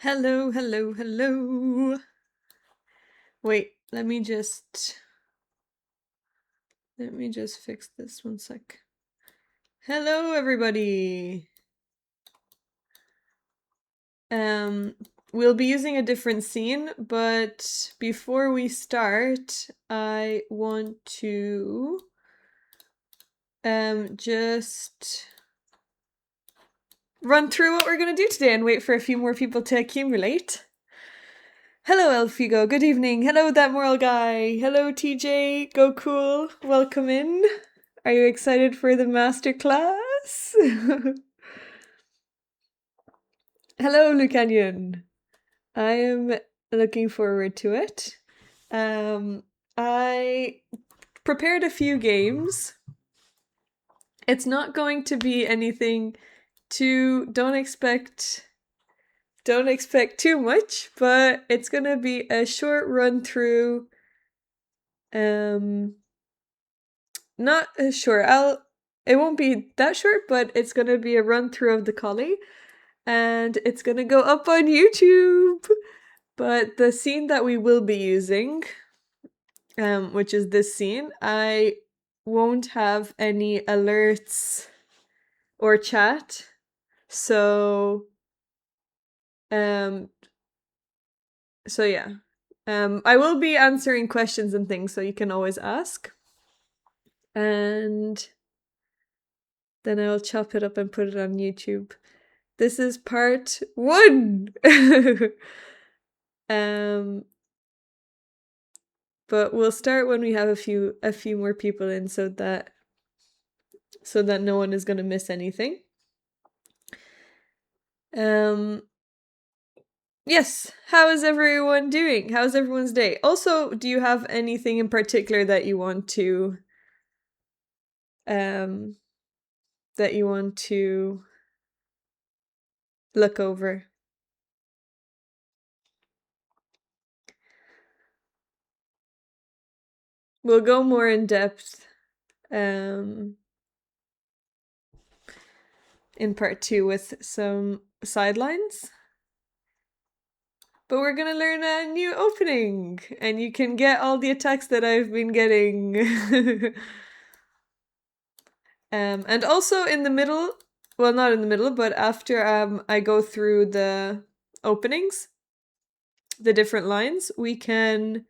Hello, hello, hello. Wait, let me just fix this one sec. Hello, everybody. We'll be using a different scene, but before we start, I want to just run through what we're gonna do today and wait for a few more people to accumulate. Hello, Elfigo. Good evening. Hello, that moral guy. Hello, TJ. Go cool. Welcome in. Are you excited for the masterclass? Hello, Lucanian. I am looking forward to it. I prepared a few games. It's not going to be anything too. Don't expect too much, but it's gonna be a short run through. Not short. It won't be that short, but it's gonna be a run through of the Colle, and it's gonna go up on YouTube. But the scene that we will be using, which is this scene, I won't have any alerts or chat. So yeah. I will be answering questions and things, so you can always ask. And then I'll chop it up and put it on YouTube. This is part 1. But we'll start when we have a few more people in, so that no one is going to miss anything. Yes, how is everyone doing? How's everyone's day? Also, do you have anything in particular that you want to look over? We'll go more in depth in part 2 with some sidelines. But we're gonna learn a new opening, and you can get all the attacks that I've been getting. And also in the middle, well, not in the middle, but after I go through the openings, the different lines, we can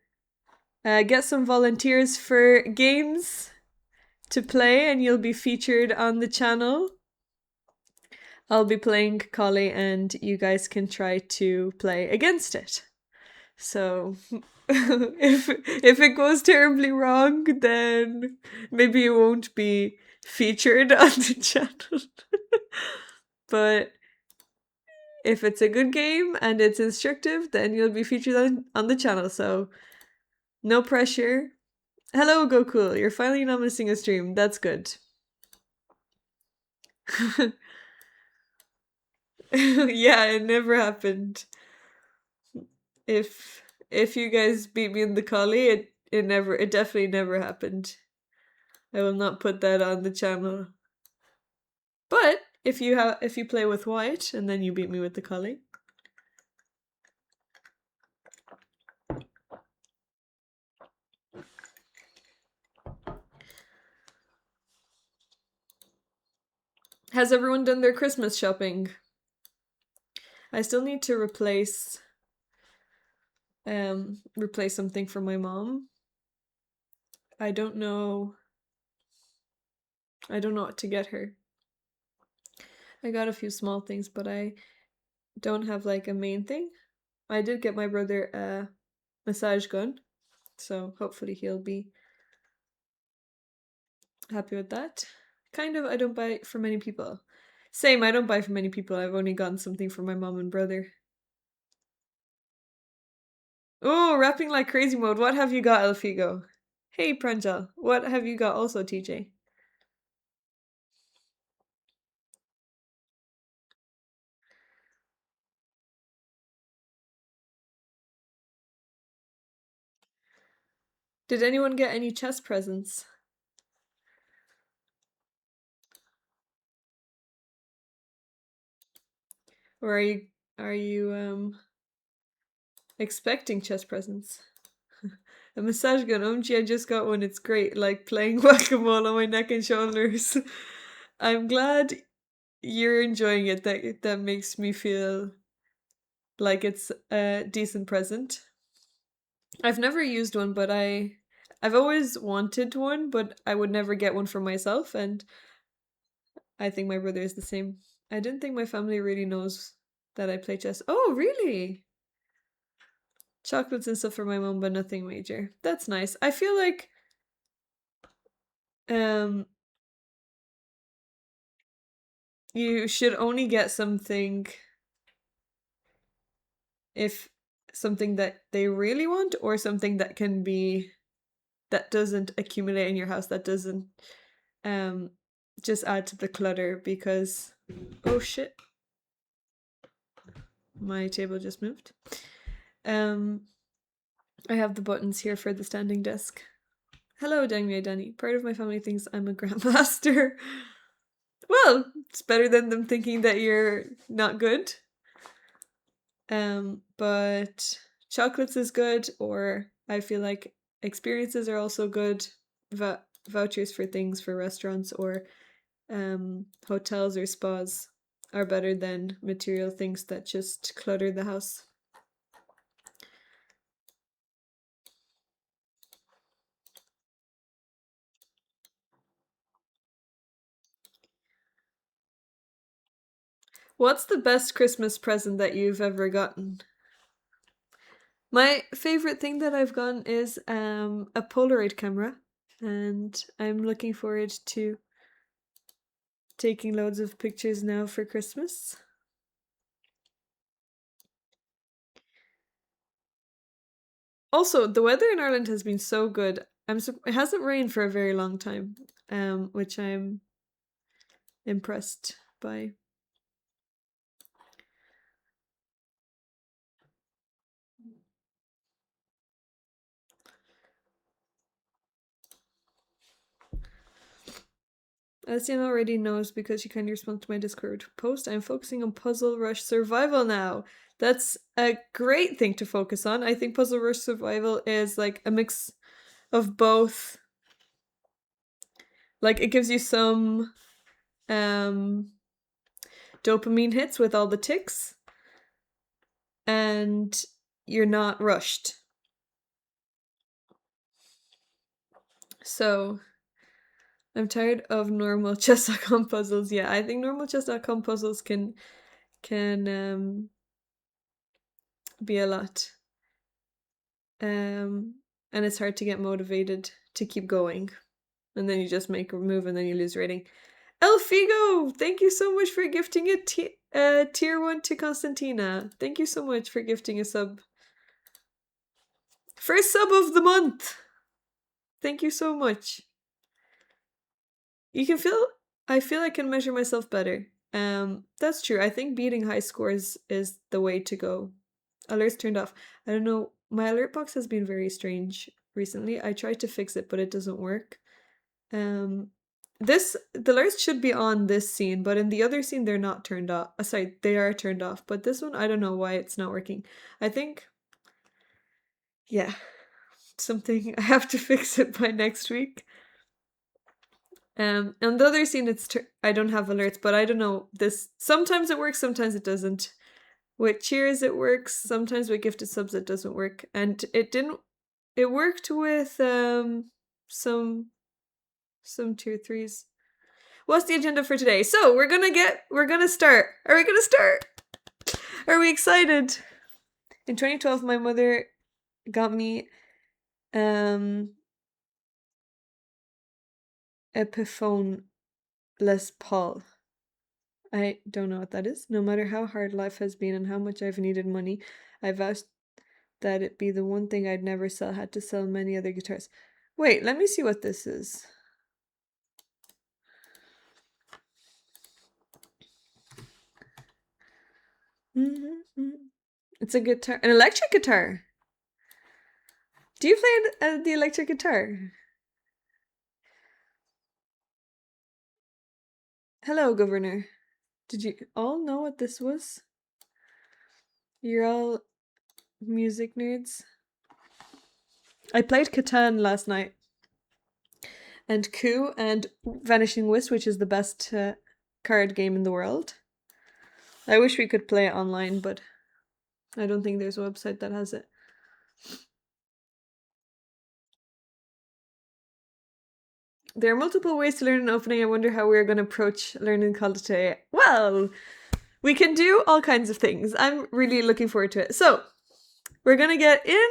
get some volunteers for games to play, and you'll be featured on the channel. I'll be playing Colle, and you guys can try to play against it. So if it goes terribly wrong, then maybe it won't be featured on the channel. But if it's a good game and it's instructive, then you'll be featured on the channel. So no pressure. Hello, Goku. You're finally not missing a stream. That's good. Yeah, it never happened. If you guys beat me in the Colle, it definitely never happened. I will not put that on the channel. But if you play with white and then you beat me with the Colle. Has everyone done their Christmas shopping? I still need to replace something for my mom. I don't know what to get her. I got a few small things, but I don't have like a main thing. I did get my brother a massage gun, so hopefully he'll be happy with that. Kind of, I don't buy for many people. Same, I don't buy for many people. I've only gotten something for my mom and brother. Oh, rapping like crazy mode. What have you got, Elfigo? Hey, Pranjal. What have you got also, TJ? Did anyone get any chess presents? Or are you Expecting chess presents. A massage gun. OMG, I just got one. It's great. Like playing whack-a-mole on my neck and shoulders. I'm glad you're enjoying it. That makes me feel like it's a decent present. I've never used one, but I've always wanted one, but I would never get one for myself, and I think my brother is the same. I didn't think my family really knows that I play chess. Oh, really? Chocolates and stuff for my mom, but nothing major. That's nice. I feel like um you should only get something if something that they really want, or something that can be that doesn't accumulate in your house, that doesn't um just add to the clutter, because oh shit, my table just moved. I have the buttons here for the standing desk. Hello, Danny. Part of my family thinks I'm a grandmaster. Well, it's better than them thinking that you're not good. But chocolates is good, or I feel like experiences are also good. Vouchers for things for restaurants or hotels or spas are better than material things that just clutter the house. What's the best Christmas present that you've ever gotten? My favorite thing that I've gotten is a Polaroid camera, and I'm looking forward to taking loads of pictures now for Christmas. Also, the weather in Ireland has been so good. It hasn't rained for a very long time, which I'm impressed by. As Jen already knows, because she kindly responded to my Discord post, I'm focusing on Puzzle Rush Survival now. That's a great thing to focus on. I think Puzzle Rush Survival is like a mix of both. Like, it gives you some dopamine hits with all the ticks, and you're not rushed. So I'm tired of normal chess.com puzzles. Yeah, I think normal chess.com puzzles can be a lot. And it's hard to get motivated to keep going. And then you just make a move and then you lose rating. El Figo, thank you so much for gifting a tier 1 to Constantina. Thank you so much for gifting a sub. First sub of the month. Thank you so much. I feel I can measure myself better. That's true. I think beating high scores is the way to go. Alerts turned off. I don't know. My alert box has been very strange recently. I tried to fix it, but it doesn't work. The alerts should be on this scene, but in the other scene they're not turned off. Sorry, they are turned off. But this one, I don't know why it's not working. I think, yeah, something I have to fix it by next week. And the other scene, I don't have alerts, but I don't know. This sometimes it works, sometimes it doesn't. With cheers, it works. Sometimes with gifted subs, it doesn't work, and it didn't. It worked with some tier 3s. What's the agenda for today? So we're gonna start. Are we gonna start? Are we excited? In 2012, my mother got me Epiphone Les Paul. I don't know what that is. No matter how hard life has been and how much I've needed money, I vowed that it be the one thing I'd never sell. Had to sell many other guitars. Wait, let me see what this is. It's a guitar, an electric guitar. Do you play the electric guitar? Hello, Governor. Did you all know what this was? You're all music nerds. I played Catan last night. And Coup and Vanishing Wisp, which is the best card game in the world. I wish we could play it online, but I don't think there's a website that has it. There are multiple ways to learn an opening. I wonder how we're going to approach learning Colle today. Well, we can do all kinds of things. I'm really looking forward to it. So, we're going to get in.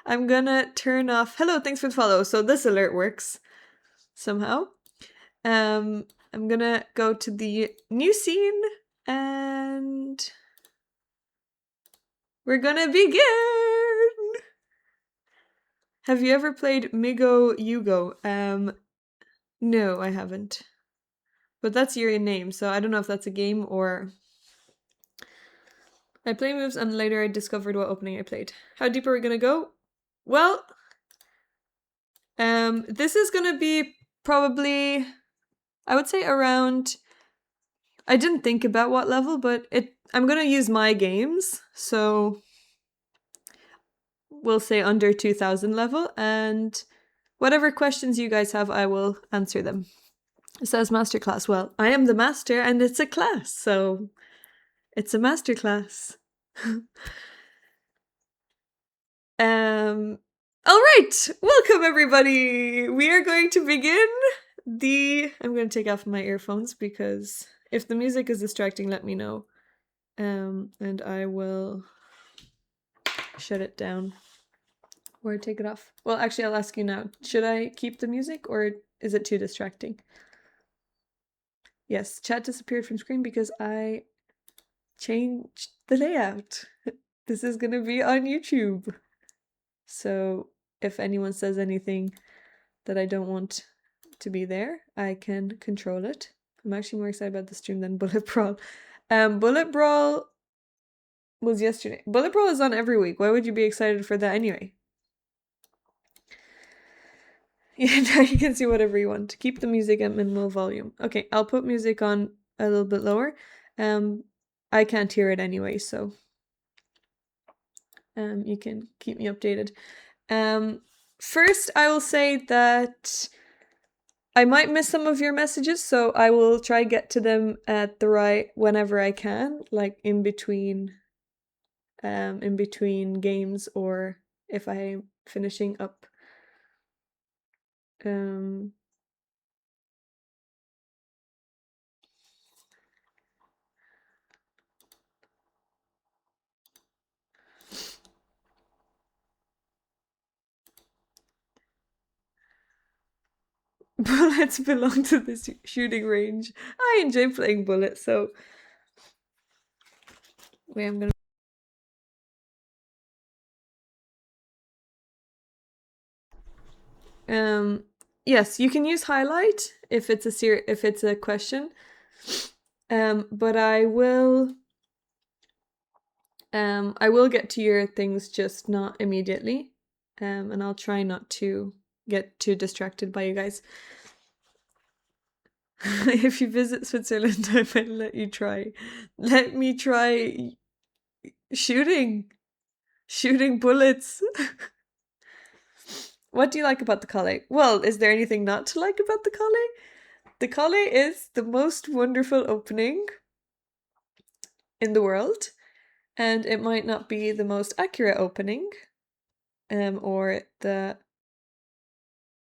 I'm going to turn off... Hello, thanks for the follow. So this alert works somehow. I'm going to go to the new scene and we're going to begin. Have you ever played Migo Yugo? No, I haven't. But that's your name, so I don't know if that's a game or... I play moves and later I discovered what opening I played. How deep are we gonna go? Well, this is gonna be probably, I would say around... I didn't think about what level, but I'm gonna use my games, so we'll say under 2000 level, and whatever questions you guys have, I will answer them. It says Masterclass. Well, I am the master and it's a class, so it's a Masterclass. All right, welcome everybody. We are going to begin I'm going to take off my earphones because if the music is distracting, let me know. And I will shut it down or take it off. Well, actually, I'll ask you now. Should I keep the music or is it too distracting? Yes, chat disappeared from screen because I changed the layout. This is gonna be on YouTube. So if anyone says anything that I don't want to be there, I can control it. I'm actually more excited about the stream than Bullet Brawl. Bullet Brawl was yesterday. Bullet Brawl is on every week. Why would you be excited for that anyway? Yeah, now you can see whatever you want. Keep the music at minimal volume. Okay, I'll put music on a little bit lower. I can't hear it anyway, so you can keep me updated. First, I will say that I might miss some of your messages, so I will try get to them at the right whenever I can, like in between games or if I'm finishing up. Bullets belong to this shooting range. I enjoy playing bullets, so wait, I'm gonna. Yes, you can use highlight if it's a question. But I will get to your things, just not immediately. And I'll try not to get too distracted by you guys. If you visit Switzerland, I might let you try. Let me try shooting bullets. What do you like about the Colle? Well, is there anything not to like about the Colle? The Colle is the most wonderful opening in the world, and it might not be the most accurate opening, or the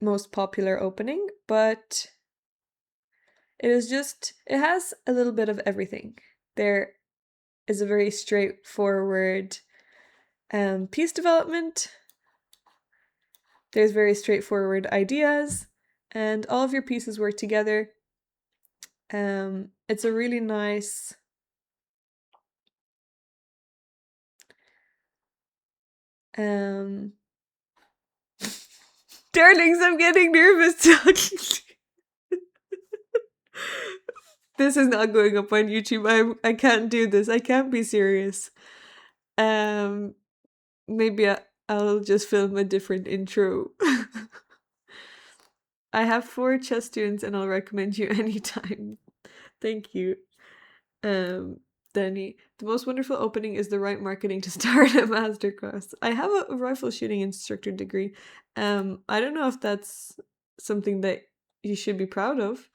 most popular opening, but it has a little bit of everything. There is a very straightforward piece development. There's very straightforward ideas, and all of your pieces work together. It's a really nice... Darlings, I'm getting nervous talking. This is not going up on YouTube. I can't do this. I can't be serious. Maybe I'll just film a different intro. I have 4 chess students and I'll recommend you anytime. Thank you. Denny, the most wonderful opening is the right marketing to start a masterclass. I have a rifle shooting instructor degree. I don't know if that's something that you should be proud of.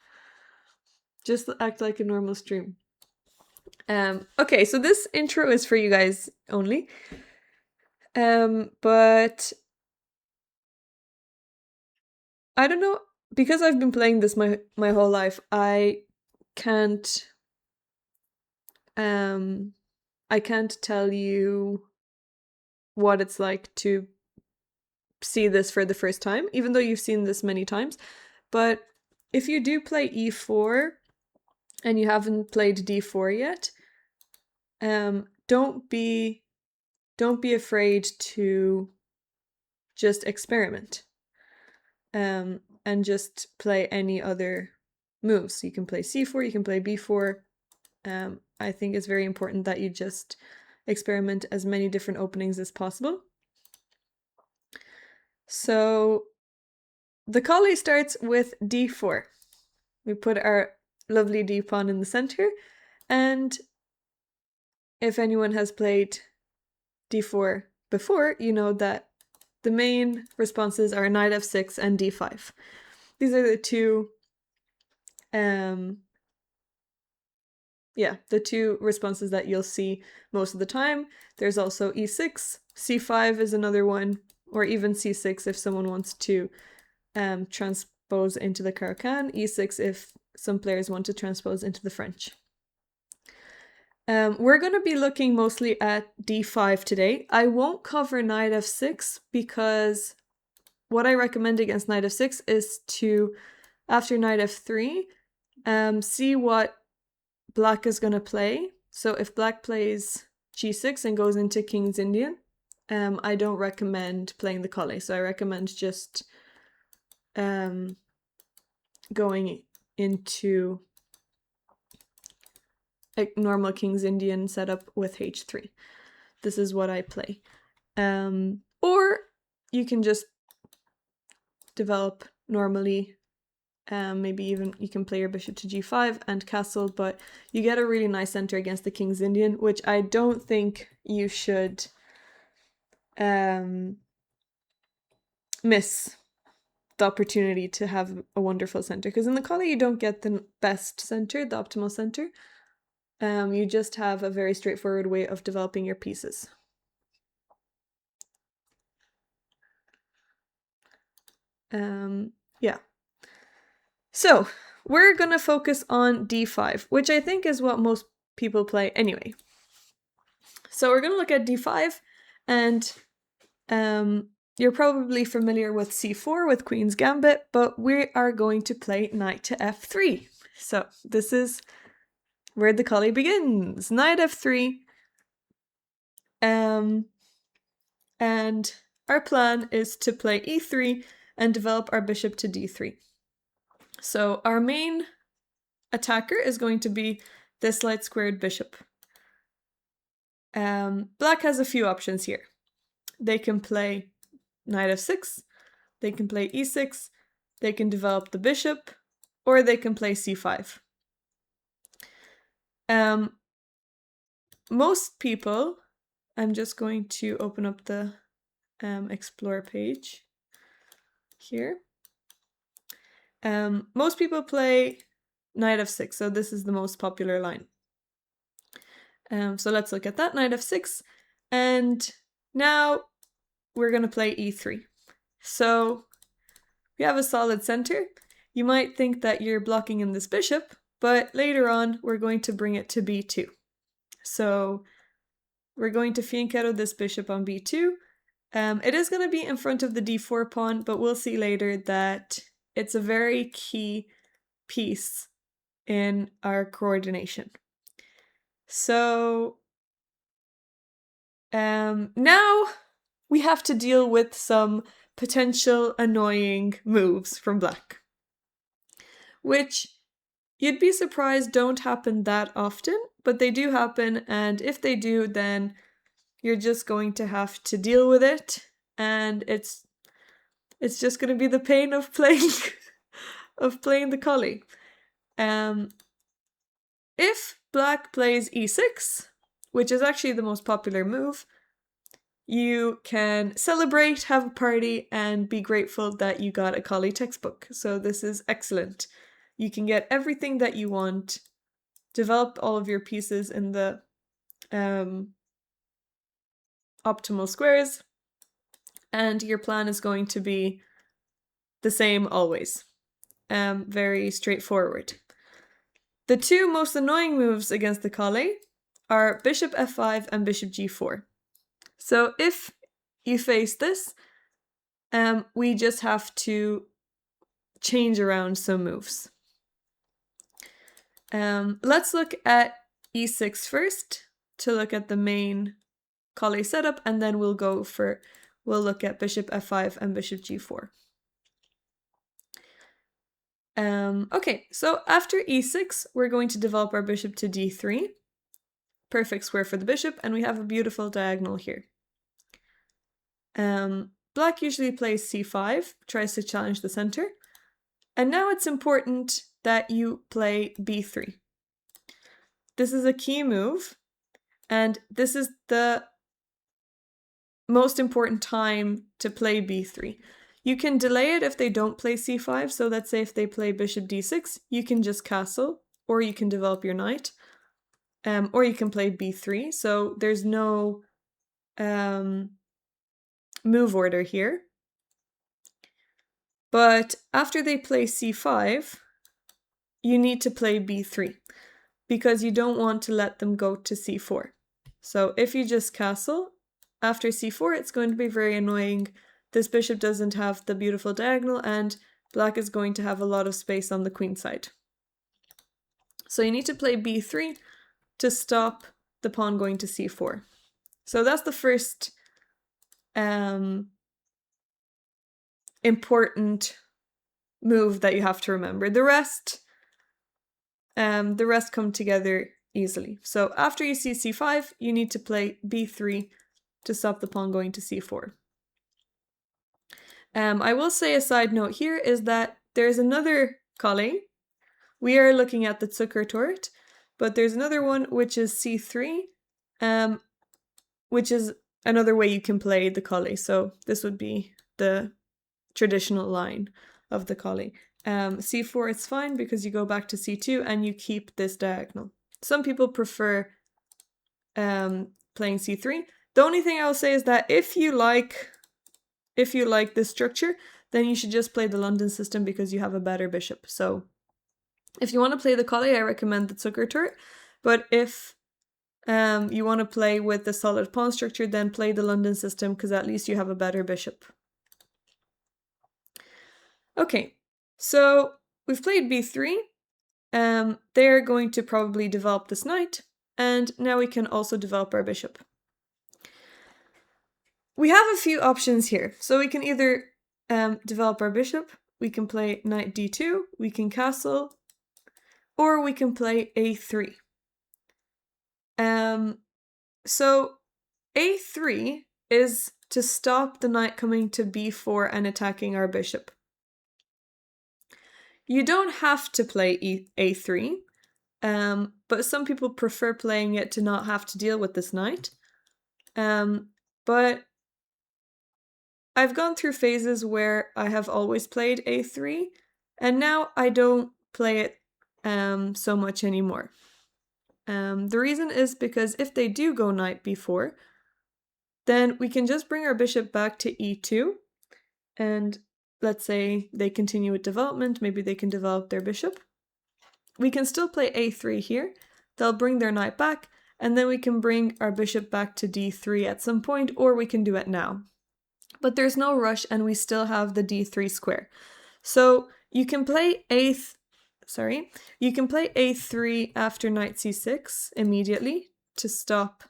Just act like a normal stream. Okay, so this intro is for you guys only. But I don't know, because I've been playing this my whole life, I can't tell you what it's like to see this for the first time, even though you've seen this many times. But if you do play e4 and you haven't played d4 yet, don't be afraid to just experiment and just play any other moves. You can play c4, you can play b4. I think it's very important that you just experiment as many different openings as possible. So the Colle starts with d4. We put our lovely d pawn in the center, and if anyone has played d4 before, you know that the main responses are knight f6 and d5. These are the two the two responses that you'll see most of the time. There's also e6, c5 is another one, or even c6 if someone wants to transpose into the Caro-Kann, e6 if some players want to transpose into the French. We're going to be looking mostly at d5 today. I won't cover knight f6 because what I recommend against knight f6 is to, after knight f3, see what black is going to play. So if black plays g6 and goes into King's Indian, I don't recommend playing the Colle. So I recommend just going into a normal King's Indian setup with h3. This is what I play. Or you can just develop normally. Maybe even you can play your bishop to g5 and castle, but you get a really nice center against the King's Indian, which I don't think you should miss the opportunity to have a wonderful center. Because in the Colle you don't get the best center, the optimal center. You just have a very straightforward way of developing your pieces. Yeah. So we're gonna focus on d5, which I think is what most people play anyway. So we're gonna look at d5, and you're probably familiar with c4 with Queen's Gambit, but we are going to play knight to f3. So this is where the Colle begins. Knight f3. And our plan is to play e3 and develop our bishop to d3. So our main attacker is going to be this light squared bishop. Black has a few options here. They can play knight f6, they can play e6, they can develop the bishop, or they can play c5. Most people, I'm just going to open up the explore page here. Most people play knight f6, so this is the most popular line. So let's look at that, knight f6, and now we're going to play e3. So we have a solid center. You might think that you're blocking in this bishop, but later on we're going to bring it to b2. So we're going to fianchetto this bishop on b2. It is going to be in front of the d4 pawn, but we'll see later that it's a very key piece in our coordination. So now we have to deal with some potential annoying moves from black, which you'd be surprised don't happen that often, but they do happen, and if they do, then you're just going to have to deal with it, and it's just going to be the pain of playing the Colle. If black plays e6, which is actually the most popular move, you can celebrate, have a party, and be grateful that you got a Colle textbook. So this is excellent. You can get everything that you want, develop all of your pieces in the optimal squares, and your plan is going to be the same always. Very straightforward. The two most annoying moves against the Colle are bishop f5 and bishop g4. So if you face this, we just have to change around some moves. Let's look at e6 first to look at the main Colle setup, and then we'll look at bishop f5 and bishop g4. Okay, so after e6, we're going to develop our bishop to d3. Perfect square for the bishop, and we have a beautiful diagonal here. Black usually plays c5, tries to challenge the center. And now it's important that you play b3. This is a key move, and this is the most important time to play b3. You can delay it if they don't play c5, so let's say if they play bishop d6, you can just castle, or you can develop your knight, or you can play b3, so there's no move order here. But after they play c5, you need to play b3, because you don't want to let them go to c4. So if you just castle, after c4, it's going to be very annoying. This bishop doesn't have the beautiful diagonal, and black is going to have a lot of space on the queen side. So you need to play b3 to stop the pawn going to c4. So that's the first important move that you have to remember. The rest come together easily. So after you see c5, you need to play b3 to stop the pawn going to c4. I will say a side note here is that there's another Colle. We are looking at the Zuckertorte, but there's another one which is c3, which is another way you can play the Colle. So this would be the traditional line of the Colle. c4 is fine because you go back to c2 and you keep this diagonal. Some people prefer playing c3. The only thing I'll say is that if you like this structure, then you should just play the London system because you have a better bishop. So if you want to play the Colle, I recommend the Zuckertorte. But if you want to play with the solid pawn structure, then play the London system because at least you have a better bishop. Okay, so we've played b3. They're going to probably develop this knight, and now we can also develop our bishop. We have a few options here. So we can either develop our bishop, we can play knight d2, we can castle, or we can play a3. So a3 is to stop the knight coming to b4 and attacking our bishop. You don't have to play a3, but some people prefer playing it to not have to deal with this knight. But I've gone through phases where I have always played a3, and now I don't play it so much anymore. The reason is because if they do go knight b4, then we can just bring our bishop back to e2, and let's say they continue with development, maybe they can develop their bishop. We can still play a3 here, they'll bring their knight back, and then we can bring our bishop back to d3 at some point, or we can do it now. But there's no rush and we still have the d3 square. So you can play a3 after knight c6 immediately to stop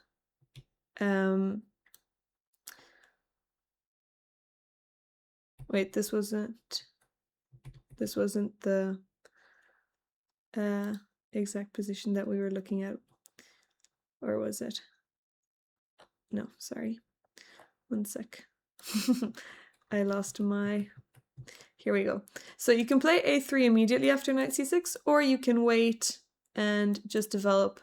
wait, this wasn't the exact position that we were looking at, or was it? No, sorry. One sec. I lost my... Here we go. So you can play a3 immediately after knight c6, or you can wait and just develop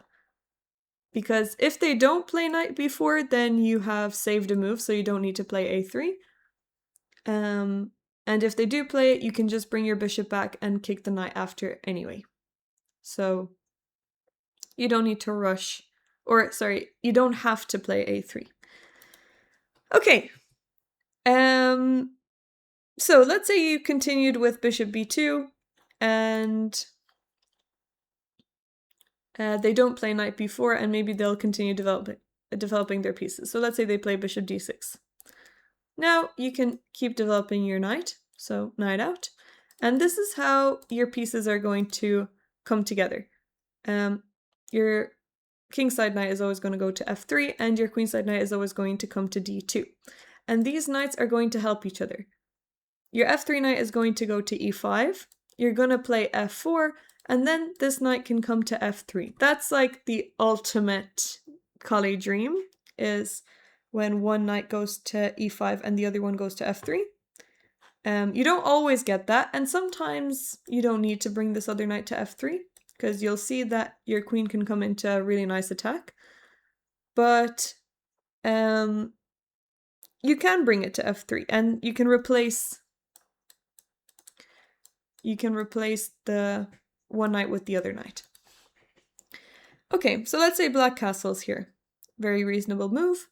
because if they don't play knight b4, then you have saved a move, so you don't need to play a3. And if they do play it, you can just bring your bishop back and kick the knight after anyway. So you don't need to rush, or sorry, you don't have to play a3. Okay. So let's say you continued with bishop b2 and they don't play knight b4, and maybe they'll continue developing their pieces. So let's say they play bishop d6. Now you can keep developing your knight, so knight out. And this is how your pieces are going to come together. Your kingside knight is always going to go to f3, and your queenside knight is always going to come to d2. And these knights are going to help each other. Your f3 knight is going to go to e5, you're going to play f4, and then this knight can come to f3. That's like the ultimate Colle dream, is when one knight goes to e5 and the other one goes to f3. You don't always get that, and sometimes you don't need to bring this other knight to f3, because you'll see that your queen can come into a really nice attack. But you can bring it to f3, and you can replace the one knight with the other knight. Okay, so let's say black castles here. Very reasonable move.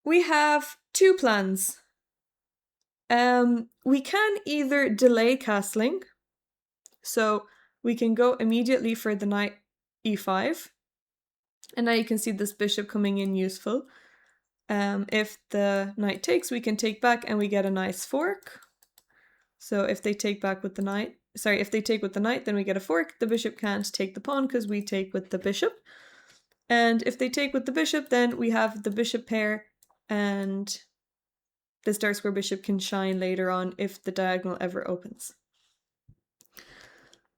We have two plans. We can either delay castling, so we can go immediately for the knight e5, and now you can see this bishop coming in useful. If the knight takes, we can take back and we get a nice fork. So if they take back with the knight, if they take with the knight, then we get a fork. The bishop can't take the pawn because we take with the bishop. And if they take with the bishop, then we have the bishop pair, and this dark square bishop can shine later on if the diagonal ever opens.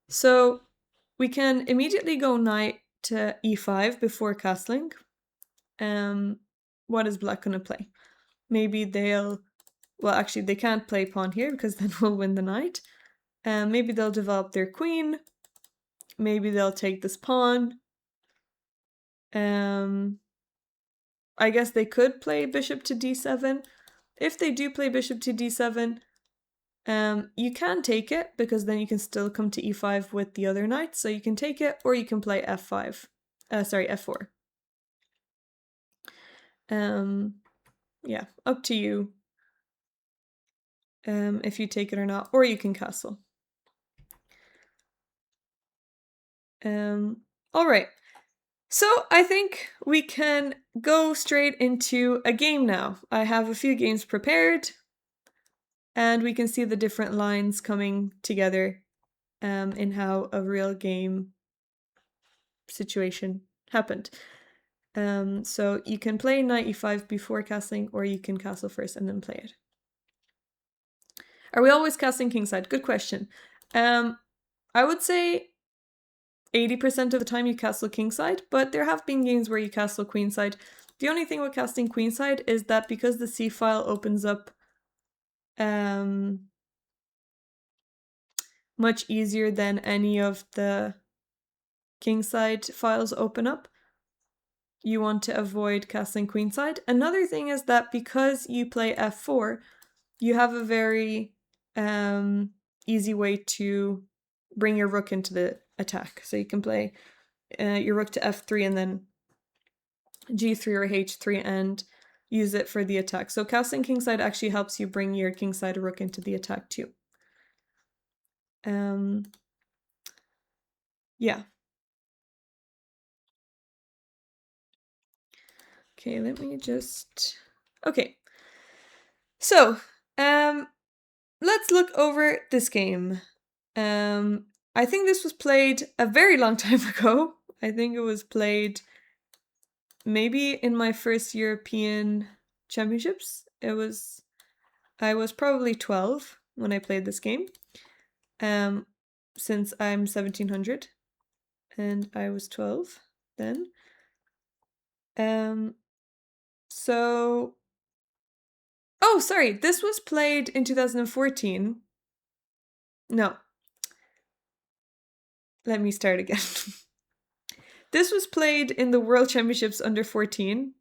So we can immediately go knight to e5 before castling. What is black going to play? Maybe they'll... Well, actually, they can't play pawn here because then we'll win the knight. Maybe they'll develop their queen. Maybe they'll take this pawn. I guess they could play bishop to d7. If they do play bishop to d7, you can take it, because then you can still come to e5 with the other knight. So you can take it, or you can play f5. F4. Yeah, up to you. If you take it or not, or you can castle. All right. So I think we can go straight into a game now. I have a few games prepared, and we can see the different lines coming together in how a real game situation happened. So you can play knight e5 before castling, or you can castle first and then play it. Are we always castling kingside? Good question. I would say 80% of the time you castle kingside, but there have been games where you castle queenside. The only thing with casting queenside is that because the c file opens up much easier than any of the kingside files open up, you want to avoid castling queenside. Another thing is that because you play f4, you have a very easy way to bring your rook into the attack. So you can play your rook to f3 and then g3 or h3 and use it for the attack. So castling kingside actually helps you bring your kingside rook into the attack too. Yeah. Okay, let me just... Okay. So, let's look over this game. I think this was played a very long time ago. I think it was played maybe in my first European Championships. I was probably 12 when I played this game. Since I'm 1700 and I was 12 then. So... Oh, sorry, this was played in 2014. No. Let me start again. This was played in the World Championships under 14.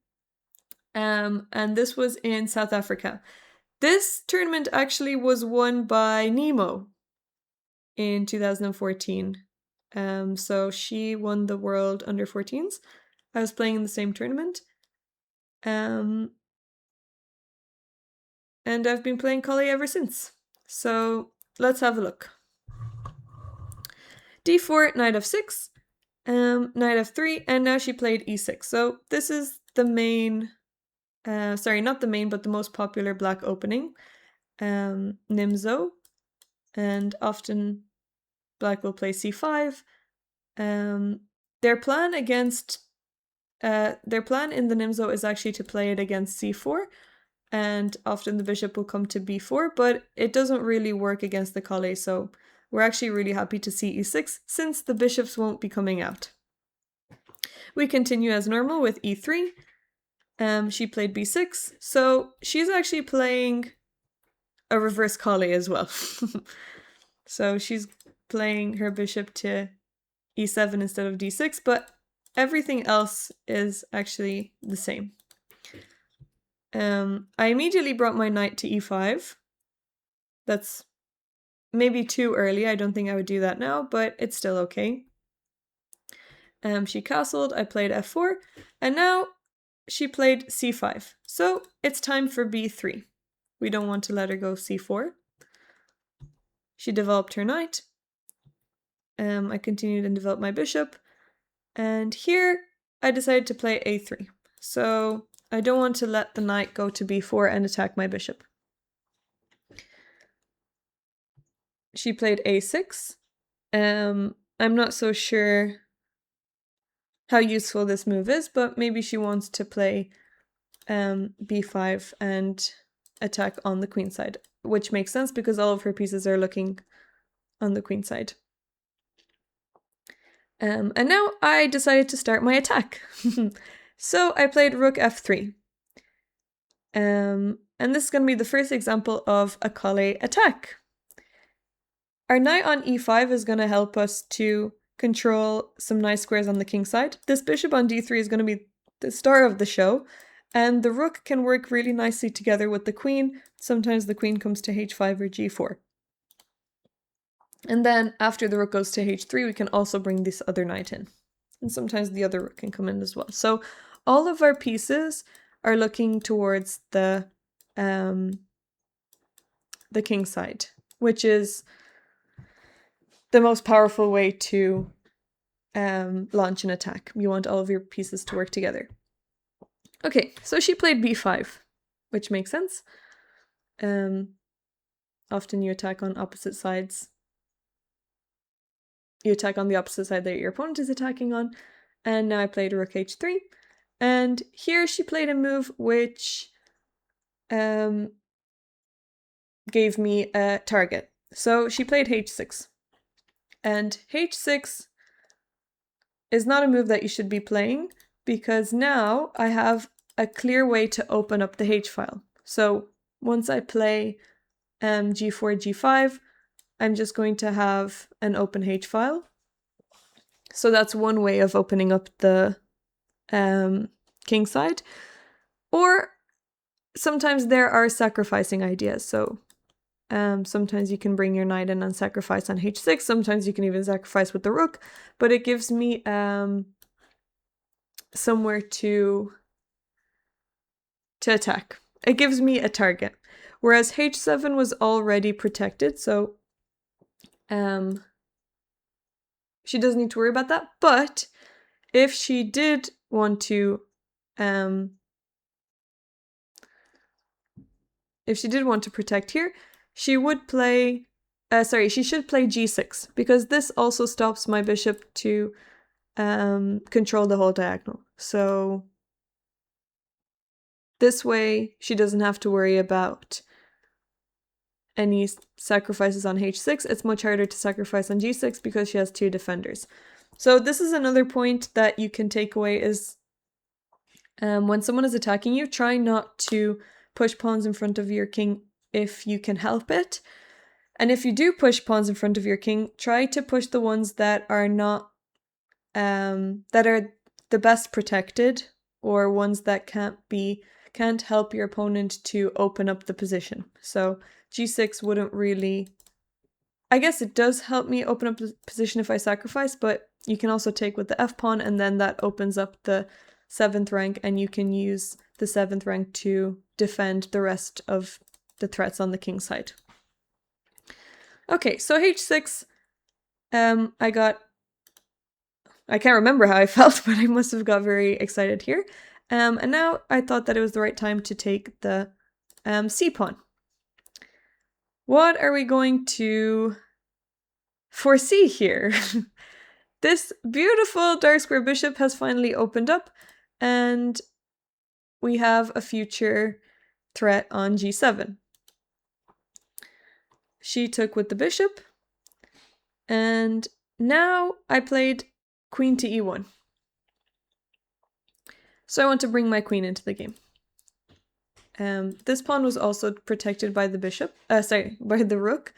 And this was in South Africa. This tournament actually was won by Nemo in 2014. So she won the World under 14s. I was playing in the same tournament. And I've been playing Colle ever since. So let's have a look. D4, knight f6, knight f3, and now she played e6. So this is the main, sorry, not the main, but the most popular black opening, Nimzo, and often black will play c5. Their plan in the Nimzo is actually to play it against c4, and often the bishop will come to b4, but it doesn't really work against the Colle, so we're actually really happy to see e6 since the bishops won't be coming out. We continue as normal with e3. She played b6, so she's actually playing a reverse Colle as well. So she's playing her bishop to e7 instead of d6, but everything else is actually the same. I immediately brought my knight to e5. That's maybe too early. I don't think I would do that now, but it's still okay. She castled, I played f4, and now she played c5. So it's time for b3. We don't want to let her go c4. She developed her knight. I continued and developed my bishop. And here I decided to play a3. So I don't want to let the knight go to b4 and attack my bishop. She played a6. I'm not so sure how useful this move is, but maybe she wants to play b5 and attack on the queen side, which makes sense because all of her pieces are looking on the queen side. And now I decided to start my attack. So I played rook f3. And this is going to be the first example of a Colle attack. Our knight on e5 is going to help us to control some nice squares on the king side. This bishop on d3 is going to be the star of the show, and the rook can work really nicely together with the queen. Sometimes the queen comes to h5 or g4. And then after the rook goes to h3, we can also bring this other knight in. And sometimes the other rook can come in as well. So all of our pieces are looking towards the king side, which is the most powerful way to launch an attack. You want all of your pieces to work together. Okay, so she played b5, which makes sense. Often you attack on opposite sides. You attack on the opposite side that your opponent is attacking on. And now I played rook h3. And here she played a move which gave me a target. So she played h6. And h6 is not a move that you should be playing because now I have a clear way to open up the h file. So once I play g4, g5, I'm just going to have an open h file. So that's one way of opening up the king side. Or sometimes there are sacrificing ideas. So sometimes you can bring your knight in and sacrifice on h6. Sometimes you can even sacrifice with the rook. But it gives me somewhere to attack. It gives me a target. Whereas h7 was already protected, so she doesn't need to worry about that. But if she did want to protect here, she would play she should play g6 because this also stops my bishop to control the whole diagonal. So this way she doesn't have to worry about any sacrifices on h6. It's much harder to sacrifice on g6 because she has two defenders. So this is another point that you can take away is when someone is attacking you, try not to push pawns in front of your king if you can help it. And if you do push pawns in front of your king, try to push the ones that are not that are the best protected, or ones that can't help your opponent to open up the position. So g6 wouldn't really... I guess it does help me open up the position if I sacrifice, but you can also take with the f-pawn, and then that opens up the 7th rank, and you can use the 7th rank to defend the rest of the threats on the king side. Okay, so h6, I can't remember how I felt, but I must have got very excited here. And now I thought that it was the right time to take the c-pawn. What are we going to foresee here? This beautiful dark square bishop has finally opened up, and we have a future threat on g7. She took with the bishop, and now I played queen to e1. So I want to bring my queen into the game. This pawn was also protected by the bishop, by the rook.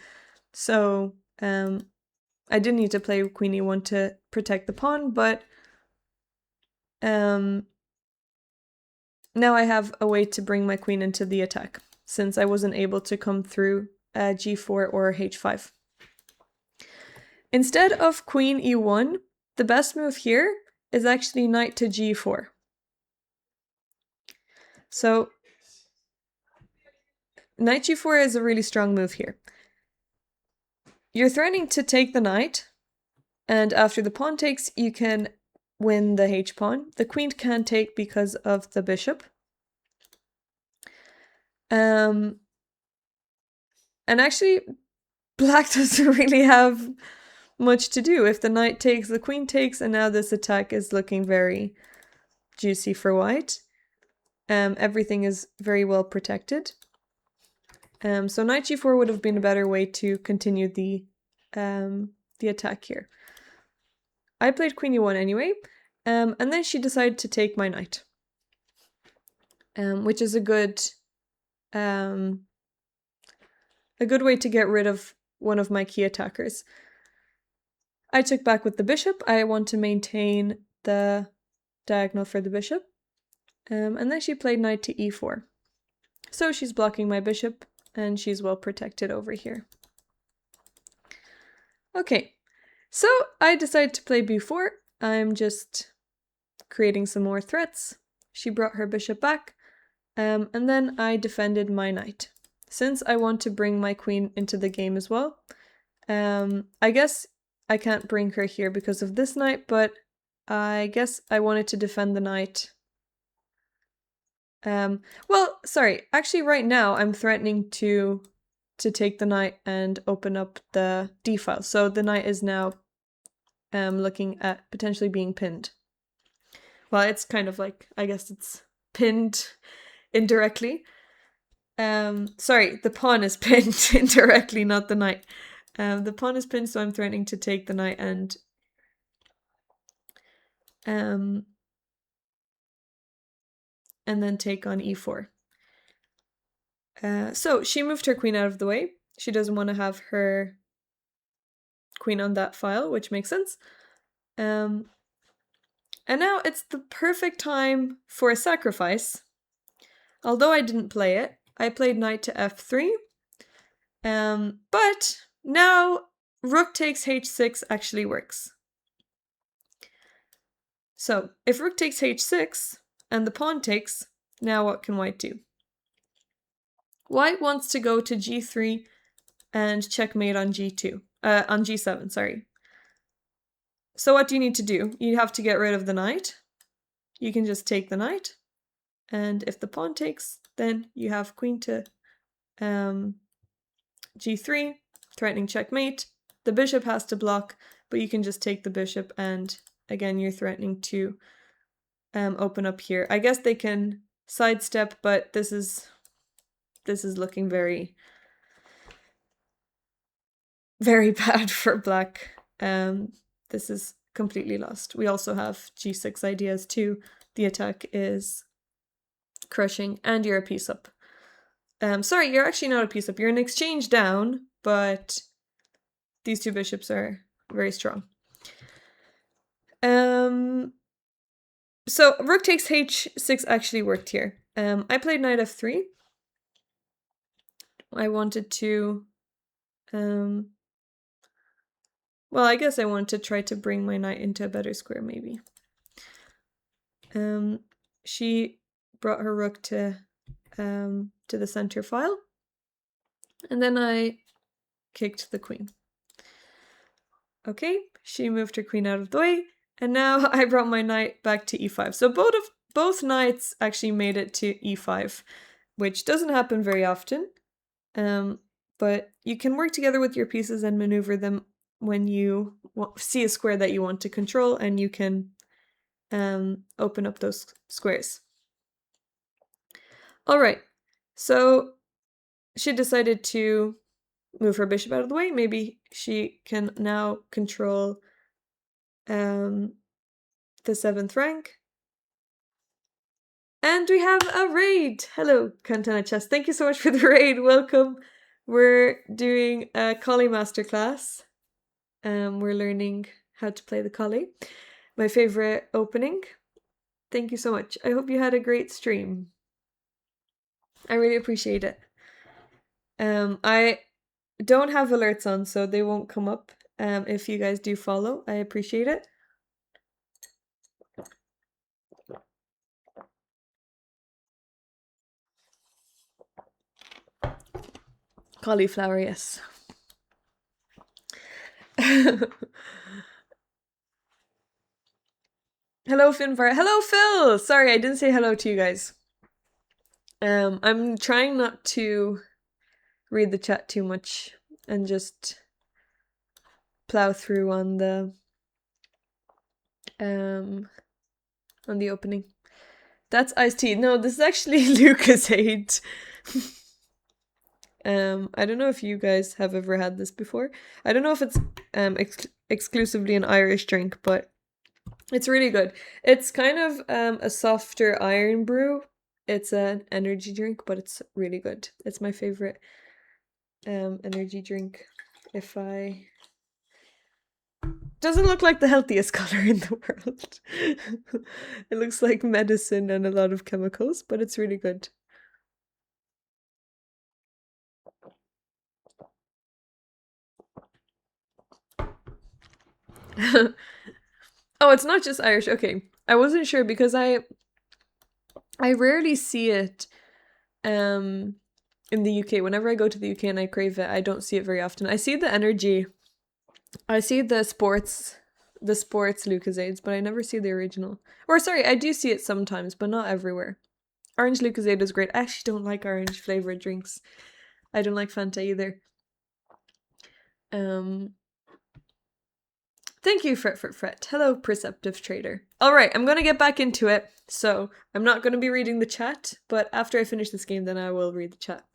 So I didn't need to play queen e1 to protect the pawn, but now I have a way to bring my queen into the attack, since I wasn't able to come through g4 or h5. Instead of queen e1, the best move here is actually knight to g4. So knight g4 is a really strong move here. You're threatening to take the knight, and after the pawn takes, you can win the h-pawn. The queen can't take because of the bishop. And actually, black doesn't really have much to do. If the knight takes, the queen takes, and now this attack is looking very juicy for white. Everything is very well protected. So knight g4 would have been a better way to continue the attack here. I played queen e1 anyway, and then she decided to take my knight, which is a good way to get rid of one of my key attackers. I took back with the bishop. I want to maintain the diagonal for the bishop, and then she played knight to e4. So she's blocking my bishop, and she's well protected over here. Okay, so I decided to play b4. I'm just creating some more threats. She brought her bishop back, and then I defended my knight. Since I want to bring my queen into the game as well, I guess I can't bring her here because of this knight, but I guess I wanted to defend the knight. Well, sorry, actually right now I'm threatening to take the knight and open up the d-file. So the knight is now looking at potentially being pinned. Well, it's kind of like, I guess it's pinned indirectly. Sorry, the pawn is pinned indirectly, not the knight. The pawn is pinned, so I'm threatening to take the knight and then take on e4. So she moved her queen out of the way. She doesn't want to have her queen on that file, which makes sense. And now it's the perfect time for a sacrifice. Although I didn't play it, I played knight to f3. But now rook takes h6 actually works. So if rook takes h6 and the pawn takes, now what can white do? White wants to go to g3 and checkmate on g2, on g7, sorry. So what do you need to do? You have to get rid of the knight. You can just take the knight, and if the pawn takes, then you have queen to g3, threatening checkmate. The bishop has to block, but you can just take the bishop, and again you're threatening to open up here. I guess they can sidestep, but this is looking very, very bad for black. This is completely lost. We also have g6 ideas too. The attack is crushing, and you're a piece up. Sorry, you're actually not a piece up. You're an exchange down, but these two bishops are very strong. So rook takes h6 actually worked here. I played knight f3. I wanted to, well, I guess I wanted to try to bring my knight into a better square, maybe. She brought her rook to the center file, and then I kicked the queen. Okay, she moved her queen out of the way, and now I brought my knight back to e5. So both knights actually made it to e5, which doesn't happen very often. But you can work together with your pieces and maneuver them when you see a square that you want to control, and you can open up those squares. All right, so she decided to move her bishop out of the way. Maybe she can now control the 7th rank. And we have a raid! Hello, Cantana Chess. Thank you so much for the raid. Welcome. We're doing a Colle Masterclass. We're learning how to play the Colle. My favorite opening. Thank you so much. I hope you had a great stream. I really appreciate it. I don't have alerts on, so they won't come up. If you guys do follow, I appreciate it. Cauliflower, yes. Hello, Finvar. Hello, Phil! Sorry, I didn't say hello to you guys. I'm trying not to read the chat too much and just plow through on the opening. That's iced tea. No, this is actually Lucasade. I don't know if you guys have ever had this before. I don't know if it's exclusively an Irish drink, but it's really good. It's kind of a softer iron brew. It's an energy drink, but it's really good. It's my favorite energy drink. Doesn't look like the healthiest color in the world. It looks like medicine and a lot of chemicals, but it's really good. Oh, it's not just Irish. Okay. I wasn't sure because I rarely see it in the UK. Whenever I go to the UK and I crave it, I don't see it very often. I see the energy. I see the sports Lucasades, but I never see the original. Or sorry, I do see it sometimes, but not everywhere. Orange Lucasade is great. I actually don't like orange flavored drinks. I don't like Fanta either. Thank you, Fret. Hello, Perceptive Trader. Alright, I'm gonna get back into it. So, I'm not gonna be reading the chat, but after I finish this game, then I will read the chat.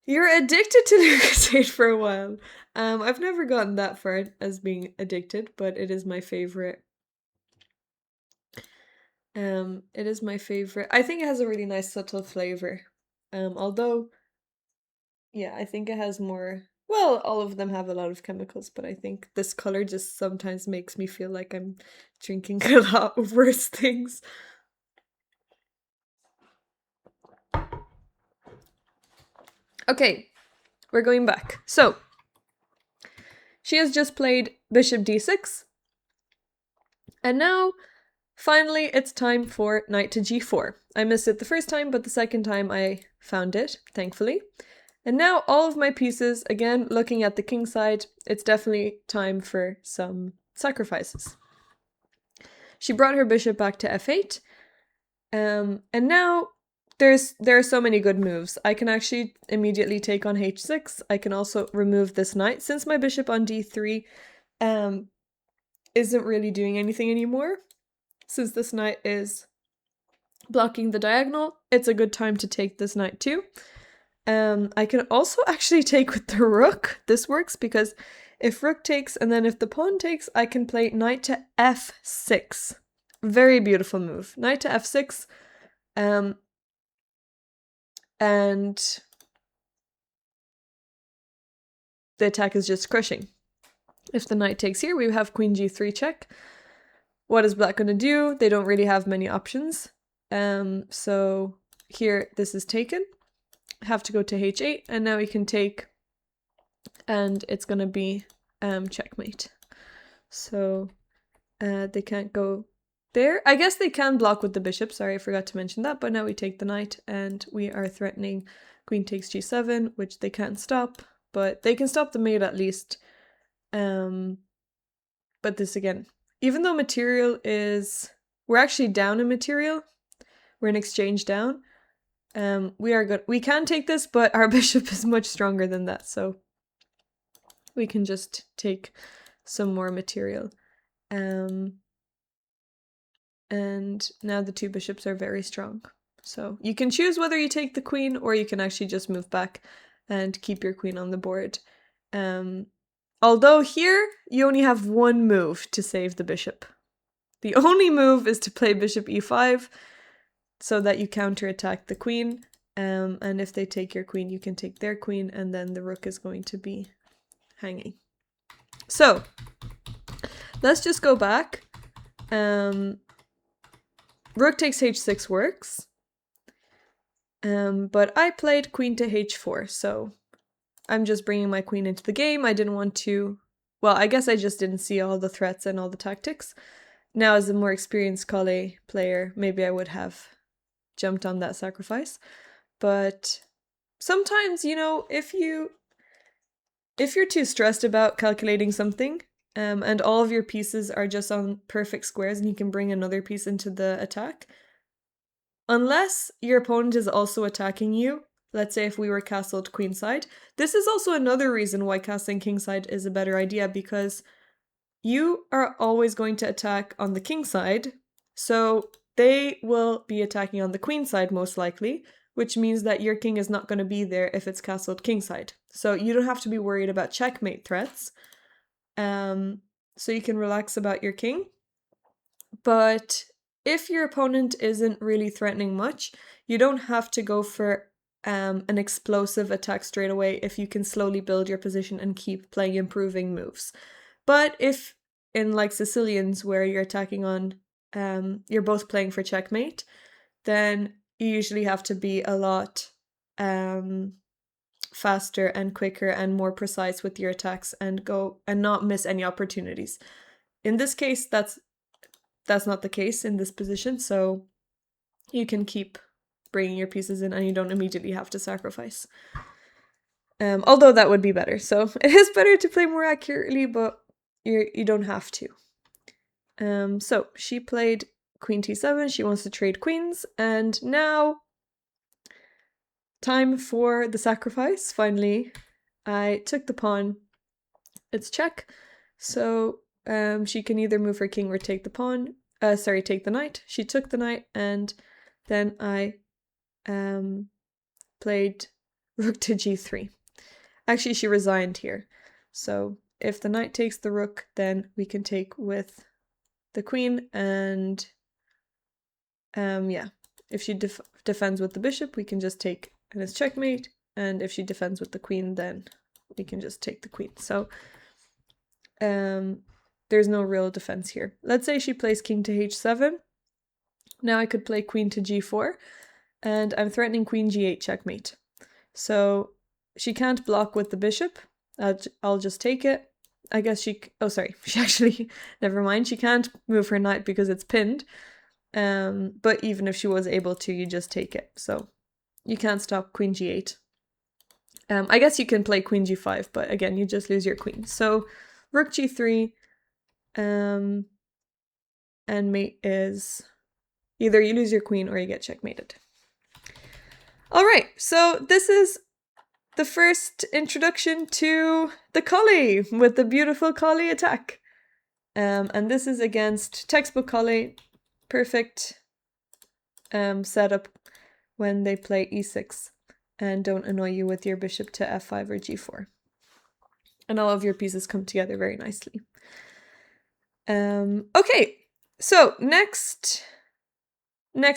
You're addicted to Lucasade for a while. I've never gotten that far as being addicted, but it is my favorite. It is my favorite. I think it has a really nice subtle flavor. Although, yeah, I think it has more. Well, all of them have a lot of chemicals, but I think this color just sometimes makes me feel like I'm drinking a lot of worse things. Okay, we're going back. So, she has just played bishop d6. And now, finally, it's time for knight to g4. I missed it the first time, but the second time I found it, thankfully. And now all of my pieces, again, looking at the king side, it's definitely time for some sacrifices. She brought her bishop back to f8. And now there are so many good moves. I can actually immediately take on h6. I can also remove this knight. Since my bishop on d3 isn't really doing anything anymore, since this knight is blocking the diagonal, it's a good time to take this knight too. I can also actually take with the rook. This works because if rook takes and then if the pawn takes, I can play knight to f6. Very beautiful move. Knight to f6. And the attack is just crushing. If the knight takes here, we have queen g3 check. what is black going to do? They don't really have many options. So here, this is taken. Have to go to h8, and now we can take, and it's going to be checkmate. So they can't go there. I guess they can block with the bishop. Sorry, I forgot to mention that. But now we take the knight, and we are threatening queen takes g7, which they can't stop. But they can stop the mate at least. But this again, even though material is, we're actually down in material. We're in exchange down. We are good. We can take this, but our bishop is much stronger than that. So we can just take some more material. And now the two bishops are very strong. So you can choose whether you take the queen, or you can actually just move back and keep your queen on the board. Although here, you only have one move to save the bishop. The only move is to play bishop e5 so that you counterattack the queen. And if they take your queen, you can take their queen, and then the rook is going to be hanging. So, let's just go back. Rook takes h6 works. But I played queen to h4, so I'm just bringing my queen into the game. I didn't want to, well, I guess I just didn't see all the threats and all the tactics. Now, as a more experienced Colle player, maybe I would have jumped on that sacrifice. But sometimes, you know, if you're too stressed about calculating something, and all of your pieces are just on perfect squares and you can bring another piece into the attack, unless your opponent is also attacking you, let's say if we were castled queenside, this is also another reason why castling kingside is a better idea, because you are always going to attack on the king side, so they will be attacking on the queen side most likely, which means that your king is not going to be there if it's castled kingside. So you don't have to be worried about checkmate threats. So you can relax about your king. But if your opponent isn't really threatening much, you don't have to go for an explosive attack straight away if you can slowly build your position and keep playing improving moves. But if in like Sicilians where you're attacking on, you're both playing for checkmate, then you usually have to be a lot faster and quicker and more precise with your attacks and go and not miss any opportunities. In this case, that's not the case in this position, so you can keep bringing your pieces in and you don't immediately have to sacrifice. Although that would be better. So it is better to play more accurately, but you don't have to. So she played queen t7. She wants to trade queens, and now time for the sacrifice. Finally, I took the pawn. It's check. So she can either move her king or take the pawn. Take the knight. She took the knight, and then I played rook to g3. Actually, she resigned here. So if the knight takes the rook, then we can take with the queen, and if she defends with the bishop, we can just take, and it's checkmate. And if she defends with the queen, then we can just take the queen. So there's no real defense here. Let's say she plays king to h7. Now I could play queen to g4, and I'm threatening queen g8 checkmate. So she can't block with the bishop. I'll just take it. I guess she actually, never mind. She can't move her knight because it's pinned. But even if she was able to, you just take it. So you can't stop queen g8. I guess you can play queen g5, but again, you just lose your queen. So rook g3, and mate is either you lose your queen or you get checkmated. All right, so this is the first introduction to the Colle with the beautiful Colle attack. And this is against textbook Colle. Perfect setup when they play e6 and don't annoy you with your bishop to f5 or g4. And all of your pieces come together very nicely. Okay, so next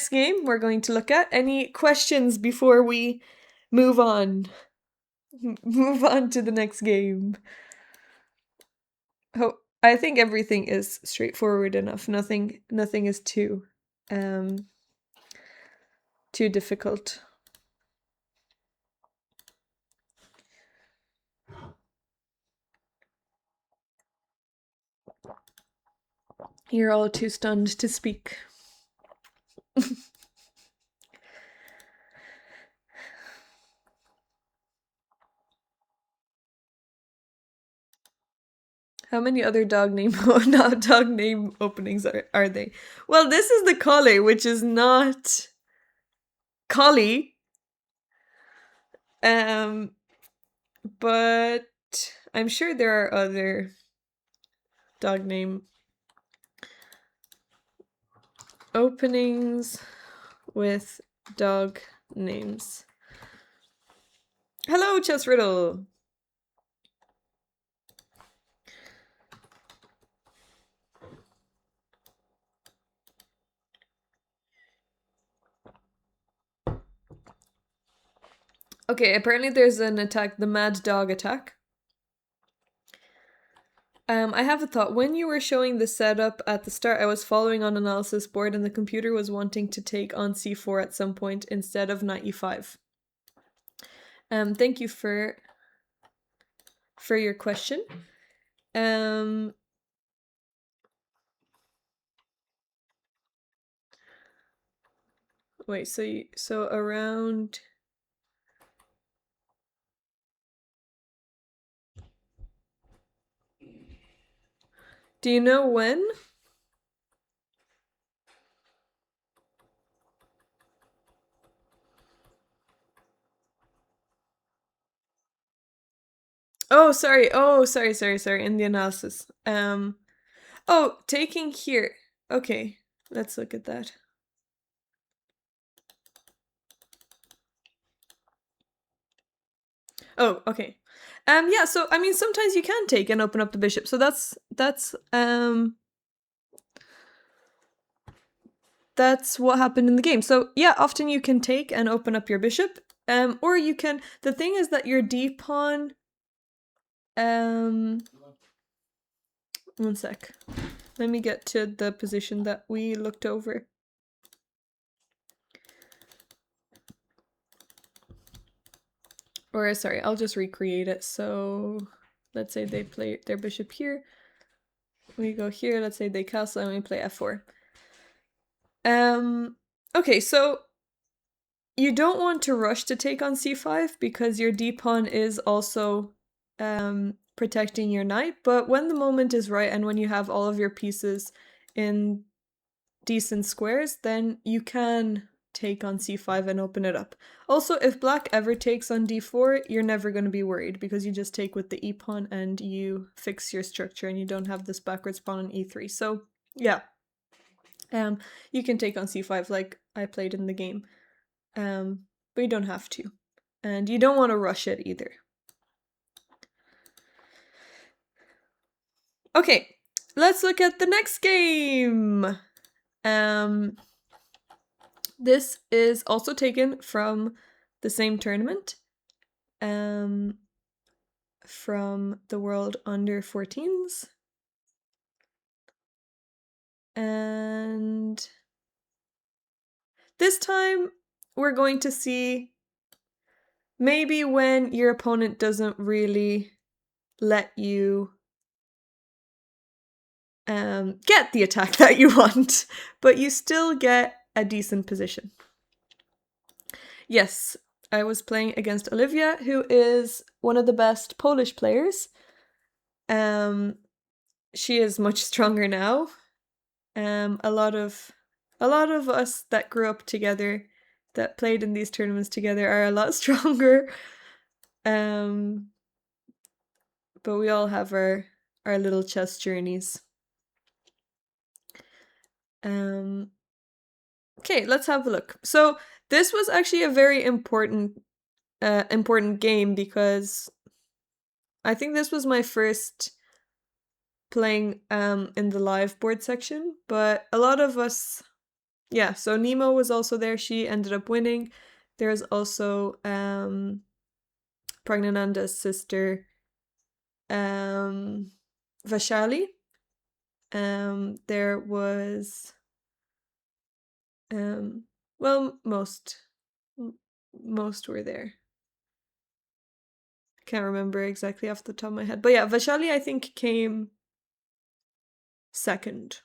game we're going to look at. Any questions before we move on? Move on to the next game. I think everything is straightforward enough. Nothing is too difficult. You're all too stunned to speak. How many other dog name openings are they? Well, this is the Colle, which is not Colle. But I'm sure there are other dog name openings with dog names. Hello, Chess Riddle. Okay, apparently there's an attack, the Mad Dog attack. I have a thought. When you were showing the setup at the start, I was following on analysis board and the computer was wanting to take on c4 at some point instead of knight e5. Thank you for your question. Wait, so around... Do you know when? Oh, sorry. Sorry. In the analysis. Oh, taking here. Okay, let's look at that. Oh, okay. Yeah, so I mean sometimes you can take and open up the bishop. So that's what happened in the game. So yeah, often you can take and open up your bishop. Or you can, the thing is that your d pawn, one sec. Let me get to the position that we looked over. Or sorry, I'll just recreate it. So let's say they play their bishop here. We go here, let's say they castle and we play f4. Okay, so you don't want to rush to take on c5 because your d-pawn is also protecting your knight, but when the moment is right and when you have all of your pieces in decent squares, then you can take on c5 and open it up. Also, if black ever takes on d4, you're never going to be worried because you just take with the e-pawn and you fix your structure and you don't have this backwards pawn on e3. So yeah, you can take on c5 like I played in the game, but you don't have to, and you don't want to rush it either. Okay, let's look at the next game. This is also taken from the same tournament, from the World Under 14s. And this time we're going to see maybe when your opponent doesn't really let you get the attack that you want, but you still get a decent position. Yes, I was playing against Olivia, who is one of the best Polish players. She is much stronger now. A lot of us that grew up together, that played in these tournaments together, are a lot stronger. But we all have our little chess journeys. Okay, let's have a look. So this was actually a very important game because I think this was my first playing in the live board section, but a lot of us, yeah, so Nemo was also there. She ended up winning. There's also Pragnananda's sister, Vaishali, there was, well, most were there. Can't remember exactly off the top of my head. But yeah, Vaishali, I think, came second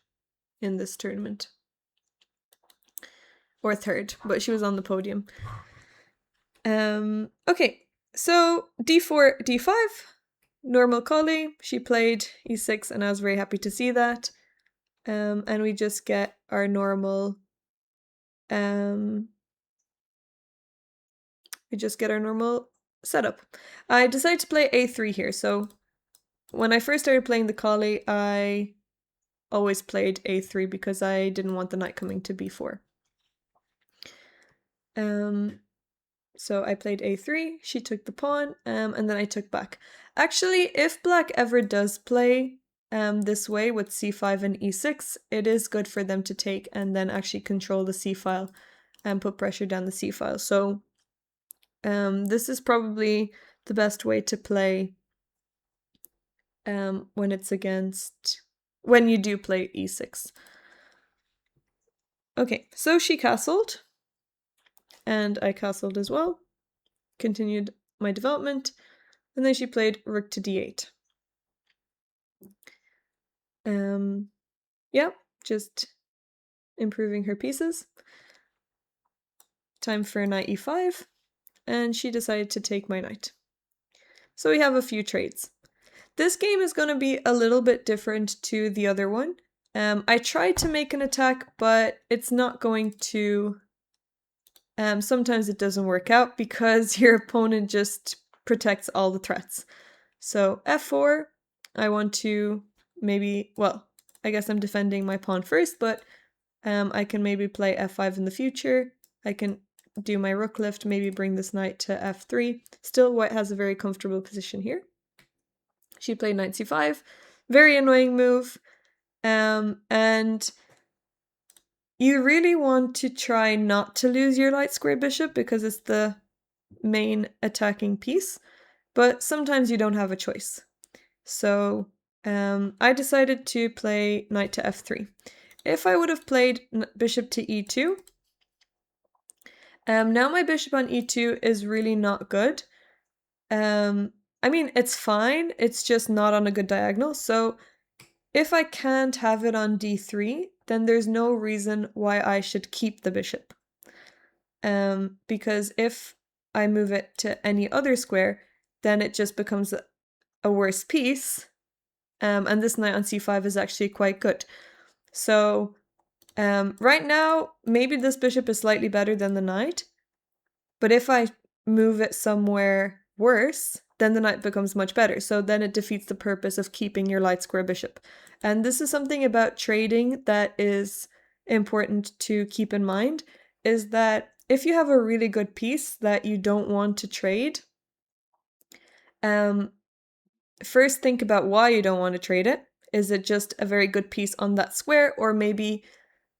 in this tournament. Or third, but she was on the podium. Okay, so d4, d5, normal Colle. She played e6, and I was very happy to see that. And we just get our normal, setup. I decided to play a3 here. So when I first started playing the Colle, I always played a3 because I didn't want the knight coming to b4. So I played a3, she took the pawn, and then I took back. Actually, if black ever does play this way with c5 and e6, it is good for them to take and then actually control the c-file and put pressure down the c-file. So this is probably the best way to play when you do play e6. Okay, so she castled, and I castled as well, continued my development, and then she played rook to d8. Yeah, just improving her pieces. Time for knight e5, and she decided to take my knight. So we have a few trades. This game is going to be a little bit different to the other one. I tried to make an attack, but it's not going to... sometimes it doesn't work out because your opponent just protects all the threats. So f4, I want to maybe... Well, I guess I'm defending my pawn first, but I can maybe play f5 in the future. I can do my rook lift, maybe bring this knight to f3. Still, white has a very comfortable position here. She played knight c5. Very annoying move. And you really want to try not to lose your light square bishop because it's the main attacking piece. But sometimes you don't have a choice. So I decided to play knight to f3. If I would have played bishop to e2, now my bishop on e2 is really not good. I mean, it's fine, it's just not on a good diagonal, so if I can't have it on d3, then there's no reason why I should keep the bishop. Because if I move it to any other square, then it just becomes a worse piece, and this knight on c5 is actually quite good. So right now, maybe this bishop is slightly better than the knight, but if I move it somewhere worse, then the knight becomes much better. So then it defeats the purpose of keeping your light square bishop. And this is something about trading that is important to keep in mind, is that if you have a really good piece that you don't want to trade, first think about why you don't want to trade it. Is it just a very good piece on that square? Or maybe,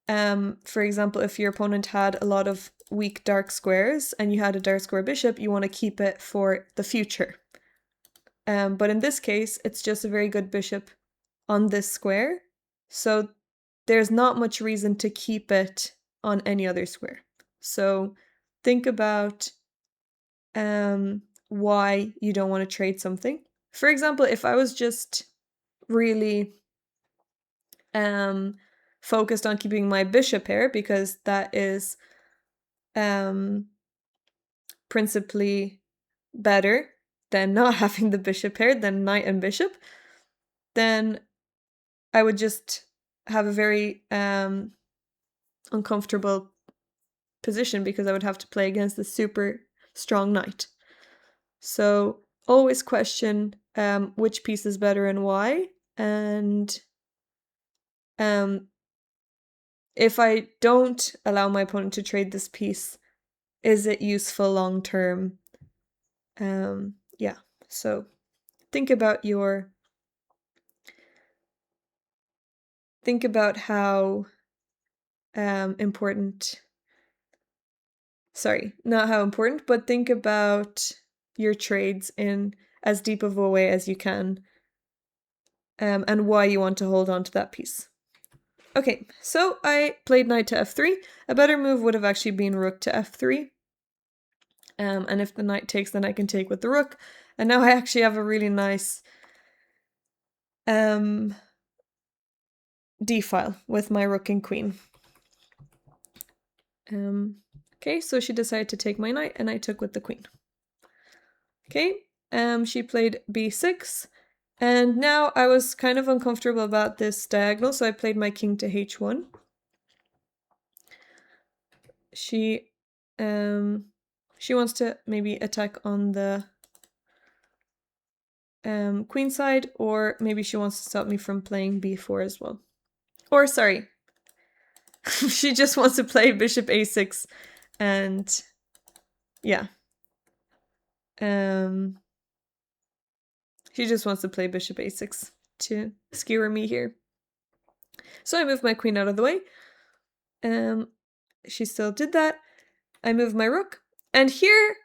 for example, if your opponent had a lot of weak dark squares and you had a dark square bishop, you want to keep it for the future. But in this case, it's just a very good bishop on this square, so there's not much reason to keep it on any other square. So think about why you don't want to trade something. For example, if I was just really focused on keeping my bishop here, because that is principally better than not having the bishop paired, than knight and bishop, then I would just have a very uncomfortable position because I would have to play against the super strong knight. So always question which piece is better and why, and if I don't allow my opponent to trade this piece, is it useful long term? Yeah, so think about how important, sorry, not how important, but think about your trades in as deep of a way as you can. and why you want to hold on to that piece. Okay, so I played knight to f3. A better move would have actually been rook to f3. And if the knight takes, then I can take with the rook. And now I actually have a really nice d-file with my rook and queen. Okay, so she decided to take my knight, and I took with the queen. Okay, she played b6, and now I was kind of uncomfortable about this diagonal, so I played my king to h1. She wants to maybe attack on the queen side, or maybe she wants to stop me from playing b4 as well. Or sorry, she just wants to play bishop a6, and yeah. She just wants to play bishop a6 to skewer me here. So I moved my queen out of the way. She still did that. I moved my rook. And here,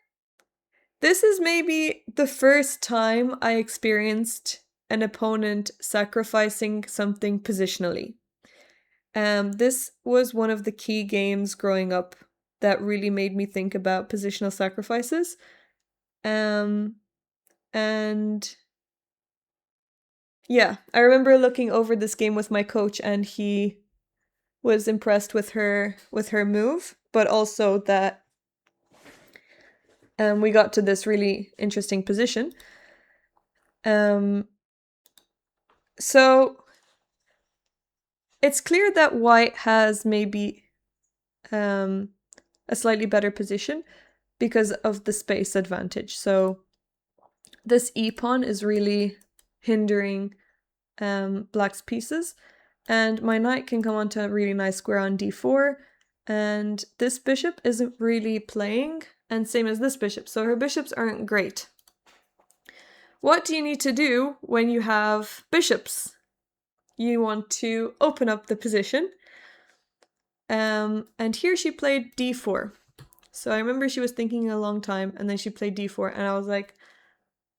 this is maybe the first time I experienced an opponent sacrificing something positionally. This was one of the key games growing up that really made me think about positional sacrifices. And yeah, I remember looking over this game with my coach, and he was impressed with her move, but also that we got to this really interesting position. So it's clear that white has maybe a slightly better position because of the space advantage. So this e-pawn is really hindering black's pieces, and my knight can come onto a really nice square on d4, and this bishop isn't really playing, and same as this bishop, so her bishops aren't great. What do you need to do when you have bishops? You want to open up the position, and here she played d4. So I remember she was thinking a long time, and then she played d4, and I was like,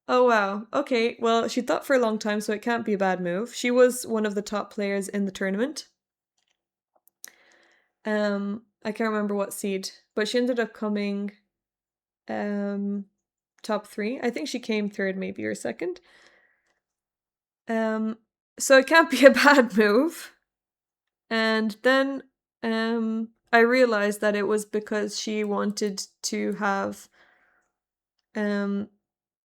oh wow, okay, well, she thought for a long time, so it can't be a bad move. She was one of the top players in the tournament. I can't remember what seed, but she ended up coming top 3. I think she came third maybe or second. So it can't be a bad move. And then I realized that it was because she wanted to have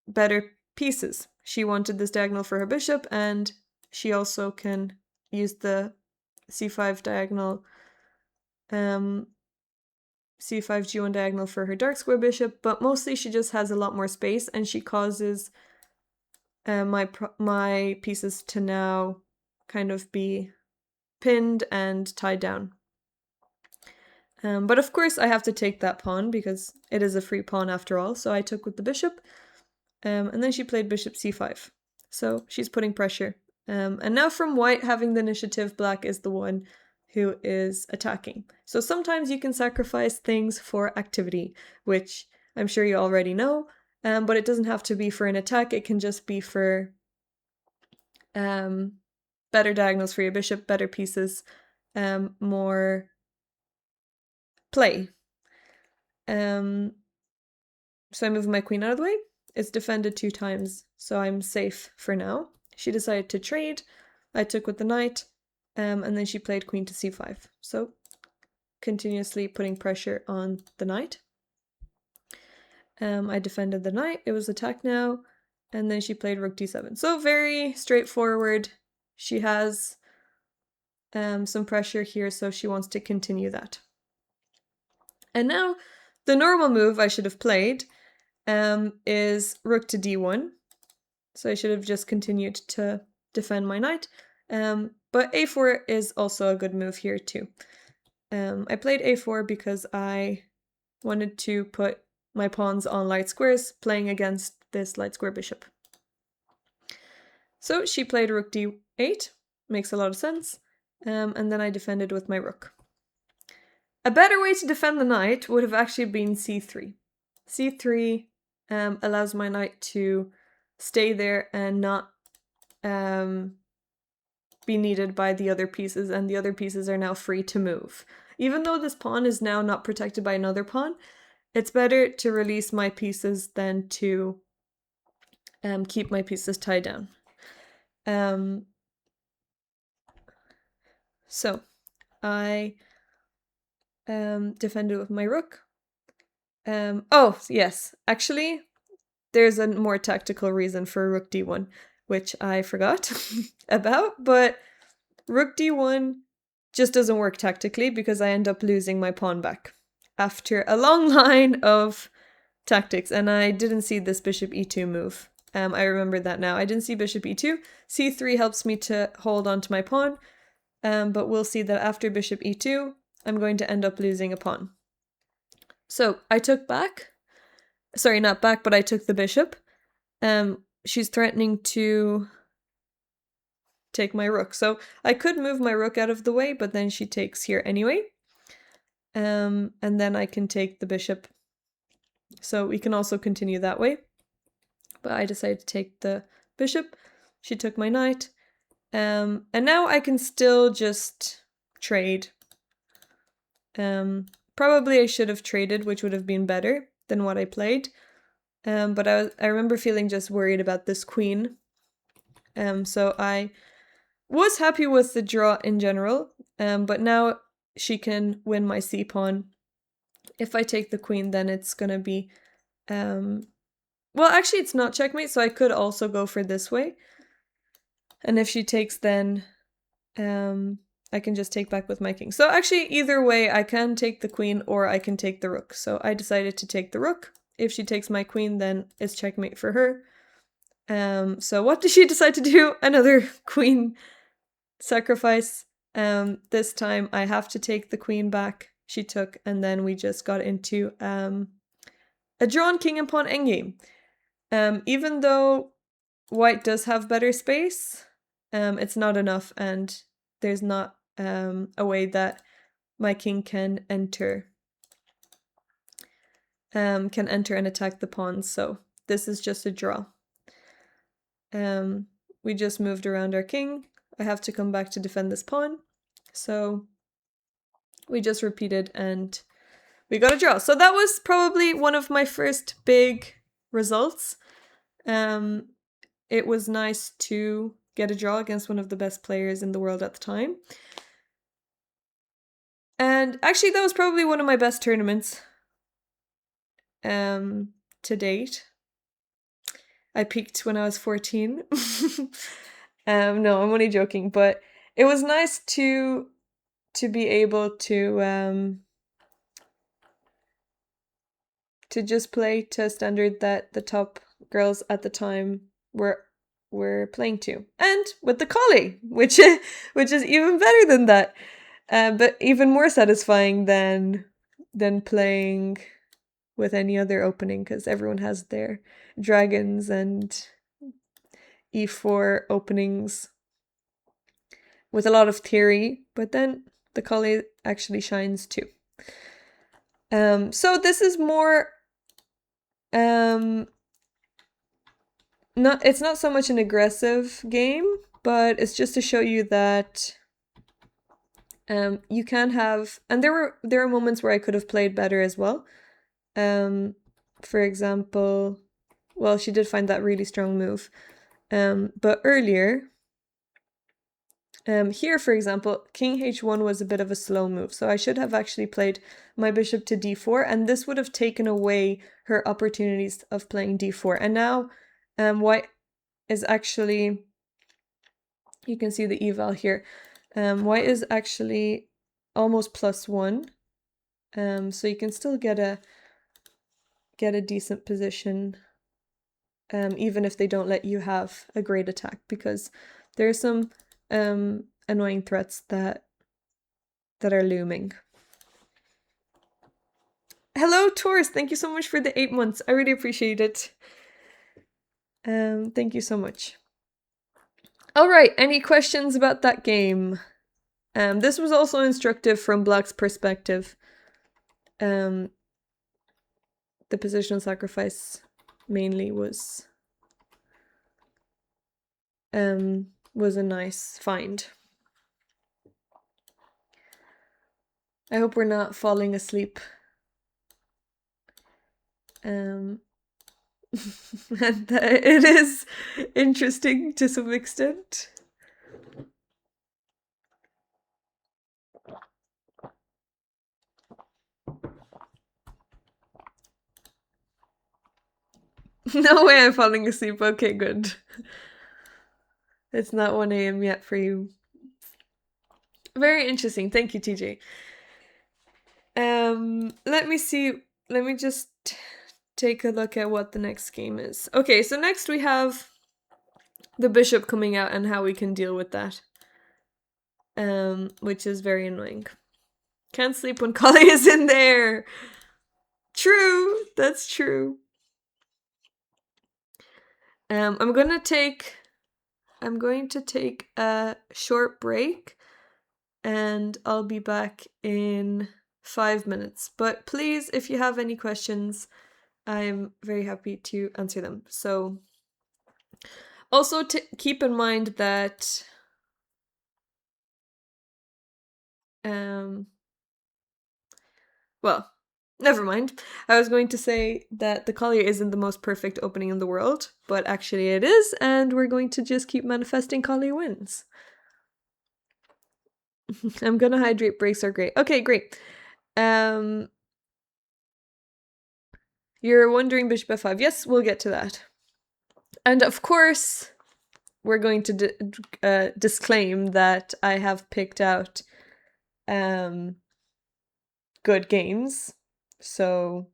better pieces. She wanted this diagonal for her bishop, and she also can use the c5 diagonal, c5 g1 diagonal for her dark square bishop, but mostly she just has a lot more space, and she causes my pieces to now kind of be pinned and tied down. But of course I have to take that pawn because it is a free pawn after all, so I took with the bishop. And then she played bishop c5. So she's putting pressure. And now from white having the initiative, black is the one who is attacking. So sometimes you can sacrifice things for activity, which I'm sure you already know, but it doesn't have to be for an attack. It can just be for better diagonals for your bishop, better pieces, more play. So I move my queen out of the way. It's defended 2 times, so I'm safe for now. She decided to trade. I took with the knight, and then she played queen to c5. So continuously putting pressure on the knight. I defended the knight. It was attacked now, and then she played rook d7. So very straightforward. She has some pressure here, so she wants to continue that. And now the normal move I should have played is rook to d1. So I should have just continued to defend my knight. But a4 is also a good move here too. I played a4 because I wanted to put my pawns on light squares, playing against this light square bishop. So she played rook d8, makes a lot of sense, and then I defended with my rook. A better way to defend the knight would have actually been c3. c3 allows my knight to stay there and not be needed by the other pieces, and the other pieces are now free to move. Even though this pawn is now not protected by another pawn, it's better to release my pieces than to keep my pieces tied down. So I defended with my rook. Oh, yes, actually, there's a more tactical reason for rook d1, which I forgot about, but rook d1 just doesn't work tactically because I end up losing my pawn back after a long line of tactics, and I didn't see this bishop e2 move. I remember that now. I didn't see bishop e2. c3 helps me to hold on to my pawn, but we'll see that after bishop e2, I'm going to end up losing a pawn. So I took back. Sorry, not back, but I took the bishop. She's threatening to take my rook. So I could move my rook out of the way, but then she takes here anyway. And then I can take the bishop. So we can also continue that way. But I decided to take the bishop. She took my knight. And now I can still just trade. Probably I should have traded, which would have been better than what I played. But I remember feeling just worried about this queen. So I was happy with the draw in general. But now she can win my c-pawn. If I take the queen, then it's gonna be well, actually it's not checkmate, so I could also go for this way. And if she takes, then I can just take back with my king. So actually, either way, I can take the queen or I can take the rook. So I decided to take the rook. If she takes my queen, then it's checkmate for her. So what did she decide to do? Another queen sacrifice. This time I have to take the queen back. She took, and then we just got into a drawn king and pawn endgame. Even though white does have better space, it's not enough, and there's not a way that my king can enter and attack the pawns. So this is just a draw. We just moved around our king. I have to come back to defend this pawn. So we just repeated and we got a draw. So that was probably one of my first big results. It was nice to get a draw against one of the best players in the world at the time. And actually, that was probably one of my best tournaments to date. I peaked when I was 14. No, I'm only joking, but it was nice to be able to just play to a standard that the top girls at the time were playing to, and with the Colle, which is even better than that, but even more satisfying than playing with any other opening, because everyone has their dragons and e4 openings with a lot of theory, but then the Colle actually shines too. So this is more it's not so much an aggressive game, but it's just to show you that you can have, and there are moments where I could have played better as well. For example, well, she did find that really strong move. But earlier, here, for example, king h1 was a bit of a slow move, so I should have actually played my bishop to d4, and this would have taken away her opportunities of playing d4. And now white is actually, you can see the eval here, white is actually almost +1, so you can still get a decent position, even if they don't let you have a great attack, because there are some annoying threats that are looming. Hello, Taurus! Thank you so much for the 8 months. I really appreciate it. Thank you so much. All right, any questions about that game? This was also instructive from Black's perspective. The positional sacrifice mainly was a nice find. I hope we're not falling asleep. And it is interesting to some extent. No way I'm falling asleep. Okay, good. It's not 1 a.m. yet for you. Very interesting. Thank you, TJ. Let me see. Let me just take a look at what the next game is. Okay, so next we have the bishop coming out and how we can deal with that. Which is very annoying. Can't sleep when Colle is in there. True, that's true. I'm going to take a short break and I'll be back in 5 minutes. But please, if you have any questions, I'm very happy to answer them. So also keep in mind that well, never mind. I was going to say that the collier isn't the most perfect opening in the world, but actually it is, and we're going to just keep manifesting collier wins. I'm gonna hydrate. Breaks are great. Okay, great. You're wondering bishop f5. Yes, we'll get to that. And of course, we're going to disclaim that I have picked out good games. So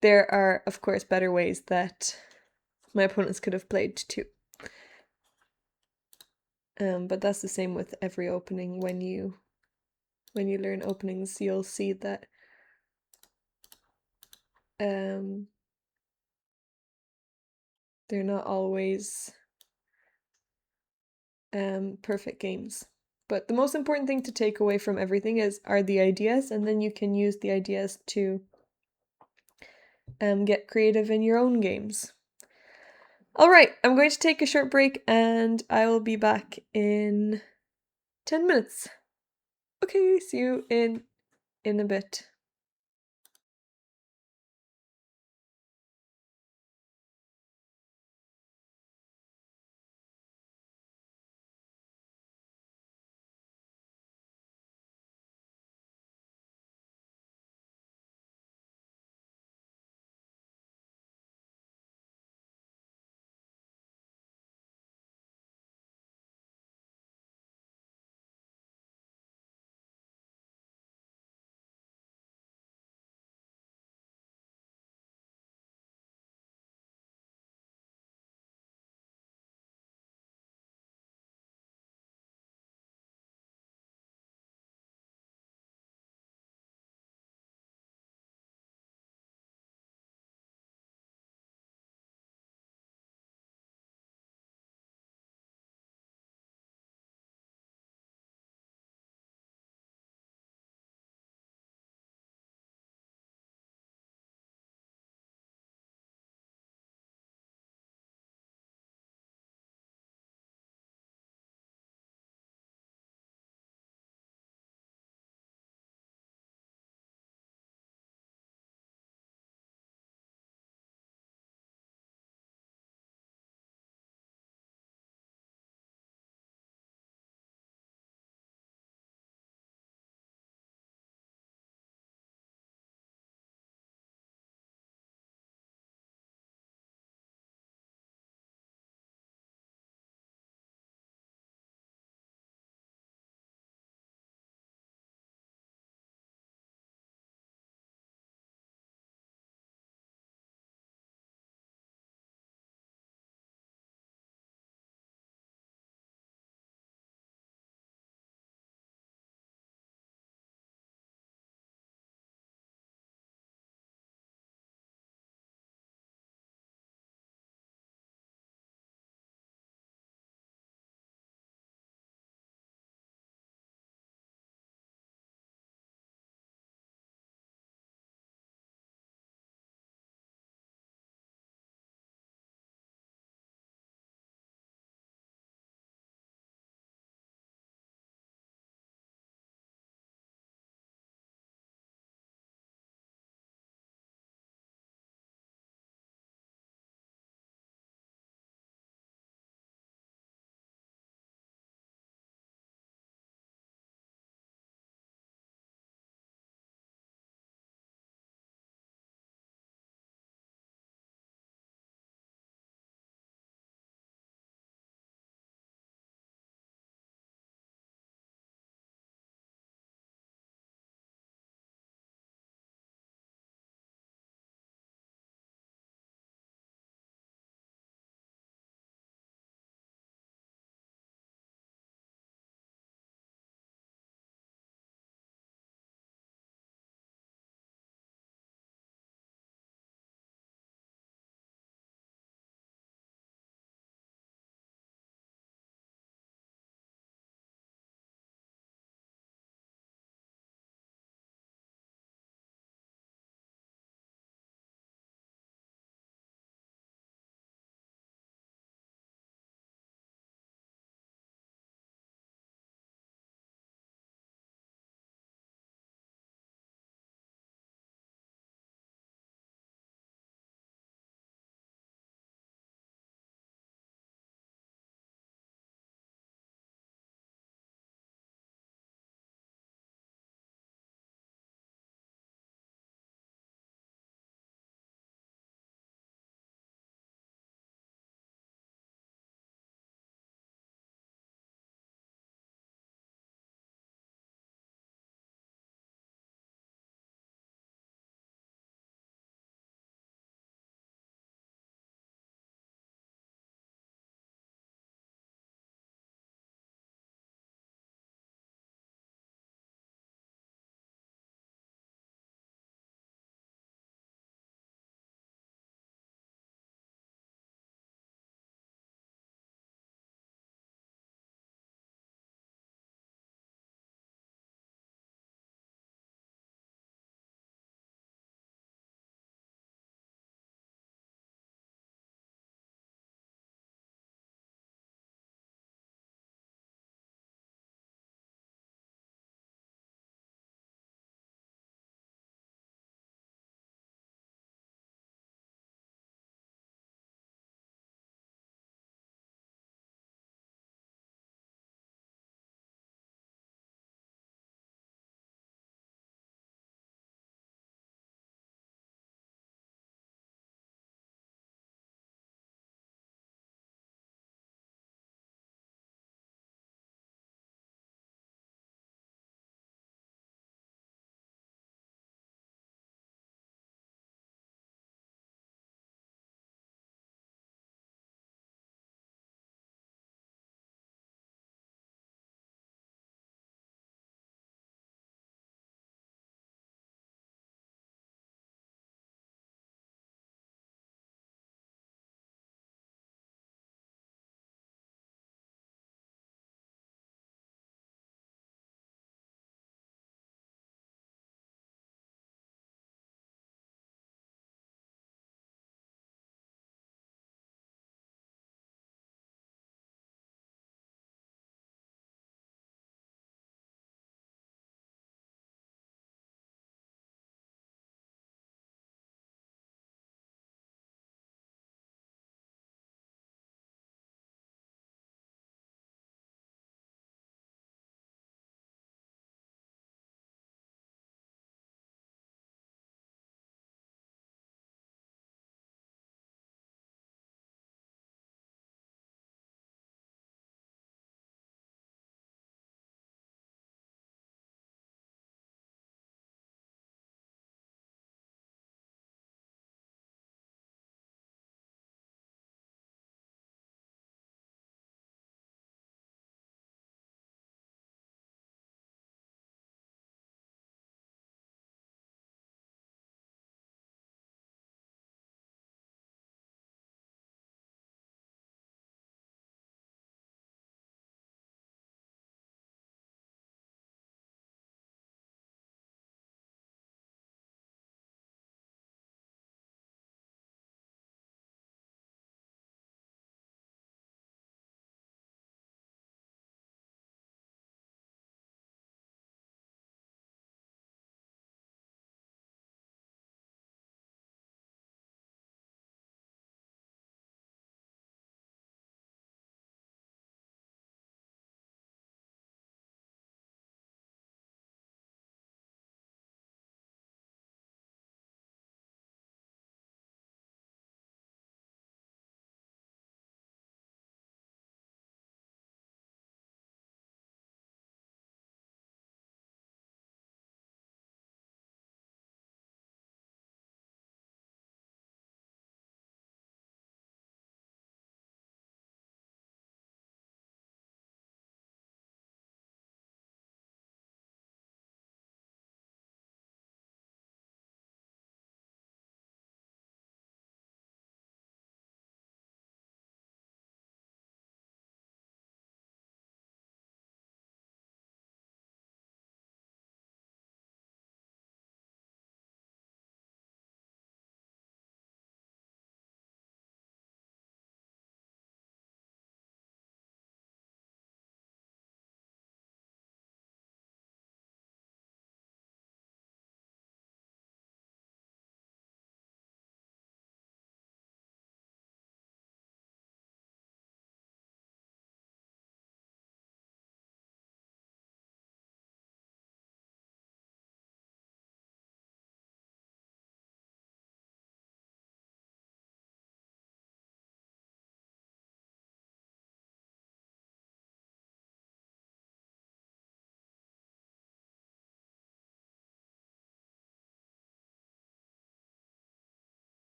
there are, of course, better ways that my opponents could have played too. But that's the same with every opening. When you learn openings, you'll see that they're not always perfect games. But the most important thing to take away from everything are the ideas, and then you can use the ideas to get creative in your own games. All right, I'm going to take a short break and I will be back in 10 minutes. Okay, see you in a bit.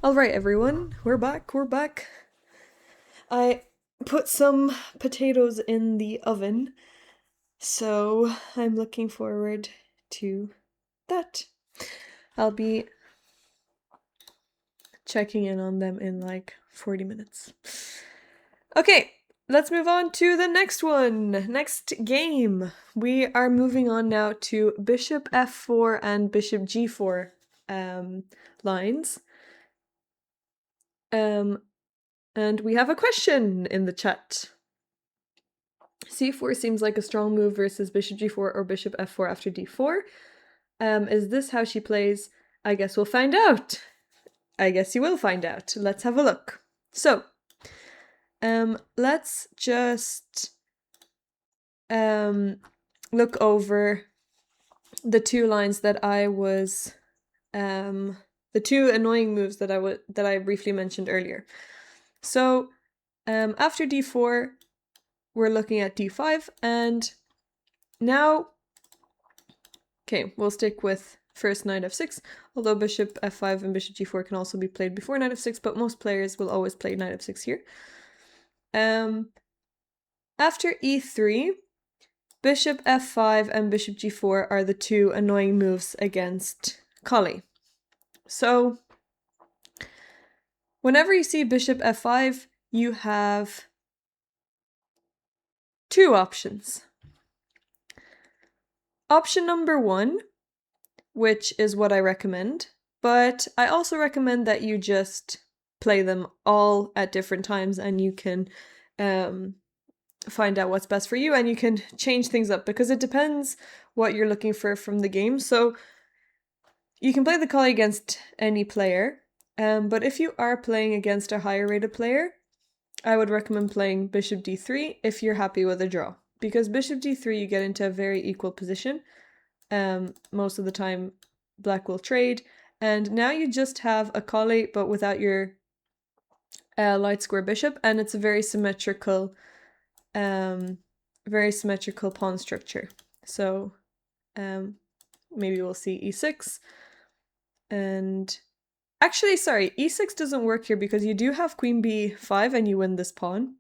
All right, everyone, we're back. I put some potatoes in the oven, so I'm looking forward to that. I'll be checking in on them in like 40 minutes. Okay, let's move on to the next one. Next game. We are moving on now to bishop f4 and bishop g4 lines. And we have a question in the chat. c4 seems like a strong move versus bishop g4 or bishop f4 after d4. Is this how she plays? I guess we'll find out. I guess you will find out. Let's have a look. So, let's just look over the two lines that I was the two annoying moves that I briefly mentioned earlier. So, after d4, we're looking at d5, and now, okay, we'll stick with first knight f6, although bishop f5 and bishop g4 can also be played before knight f6, but most players will always play knight f6 here. After e3, bishop f5 and bishop g4 are the two annoying moves against Colle. So, whenever you see bishop f5, you have two options. Option number one, which is what I recommend, but I also recommend that you just play them all at different times and you can find out what's best for you and you can change things up because it depends what you're looking for from the game. So you can play the Colle against any player, but if you are playing against a higher rated player, I would recommend playing bishop d3 if you're happy with a draw, because bishop d3 you get into a very equal position. Most of the time black will trade, and now you just have a Colle but without your light square bishop, and it's a very symmetrical pawn structure. So maybe we'll see e6, and actually, sorry, e6 doesn't work here because you do have queen b5 and you win this pawn.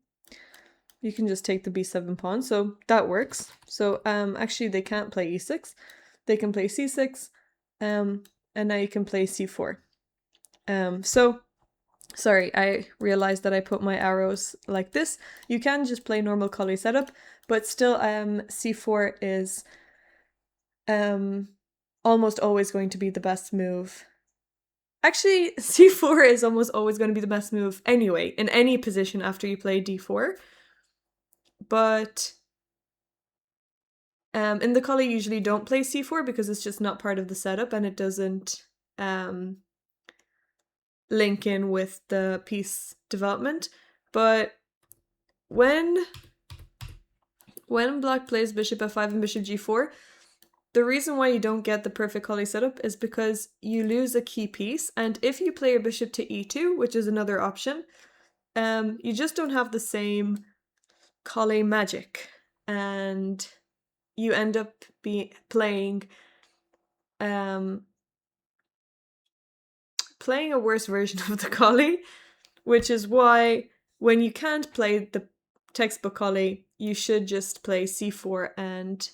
You can just take the b7 pawn, so that works. So actually they can't play e6. They can play c6, and now you can play c4. So, sorry, I realized that I put my arrows like this. You can just play normal Colle setup, but still c4 is almost always going to be the best move. Actually, c4 is almost always going to be the best move anyway, in any position after you play d4. But in the Colle, you usually don't play c4 because it's just not part of the setup and it doesn't link in with the piece development. But when black plays bishop f5 and bishop g4, the reason why you don't get the perfect Colle setup is because you lose a key piece, and if you play your bishop to e2, which is another option, you just don't have the same Colle magic, and you end up playing a worse version of the Colle, which is why when you can't play the textbook Colle, you should just play c4 and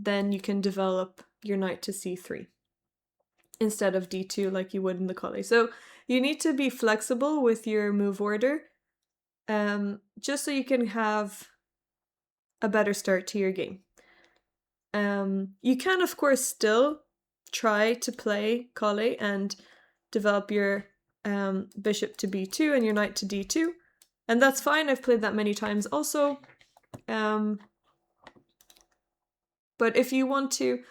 then you can develop your knight to c3 instead of d2 like you would in the Colle. So you need to be flexible with your move order, just so you can have a better start to your game. You can, of course, still try to play Colle and develop your bishop to b2 and your knight to d2, and that's fine. I've played that many times also. But if you want to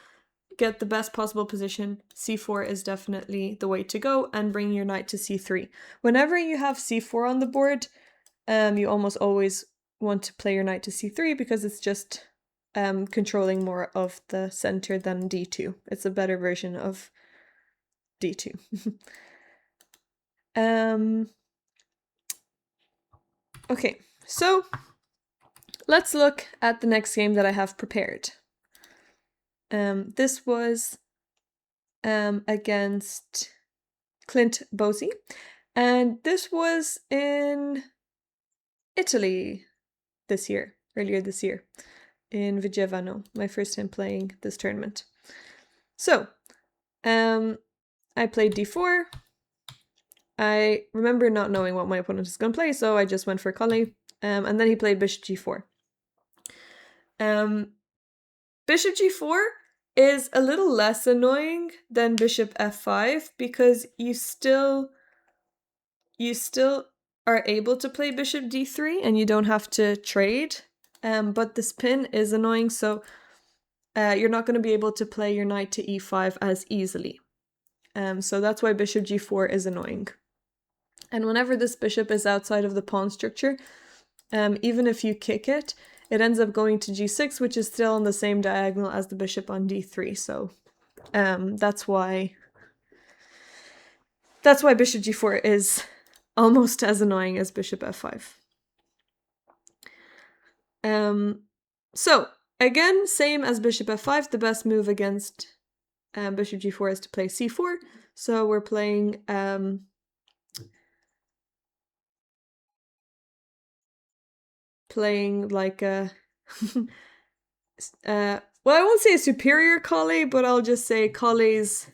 get the best possible position, c4 is definitely the way to go, and bring your knight to c3. Whenever you have c4 on the board, you almost always want to play your knight to c3 because it's just controlling more of the center than d2. It's a better version of d2. Okay, so let's look at the next game that I have prepared. This was against Clint Bosi. And this was in Italy earlier this year, in Vigevano, my first time playing this tournament. So, I played d4. I remember not knowing what my opponent was going to play, so I just went for Colle, and then he played bishop g4. Bishop g4 is a little less annoying than bishop f5 because you still are able to play bishop d3 and you don't have to trade, but the spin is annoying, so you're not going to be able to play your knight to e5 as easily. So that's why bishop g4 is annoying. And whenever this bishop is outside of the pawn structure, even if you kick it, it ends up going to g6, which is still on the same diagonal as the bishop on d3. So that's why bishop g4 is almost as annoying as bishop f5. So again, same as bishop f5, the best move against bishop g4 is to play c4. So we're playing like a well, I won't say a superior Colle, but I'll just say Colle's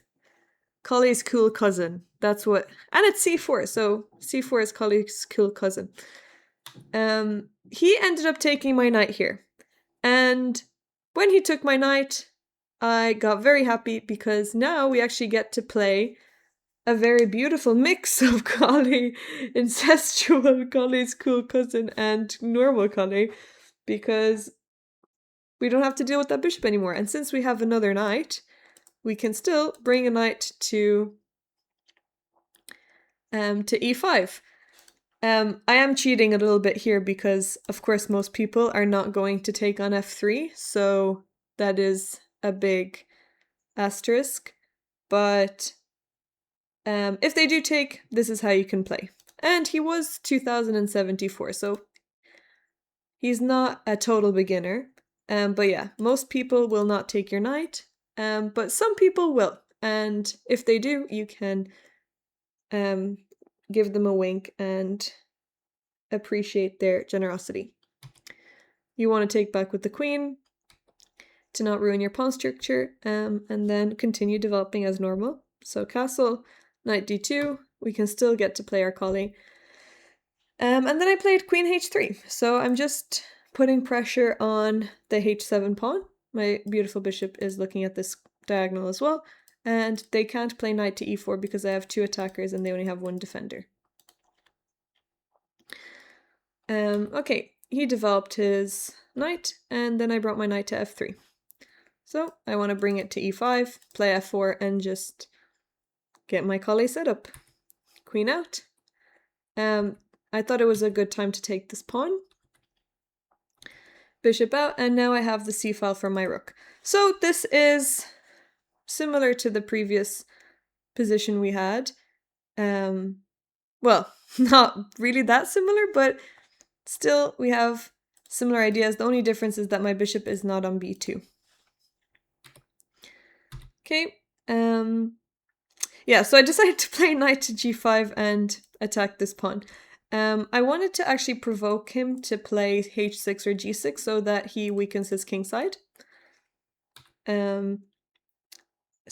cool cousin. That's what, and it's c4, so c4 is Colle's cool cousin. He ended up taking my knight here, and when he took my knight, I got very happy because now we actually get to play a very beautiful mix of Colle, incestual Colle's cool cousin, and normal Colle, because we don't have to deal with that bishop anymore. And since we have another knight, we can still bring a knight to e5. I am cheating a little bit here because, of course, most people are not going to take on f3, so that is a big asterisk. But if they do take, this is how you can play. And he was 2074, so he's not a total beginner. But yeah, most people will not take your knight, but some people will. And if they do, you can give them a wink and appreciate their generosity. You want to take back with the queen to not ruin your pawn structure, and then continue developing as normal. So castle, knight d2, we can still get to play our Colle. And then I played queen h3, so I'm just putting pressure on the h7 pawn. My beautiful bishop is looking at this diagonal as well, and they can't play knight to e4 because I have 2 attackers and they only have 1 defender. Okay, he developed his knight, and then I brought my knight to f3. So I want to bring it to e5, play f4, and just get my Colle set up. Queen out. I thought it was a good time to take this pawn. Bishop out, and now I have the c-file for my rook. So this is similar to the previous position we had. Well, not really that similar, but still we have similar ideas. The only difference is that my bishop is not on b2. Okay, yeah, so I decided to play knight to g5 and attack this pawn. I wanted to actually provoke him to play h6 or g6 so that he weakens his king side. So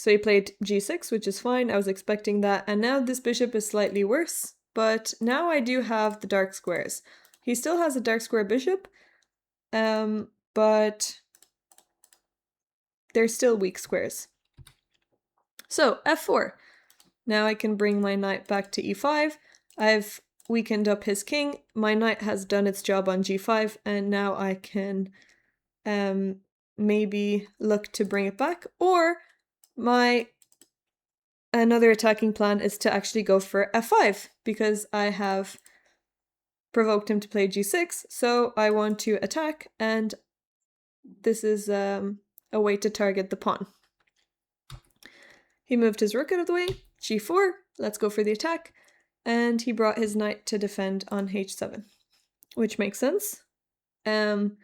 he played g6, which is fine. I was expecting that. And now this bishop is slightly worse, but now I do have the dark squares. He still has a dark square bishop, but they're still weak squares. So f4. Now I can bring my knight back to e5. I've weakened up his king. My knight has done its job on g5, and now I can maybe look to bring it back. Or another attacking plan is to actually go for f5, because I have provoked him to play g6, so I want to attack, and this is a way to target the pawn. He moved his rook out of the way, g4, let's go for the attack, and he brought his knight to defend on h7, which makes sense. Time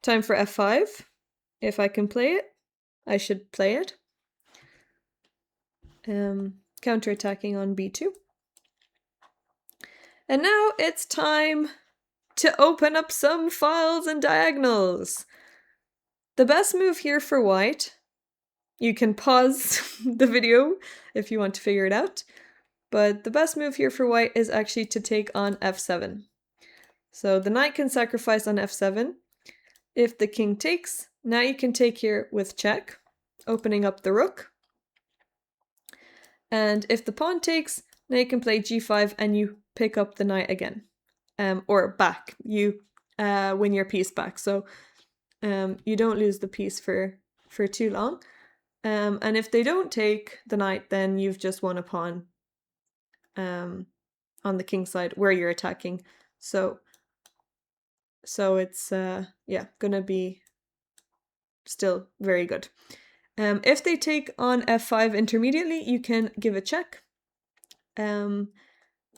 for f5. If I can play it, I should play it. counterattacking on b2. And now it's time to open up some files and diagonals. The best move here for white, you can pause the video if you want to figure it out, but the best move here for white is actually to take on f7. So the knight can sacrifice on f7. If the king takes, now you can take here with check, opening up the rook. And if the pawn takes, now you can play g5 and you pick up the knight again. Or back. You win your piece back. So you don't lose the piece for too long. And if they don't take the knight, then you've just won a pawn on the king side where you're attacking. So it's gonna be still very good. If they take on f5 intermediately, you can give a check.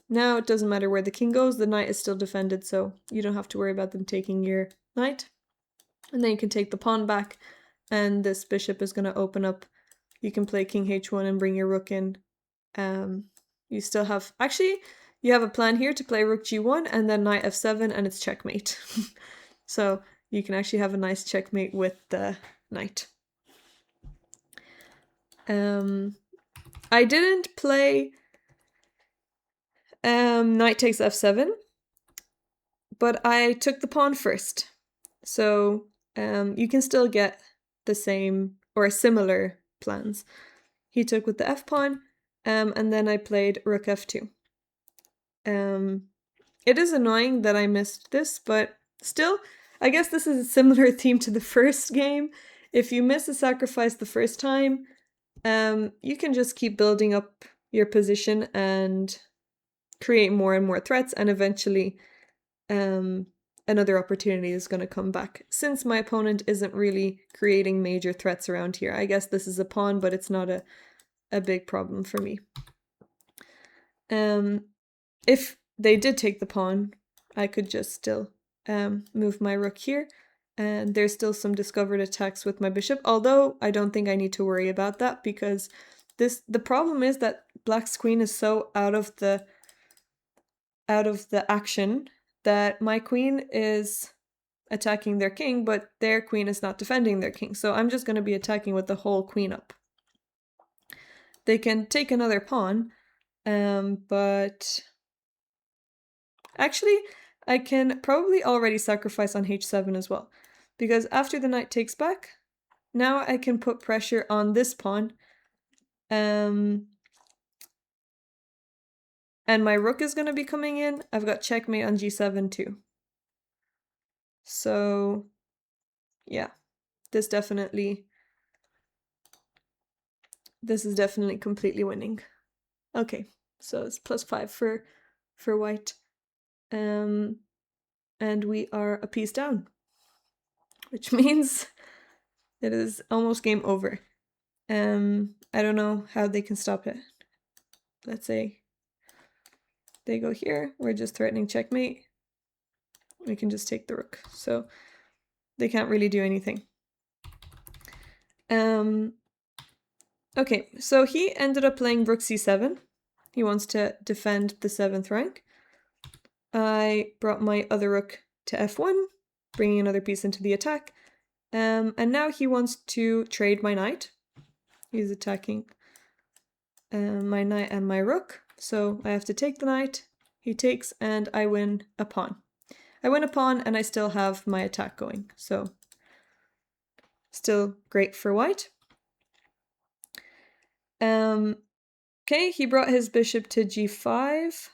Now it doesn't matter where the king goes, the knight is still defended, so you don't have to worry about them taking your knight. And then you can take the pawn back, and this bishop is going to open up. You can play king h1 and bring your rook in. You still have, actually, you have a plan here to play rook g1 and then knight f7, and it's checkmate. So you can actually have a nice checkmate with the knight. I didn't play knight takes f7, but I took the pawn first. So you can still get the same or similar plans. He took with the f-pawn, and then I played rook f2. It is annoying that I missed this, but still, I guess this is a similar theme to the first game. If you miss a sacrifice the first time, you can just keep building up your position and create more and more threats, and eventually another opportunity is going to come back. Since my opponent isn't really creating major threats around here, I guess this is a pawn, but it's not a big problem for me. If they did take the pawn, I could just still move my rook here, and there's still some discovered attacks with my bishop, although I don't think I need to worry about that, because the problem is that black's queen is so out of the action that my queen is attacking their king, but their queen is not defending their king. So I'm just going to be attacking with the whole queen up. They can take another pawn, but actually I can probably already sacrifice on h7 as well, because after the knight takes back, now I can put pressure on this pawn, and my rook is going to be coming in. I've got checkmate on g7 too. So yeah, this is definitely completely winning. Okay, so it's +5 for white. And we are a piece down, which means it is almost game over. I don't know how they can stop it. Let's say they go here, we're just threatening checkmate. We can just take the rook, so they can't really do anything. Okay, so he ended up playing rook c7. He wants to defend the 7th rank. I brought my other rook to f1, bringing another piece into the attack. And now he wants to trade my knight. He's attacking my knight and my rook. So I have to take the knight. He takes, and I win a pawn. I win a pawn, and I still have my attack going. So still great for white. Okay, he brought his bishop to g5.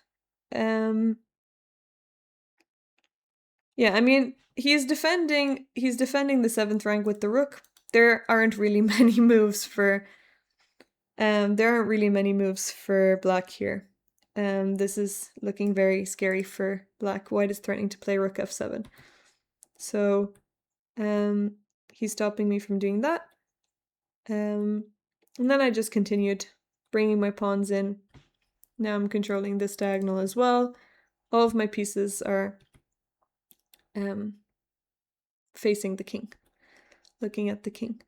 Yeah, I mean, he's defending the 7th rank with the rook. There aren't really many moves for black here. This is looking very scary for black. White is threatening to play rook f7. So he's stopping me from doing that. And then I just continued bringing my pawns in. Now I'm controlling this diagonal as well. All of my pieces are facing the king, looking at the king.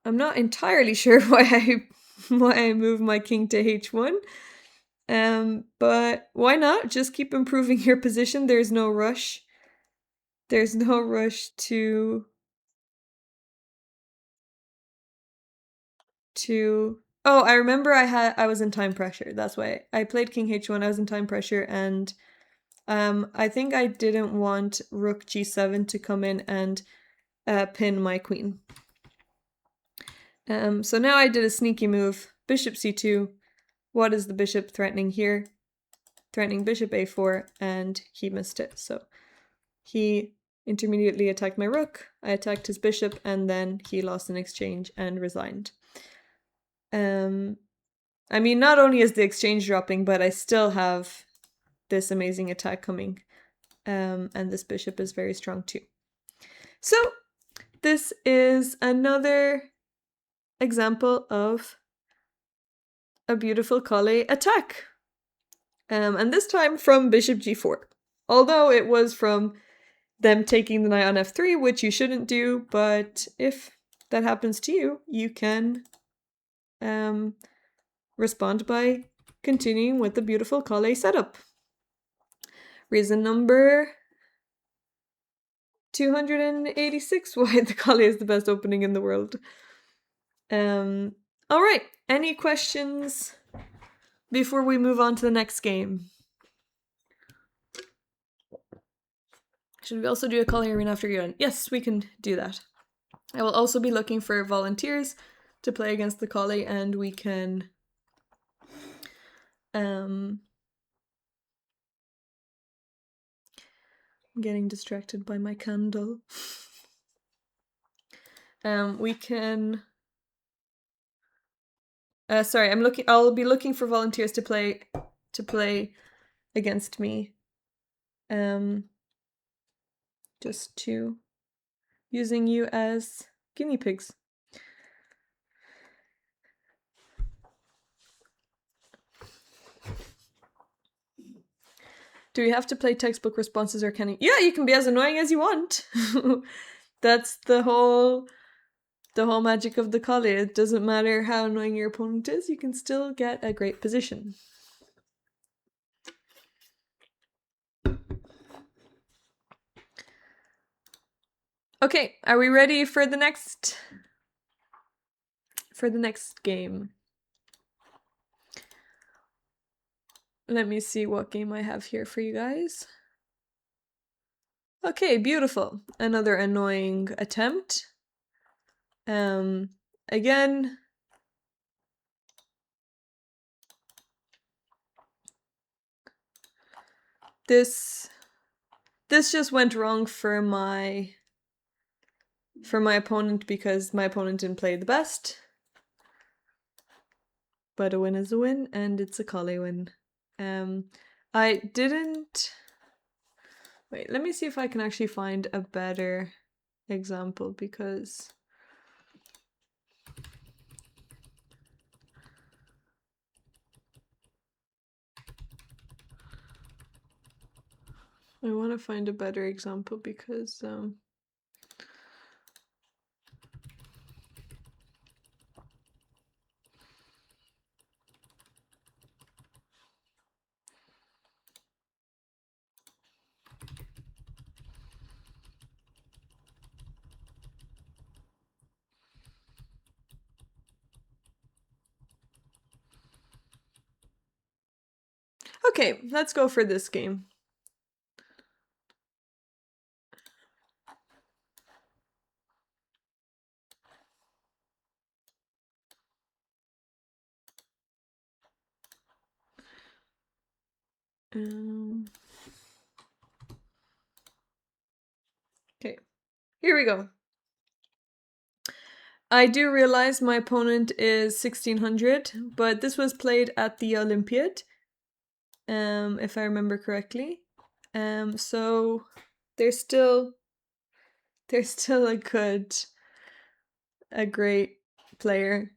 I'm not entirely sure why I move my king to h1. But why not? Just keep improving your position. There's no rush. There's no rush to Oh, I remember I was in time pressure. That's why I played king h1. I was in time pressure, and I think I didn't want rook g7 to come in and pin my queen. So now I did a sneaky move. Bishop c2. What is the bishop threatening here? Threatening bishop a4, and he missed it. So he intermediately attacked my rook. I attacked his bishop, and then he lost an exchange and resigned. I mean, not only is the exchange dropping, but I still have this amazing attack coming. And this bishop is very strong too. So this is another example of a beautiful Colle attack. And this time from bishop g4. Although it was from them taking the knight on f3, which you shouldn't do, but if that happens to you, you can respond by continuing with the beautiful Colle setup. Reason number 286 why the Colle is the best opening in the world. All right, any questions before we move on to the next game? Should we also do a Colle arena after you're done? Yes, we can do that. I will also be looking for volunteers to play against the Colle, and we can I'm getting distracted by my candle. We can sorry, I'll be looking for volunteers to play against me. Just to using you as guinea pigs. Do we have to play textbook responses, or can you? Yeah, you can be as annoying as you want. That's the whole magic of the Colle. It doesn't matter how annoying your opponent is, you can still get a great position. Okay, are we ready for the next game? Let me see what game I have here for you guys. Okay, beautiful. Another annoying attempt. Again, this just went wrong for my opponent because my opponent didn't play the best. But a win is a win, and it's a Colle win. I didn't... Wait, let me see if I can actually find a better example, because... I want to find a better example because... Okay, let's go for this game. Okay, here we go. I do realize my opponent is 1600, but this was played at the Olympiad, if I remember correctly. So they're still a great player.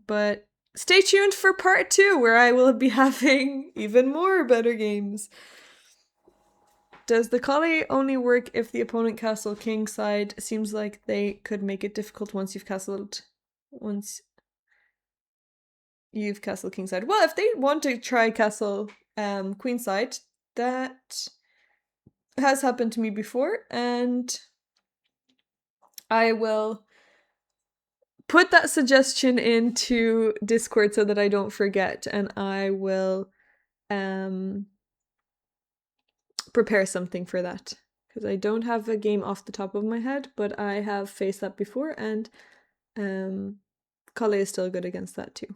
But stay tuned for part 2, where I will be having even more better games. Does the Colle only work if the opponent castle king side? Seems like they could make it difficult once you've castled king side. Well, if they want to try castle queen side, that has happened to me before, and I will put that suggestion into Discord so that I don't forget, and I will prepare something for that, because I don't have a game off the top of my head, but I have faced that before, and Colle is still good against that too.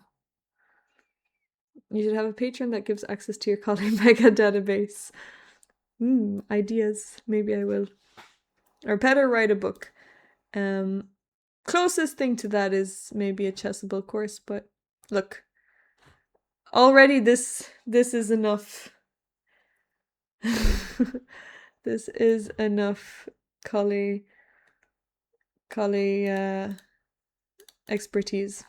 You should have a patron that gives access to your Colle mega database. Ideas. Maybe I will. Or better write a book. Closest thing to that is maybe a Chessable course, but look. Already this is enough. This is enough Colle expertise.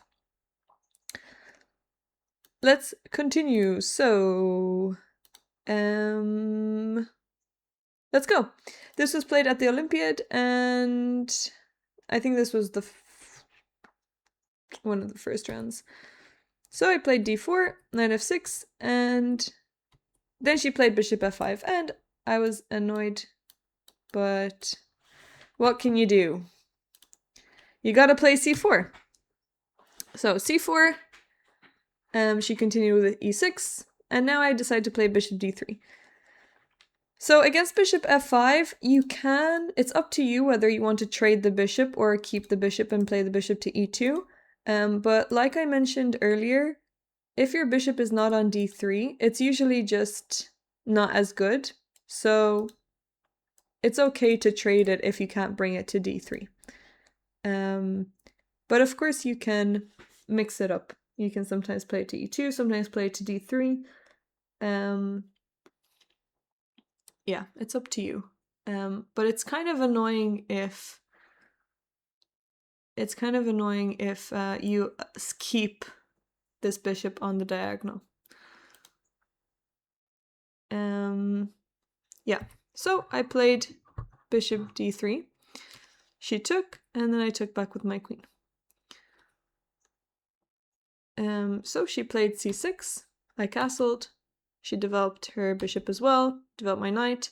Let's continue. So, let's go. This was played at the Olympiad, and I think this was one of the first rounds. So I played d4, knight f6, and then she played bishop f5, and I was annoyed, but what can you do? You gotta play c4. So c4, she continued with e6, and now I decide to play bishop d3. So against bishop f5, it's up to you whether you want to trade the bishop or keep the bishop and play the bishop to e2. But like I mentioned earlier, if your bishop is not on d3, it's usually just not as good. So it's okay to trade it if you can't bring it to d3. But of course you can mix it up. You can sometimes play it to e2, sometimes play it to d3. Yeah, it's up to you. But it's kind of annoying if you keep this bishop on the diagonal. Yeah, so I played bishop d3. She took, and then I took back with my queen. So she played c6. I castled. She developed her bishop as well, developed my knight.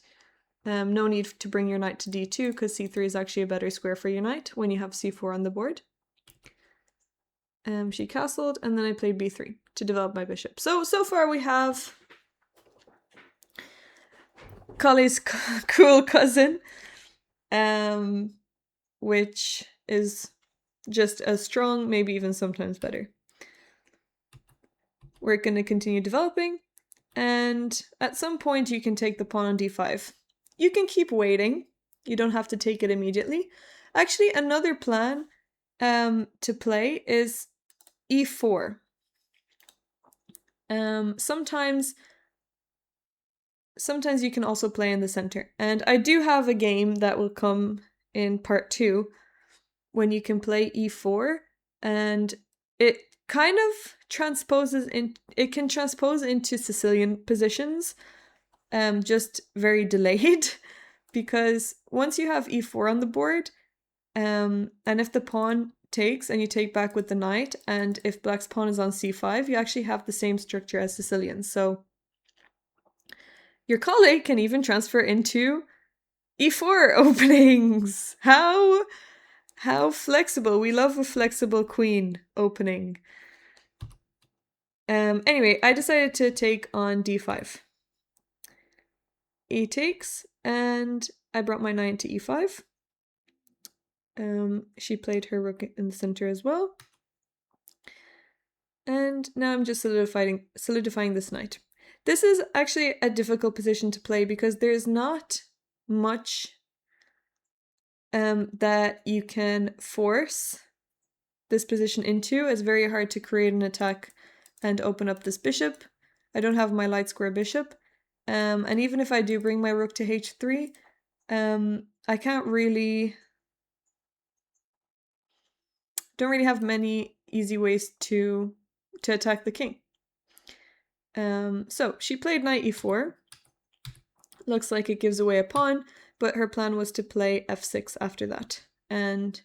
No need to bring your knight to d2 because c3 is actually a better square for your knight when you have c4 on the board. She castled, and then I played b3 to develop my bishop. So far we have Colle's cool cousin, which is just as strong, maybe even sometimes better. We're going to continue developing, and at some point you can take the pawn on d5. You can keep waiting. You don't have to take it immediately. Actually, another plan to play is e4. Sometimes you can also play in the center. And I do have a game that will come in part 2 when you can play e4, and it kind of transpose into Sicilian positions, just very delayed, because once you have e4 on the board, and if the pawn takes and you take back with the knight, and if black's pawn is on c5, you actually have the same structure as Sicilians. So your Colle can even transfer into e4 openings. How flexible. We love a flexible queen opening. Anyway, I decided to take on d5. E takes, and I brought my knight to e5. She played her rook in the center as well. And now I'm just solidifying this knight. This is actually a difficult position to play because there's not much that you can force this position into. It's very hard to create an attack and open up this bishop. I don't have my light square bishop. And even if I do bring my rook to h3, I don't really have many easy ways to attack the king. So she played knight e4. Looks like it gives away a pawn, but her plan was to play f6 after that and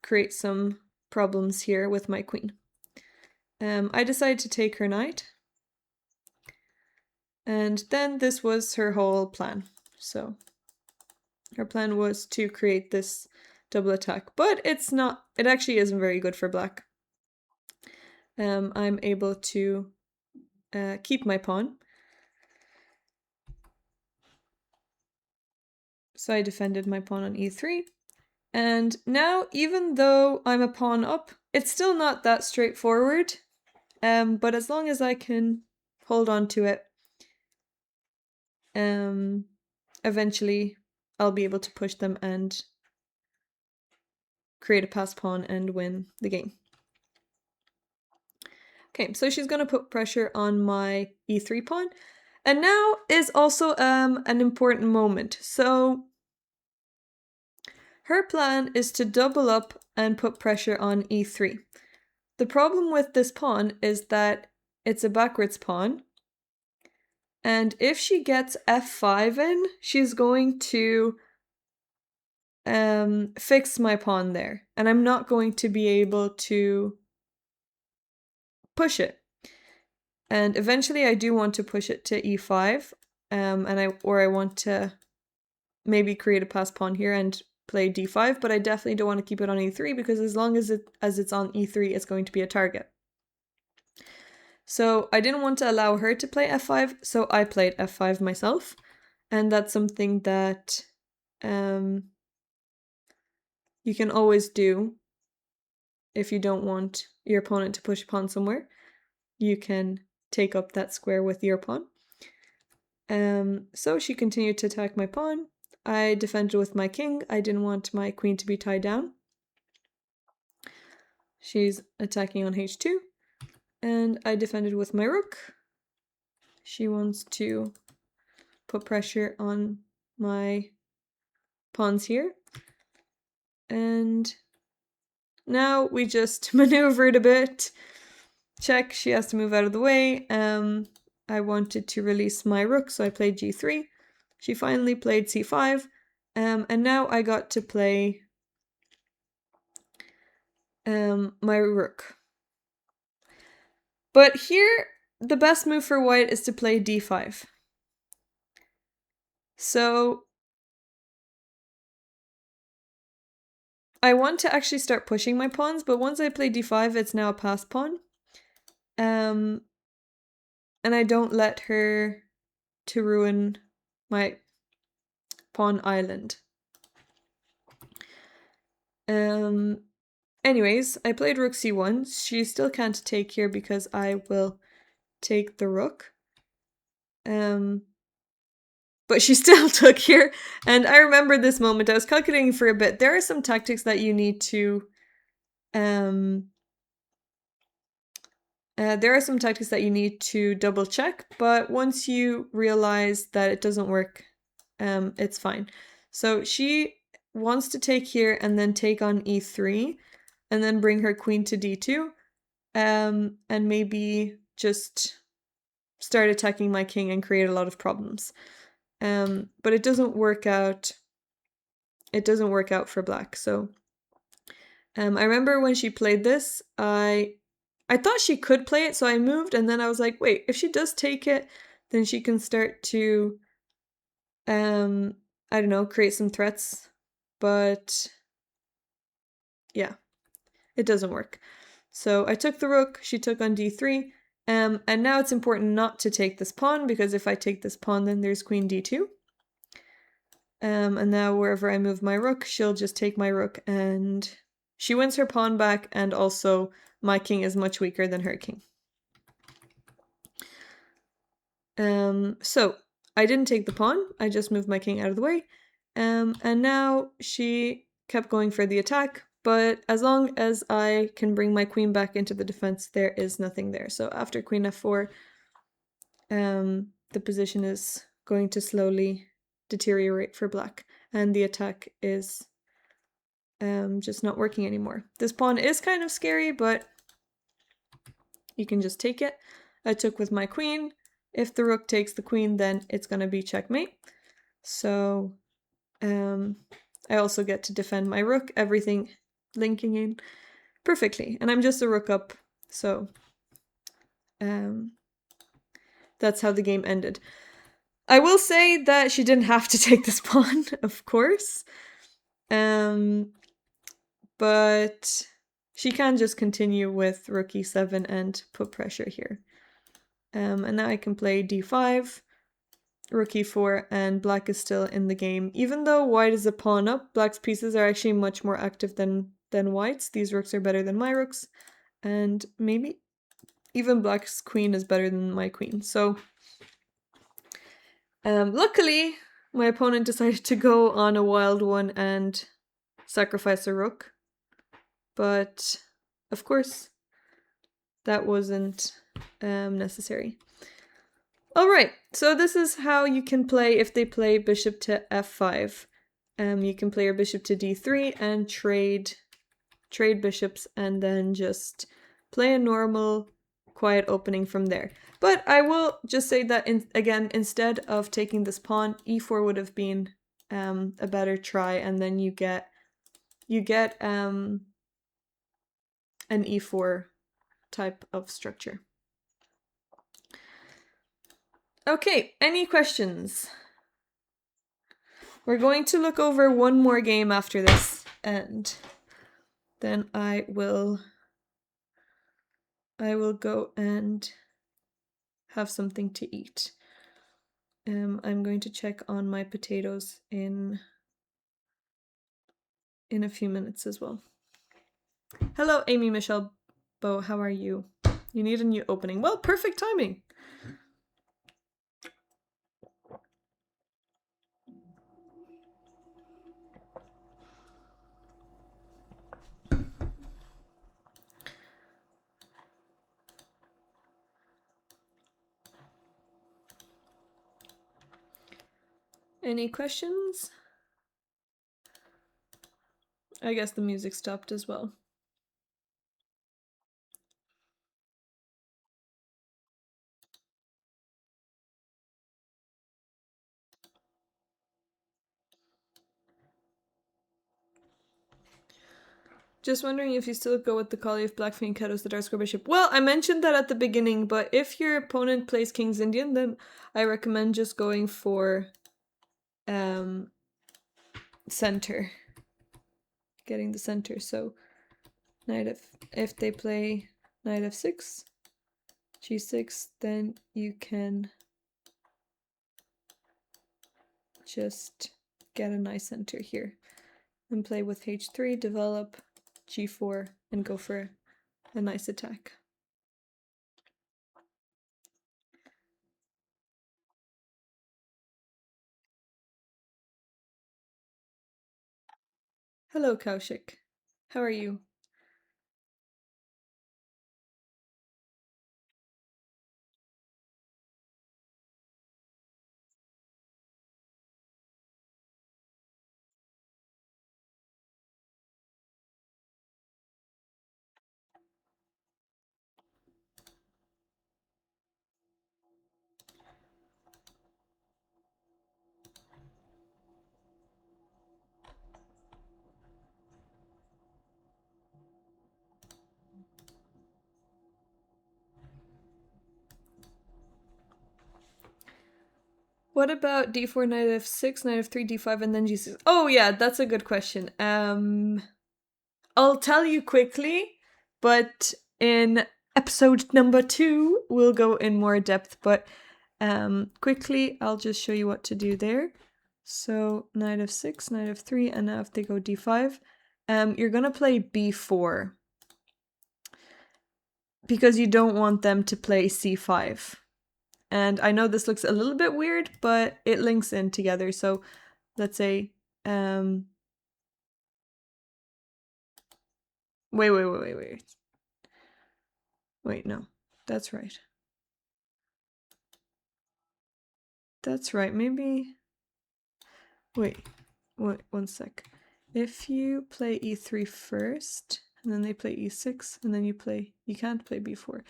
create some problems here with my queen. I decided to take her knight, and then this was her whole plan. So her plan was to create this double attack, but it actually isn't very good for black. I'm able to keep my pawn. So I defended my pawn on e3. And now, even though I'm a pawn up, it's still not that straightforward. But as long as I can hold on to it, eventually I'll be able to push them and create a pass pawn and win the game. Okay, so she's going to put pressure on my e3 pawn. And now is also an important moment. So her plan is to double up and put pressure on e3. The problem with this pawn is that it's a backwards pawn. And if she gets f5 in, she's going to fix my pawn there. And I'm not going to be able to push it. And eventually I do want to push it to e5. Or I want to maybe create a pass pawn here and play d5, but I definitely don't want to keep it on e3 because as long as it's on e3, it's going to be a target. So I didn't want to allow her to play f5, so I played f5 myself. And that's something that you can always do if you don't want your opponent to push a pawn somewhere. You can take up that square with your pawn. So she continued to attack my pawn. I defended with my king. I didn't want my queen to be tied down. She's attacking on h2. And I defended with my rook. She wants to put pressure on my pawns here. And now we just maneuvered a bit. Check, she has to move out of the way. I wanted to release my rook, so I played g3. She finally played c5. And now I got to play my rook. But here, the best move for white is to play d5. So I want to actually start pushing my pawns, but once I play d5, it's now a pass pawn. And I don't let her to ruin my pawn island. Anyways, I played rook c1. She still can't take here because I will take the rook. But she still took here. And I remember this moment. I was calculating for a bit. There are some tactics that you need to double check, but once you realize that it doesn't work, it's fine. So she wants to take here and then take on e3 and then bring her queen to d2 and maybe just start attacking my king and create a lot of problems. But it doesn't work out. It doesn't work out for black. So I remember when she played this, I thought she could play it, so I moved, and then I was like, wait, if she does take it, then she can start to, I don't know, create some threats. But yeah, it doesn't work. So I took the rook, she took on d3, and now it's important not to take this pawn, because if I take this pawn, then there's queen d2. And now wherever I move my rook, she'll just take my rook, and she wins her pawn back, and also my king is much weaker than her king. So I didn't take the pawn, I just moved my king out of the way. And now she kept going for the attack, but as long as I can bring my queen back into the defense, there is nothing there. So after queen f4, the position is going to slowly deteriorate for black, and the attack is just not working anymore. This pawn is kind of scary, but you can just take it. I took with my queen. If the rook takes the queen, then it's going to be checkmate. So I also get to defend my rook, everything linking in perfectly. And I'm just a rook up, so that's how the game ended. I will say that she didn't have to take this pawn, of course. But she can just continue with rook e7 and put pressure here. And now I can play d5, rook e4, and black is still in the game. Even though white is a pawn up, black's pieces are actually much more active than white's. These rooks are better than my rooks, and maybe even black's queen is better than my queen. So luckily, my opponent decided to go on a wild one and sacrifice a rook. But of course, that wasn't necessary. Alright, so this is how you can play if they play bishop to f5. You can play your bishop to d3 and trade bishops and then just play a normal quiet opening from there. But I will just say that again, instead of taking this pawn, e4 would have been a better try, and then you get an e4 type of structure. Okay, any questions? We're going to look over one more game after this, and then I will go and have something to eat. I'm going to check on my potatoes in a few minutes as well. Hello, Amy Michelle Bo, how are you? You need a new opening. Well, perfect timing. Any questions? I guess the music stopped as well. Just wondering if you still go with the Colle if black queen kettles the dark square bishop. Well, I mentioned that at the beginning, but if your opponent plays King's Indian, then I recommend just going for center. Getting the center. So if they play knight f6, g6, then you can just get a nice center here and play with h3, develop g4, and go for a nice attack. Hello, Kaushik. How are you? What about d4, knight f6, knight f3, d5, and then g6? Oh yeah, that's a good question. I'll tell you quickly, but in episode number 2, we'll go in more depth. But quickly, I'll just show you what to do there. So knight f6, knight f3, and now if they go d5, you're gonna play b4 because you don't want them to play c5. And I know this looks a little bit weird, but it links in together. So let's say, wait. Wait, no, that's right. That's right, maybe, wait, one sec. If you play e3 first, and then they play e6, and then you can't play b4.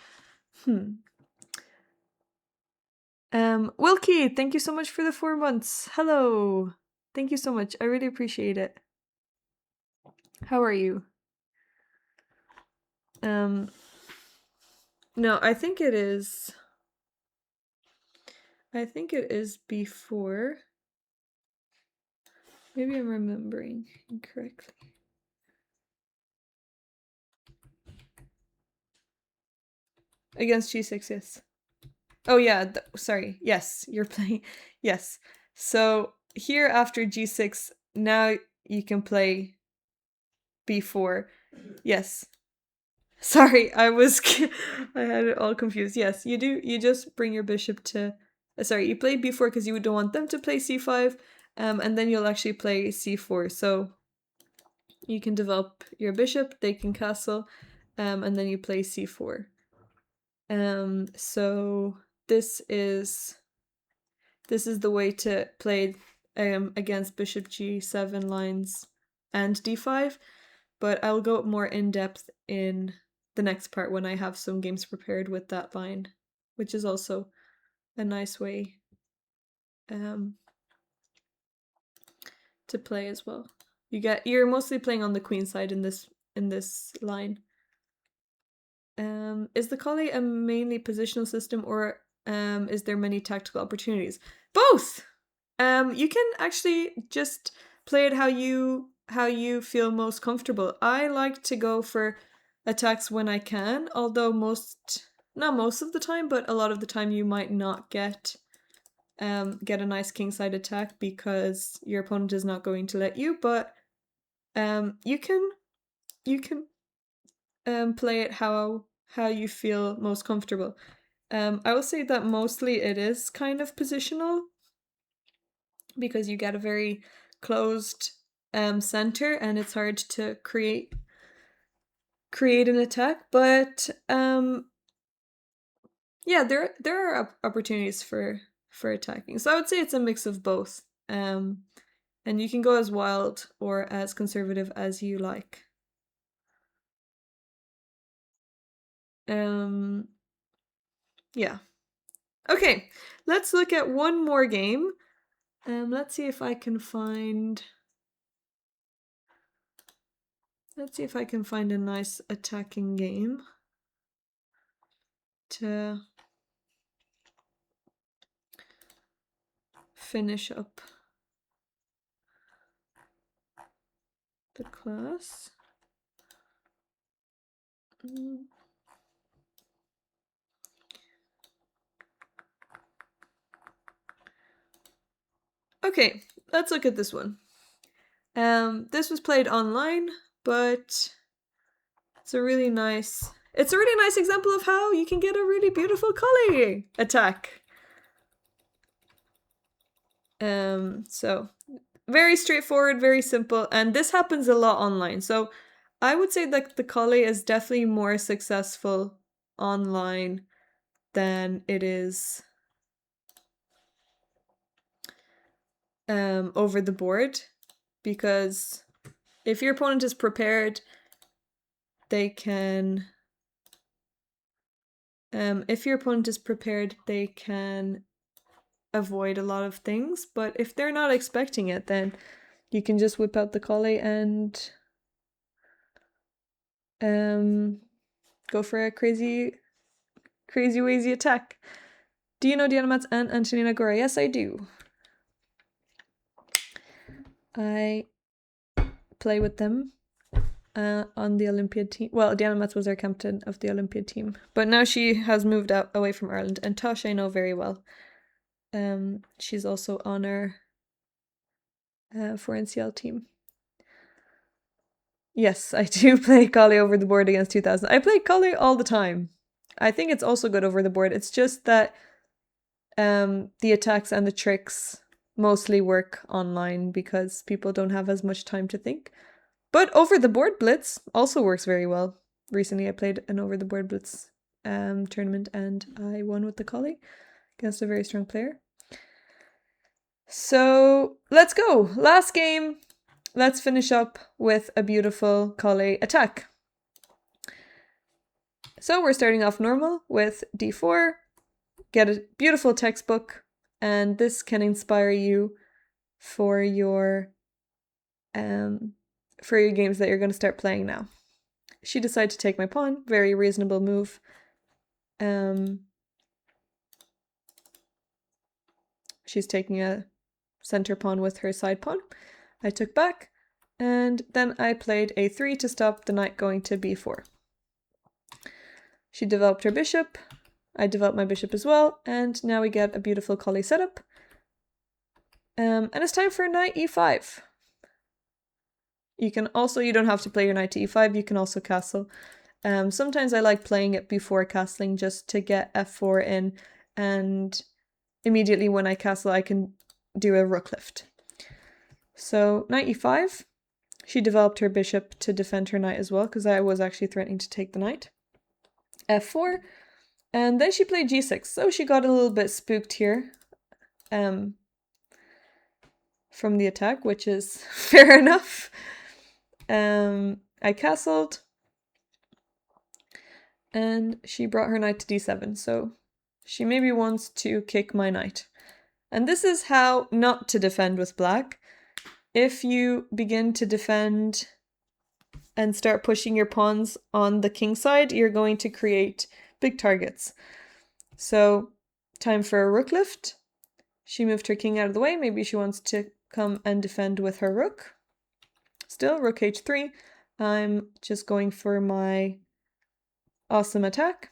Wilkie, thank you so much for the 4 months. Hello. Thank you so much. I really appreciate it. How are you? No, I think it is before. Maybe I'm remembering incorrectly. Against G6, yes. Oh yeah, sorry. Yes, you're playing. Yes. So here after G6, now you can play B4. Yes. Sorry, I had it all confused. Yes, you do. You just bring your bishop to. Sorry, you play B4 because you don't want them to play C5, and then you'll actually play C4. So you can develop your bishop. They can castle, and then you play C4. So this is the way to play against bishop G7 lines and D5, but I'll go more in depth in the next part when I have some games prepared with that line, which is also a nice way to play as well. You're mostly playing on the queen side in this line. Is the Colle a mainly positional system, or is there many tactical opportunities? Both. You can actually just play it how you feel most comfortable. I like to go for attacks when I can, although not most of the time, but a lot of the time you might not get a nice kingside attack because your opponent is not going to let you, but you can play it how you feel most comfortable. I will say that mostly it is kind of positional because you get a very closed center and it's hard to create an attack, but yeah, there are opportunities for attacking. So I would say it's a mix of both. And you can go as wild or as conservative as you like. Yeah. Okay, let's look at one more game. Let's see if I can find a nice attacking game to finish up the class. Okay, let's look at this one. This was played online, but it's a really nice example of how you can get a really beautiful Colle attack. So very straightforward, very simple, and this happens a lot online. So I would say that the Colle is definitely more successful online than it is over the board, because if your opponent is prepared, they can avoid a lot of things, but if they're not expecting it, then you can just whip out the Colle and go for a crazy wazy attack. Do you know Diana Matz and Antonina Gora? Yes, I do. I play with them on the Olympiad team. Well, Diana Matz was our captain of the Olympiad team, but now she has moved out away from Ireland. And Tosh I know very well. She's also on our 4NCL team. Yes, I do play Colle over the board against 2000. I play Colle all the time. I think it's also good over the board. It's just that the attacks and the tricks mostly work online because people don't have as much time to think. But over the board blitz also works very well. Recently I played an over the board blitz tournament and I won with the Colle against a very strong player. So let's go. Last game. Let's finish up with a beautiful Colle attack. So we're starting off normal with d4, get a beautiful textbook, and this can inspire you for your games that you're going to start playing now. She decided to take my pawn, very reasonable move. She's taking a center pawn with her side pawn. I took back, and then I played a3 to stop the knight going to b4. She developed her bishop, I developed my bishop as well, and now we get a beautiful Colle setup. And it's time for knight e5. You don't have to play your knight to e5, you can also castle. Sometimes I like playing it before castling just to get f4 in, and immediately when I castle I can do a rook lift. So knight e5, she developed her bishop to defend her knight as well, because I was actually threatening to take the knight. f4, and then she played g6, so she got a little bit spooked here from the attack, which is fair enough. I castled, and she brought her knight to d7, so she maybe wants to kick my knight. And this is how not to defend with black. If you begin to defend and start pushing your pawns on the king side, you're going to create big targets. So, time for a rook lift. She moved her king out of the way. Maybe she wants to come and defend with her rook. Still, rook h3. I'm just going for my awesome attack.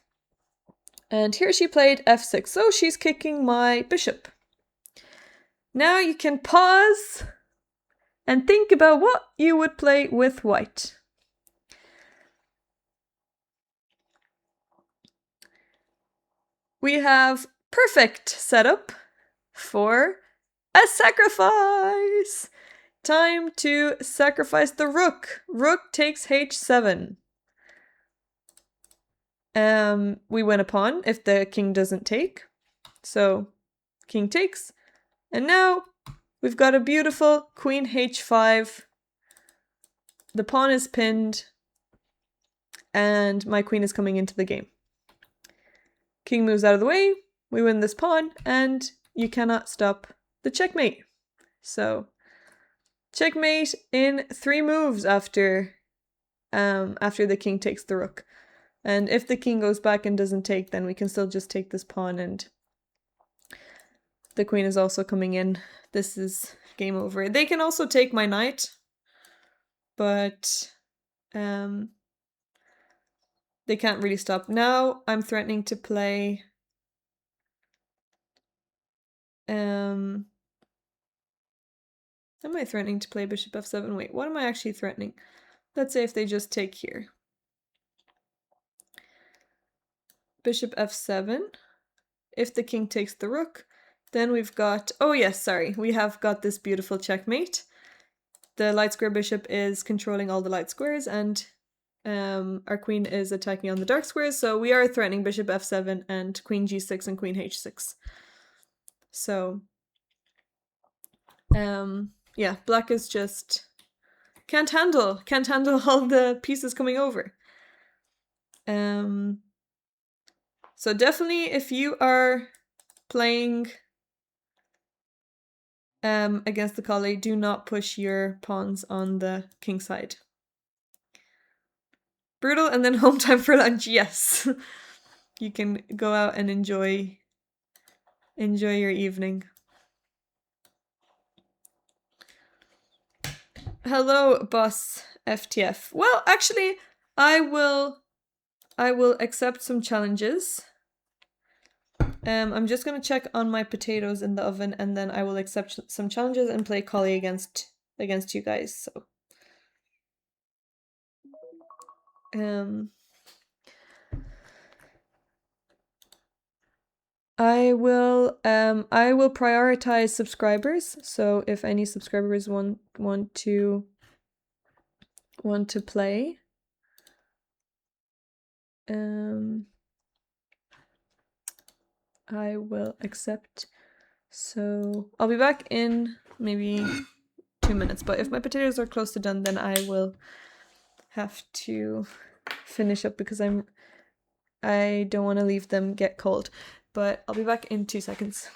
And here she played f6. So she's kicking my bishop. Now you can pause and think about what you would play with white. We have perfect setup for a sacrifice. Time to sacrifice the rook. Rook takes h7. We win a pawn if the king doesn't take. So king takes. And now we've got a beautiful queen h5. The pawn is pinned. And my queen is coming into the game. King moves out of the way. We win this pawn. And you cannot stop the checkmate. So checkmate in 3 moves after the king takes the rook. And if the king goes back and doesn't take, then we can still just take this pawn, and the queen is also coming in. This is game over. They can also take my knight, but they can't really stop. Now I'm threatening to play am I threatening to play bishop f7? Wait, what am I actually threatening? Let's say if they just take here. Bishop f7. If the king takes the rook, then we've got... Oh yes, sorry. We have got this beautiful checkmate. The light square bishop is controlling all the light squares, and our queen is attacking on the dark squares, so we are threatening bishop f7 and queen g6 and queen h6. So, yeah, black is just... can't handle all the pieces coming over. So definitely, if you are playing against the Colle, do not push your pawns on the king side. Brutal, and then home time for lunch. Yes, you can go out and enjoy your evening. Hello, boss FTF. Well, actually, I will accept some challenges. I'm just gonna check on my potatoes in the oven, and then I will accept some challenges and play Colle against you guys. So, I will prioritize subscribers. So if any subscribers want to play, I will accept. So I'll be back in maybe 2 minutes, but if my potatoes are close to done, then I will have to finish up because I don't want to leave them get cold. but I'll be back in 2 seconds.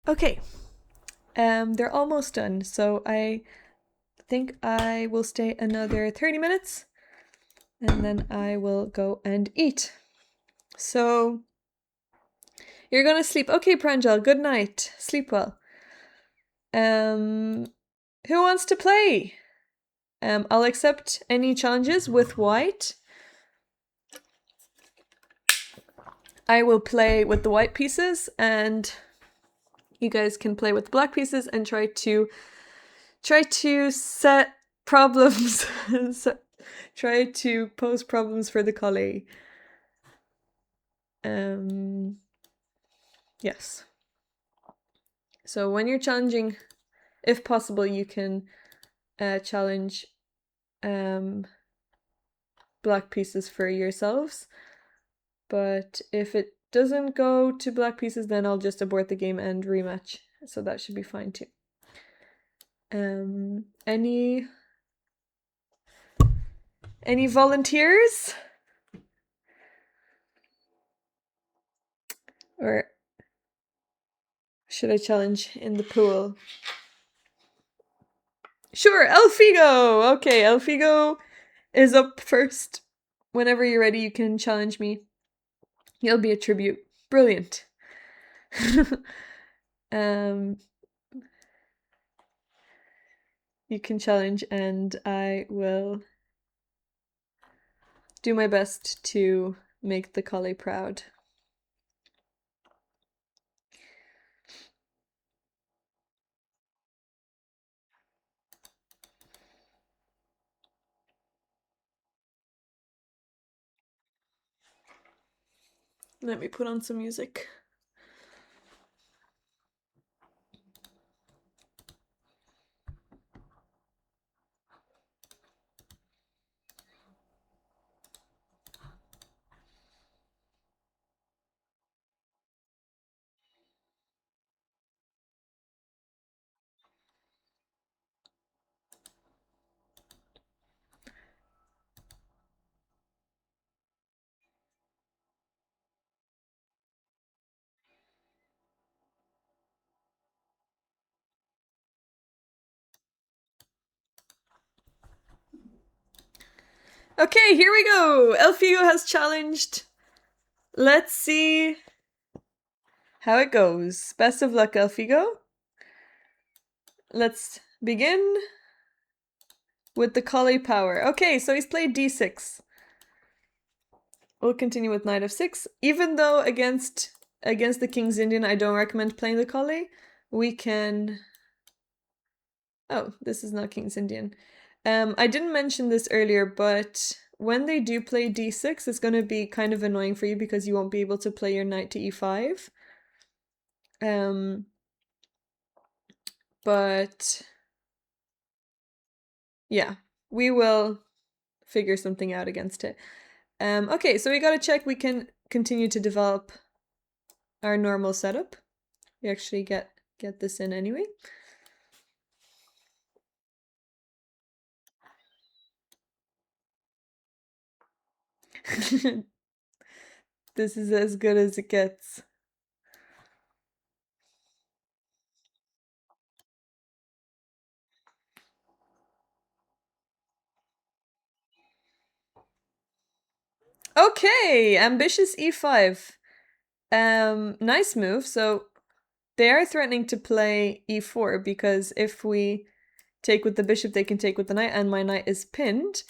Okay, they're almost done, so I think I will stay another 30 minutes and then I will go and eat. So you're gonna sleep. Okay, Pranjal, good night. Sleep well. Who wants to play? I'll accept any challenges with white. I will play with the white pieces and you guys can play with the black pieces and try to set problems. Try to pose problems for the Colle. Yes. So when you're challenging, if possible, you can challenge black pieces for yourselves. But if it doesn't go to black pieces, then I'll just abort the game and rematch. So that should be fine too. Any volunteers? Or should I challenge in the pool? Sure, Elfigo! Okay, Elfigo is up first. Whenever you're ready, you can challenge me. You'll be a tribute. Brilliant. You can challenge and I will do my best to make the Colle proud. Let me put on some music. Okay, here we go. Elfigo has challenged. Let's see how it goes. Best of luck, Elfigo. Let's begin with the Colle power. Okay, so he's played d6. We'll continue with knight of 6. Even though against the King's Indian, I don't recommend playing the Colle. We can... Oh, this is not King's Indian. I didn't mention this earlier, but when they do play d6, it's going to be kind of annoying for you because you won't be able to play your knight to e5. But yeah, we will figure something out against it. Okay, so we gotta check we can continue to develop our normal setup. We actually get this in anyway. This is as good as it gets. Okay, ambitious e5. Nice move. So they are threatening to play e4 because if we take with the bishop, they can take with the knight, and my knight is pinned.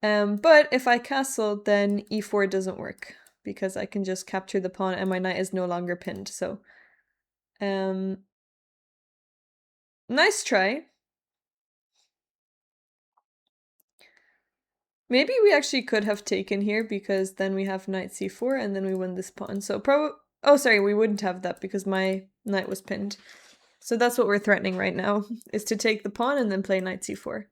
But if I castle, then e4 doesn't work because I can just capture the pawn and my knight is no longer pinned. So, nice try. Maybe we actually could have taken here because then we have knight c4 and then we win this pawn. So oh, sorry, we wouldn't have that because my knight was pinned. So that's what we're threatening right now, is to take the pawn and then play knight c4.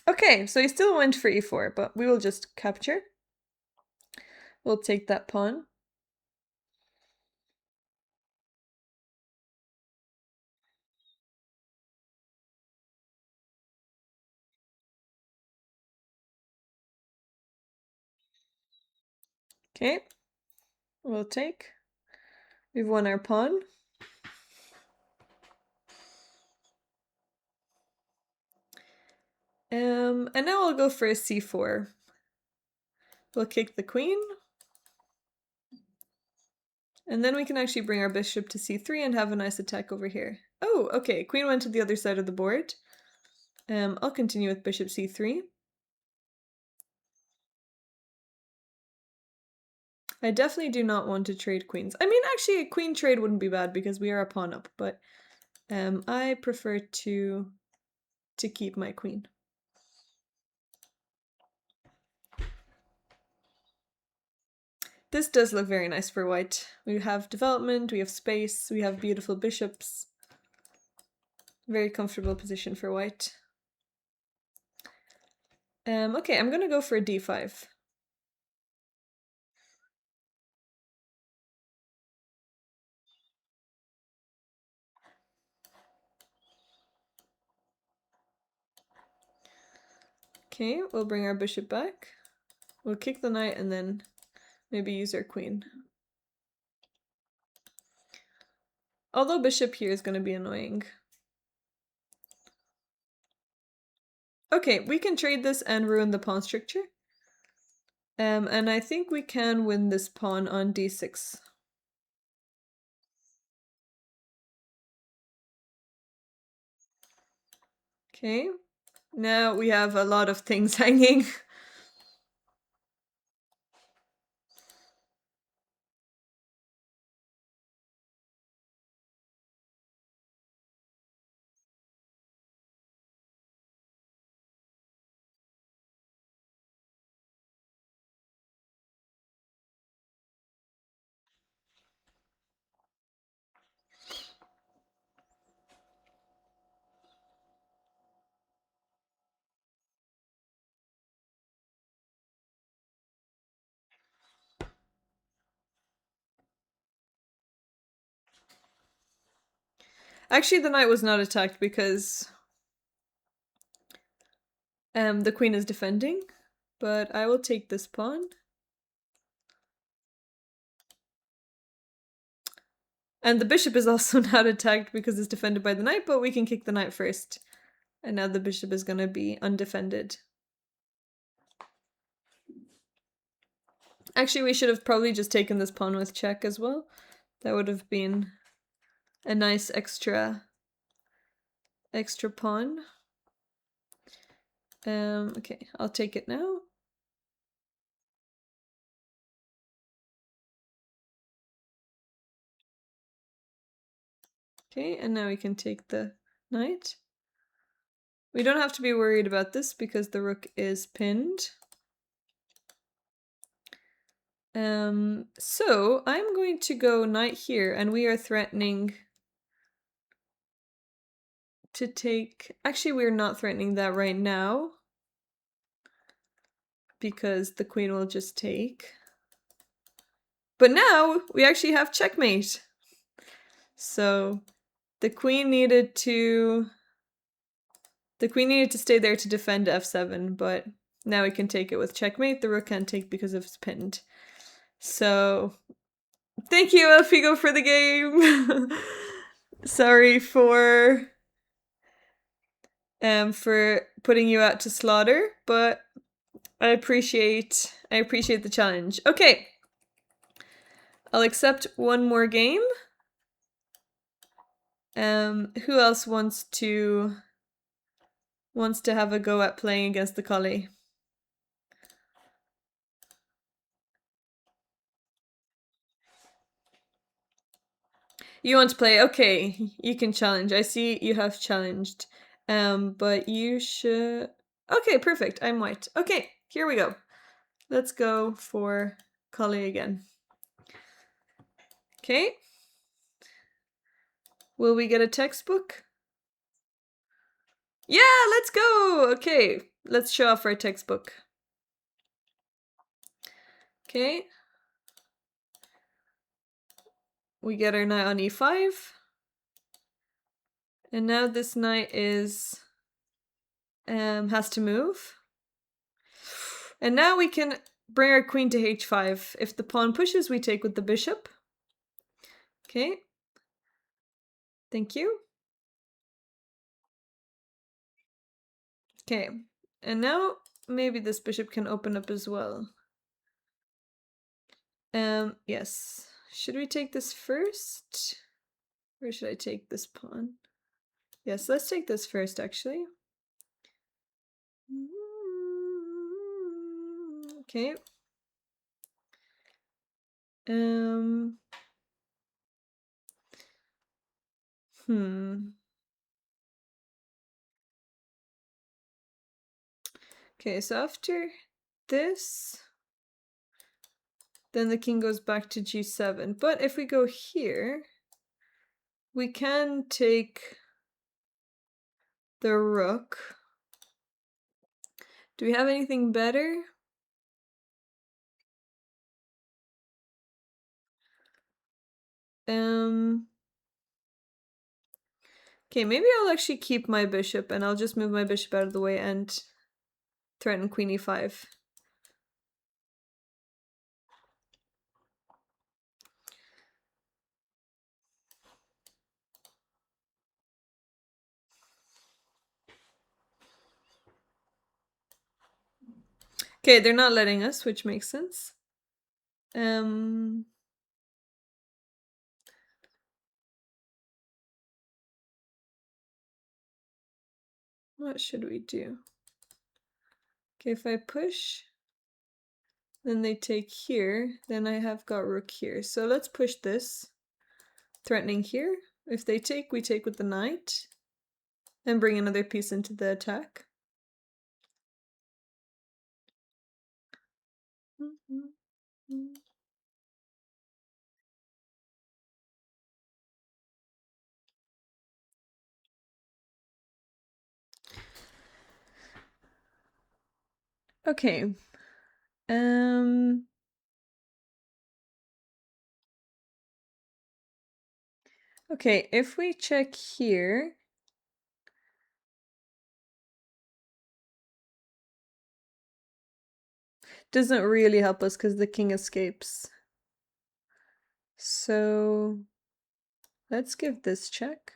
Okay, so he still went for e4, but we will just capture. We'll take that pawn. Okay, we'll take. We've won our pawn. And now I'll go for a c4. We'll kick the queen. And then we can actually bring our bishop to c3 and have a nice attack over here. Oh, okay, queen went to the other side of the board. I'll continue with bishop c3. I definitely do not want to trade queens. I mean, actually, a queen trade wouldn't be bad because we are a pawn up, but I prefer to keep my queen. This does look very nice for white. We have development, we have space, we have beautiful bishops. Very comfortable position for white. Okay, I'm gonna go for a d5. Okay, we'll bring our bishop back. We'll kick the knight and then maybe use our queen. Although bishop here is going to be annoying. Okay, we can trade this and ruin the pawn structure. And I think we can win this pawn on d6. Okay, now we have a lot of things hanging. Actually, the knight was not attacked because the queen is defending, but I will take this pawn. And the bishop is also not attacked because it's defended by the knight, but we can kick the knight first. And now the bishop is going to be undefended. Actually, we should have probably just taken this pawn with check as well. That would have been a nice extra pawn. Okay, I'll take it now. Okay, and now we can take the knight. We don't have to be worried about this because the rook is pinned. So I'm going to go knight here, and we are threatening to take... Actually, we're not threatening that right now, because the queen will just take. But now we actually have checkmate. So the queen needed to stay there to defend f7, but now we can take it with checkmate. The rook can't take because it's pinned. So thank you, Elfigo, for the game. Sorry for putting you out to slaughter, but I appreciate the challenge. Okay. I'll accept one more game. Who else wants to have a go at playing against the Colle? You want to play? Okay, you can challenge. I see you have challenged. But you should... Okay, perfect. I'm white. Okay, here we go. Let's go for Colle again. Okay. Will we get a textbook? Yeah, let's go! Okay, let's show off our textbook. Okay. We get our knight on e5. And now this knight is... has to move. And now we can bring our queen to h5. If the pawn pushes, we take with the bishop. Okay. Thank you. Okay. And now maybe this bishop can open up as well. Yes. Should we take this first? Or should I take this pawn? Yes, let's take this first, actually. Okay. Okay, so after this, then the king goes back to g7. But if we go here, we can take the rook. Do we have anything better? Okay, maybe I'll actually keep my bishop and I'll just move my bishop out of the way and threaten queen e5. Okay, they're not letting us, which makes sense. What should we do? Okay, if I push, then they take here, then I have got rook here. So let's push this, threatening here. If they take, we take with the knight and bring another piece into the attack. Okay. Okay, if we check here, doesn't really help us because the king escapes. So let's give this check.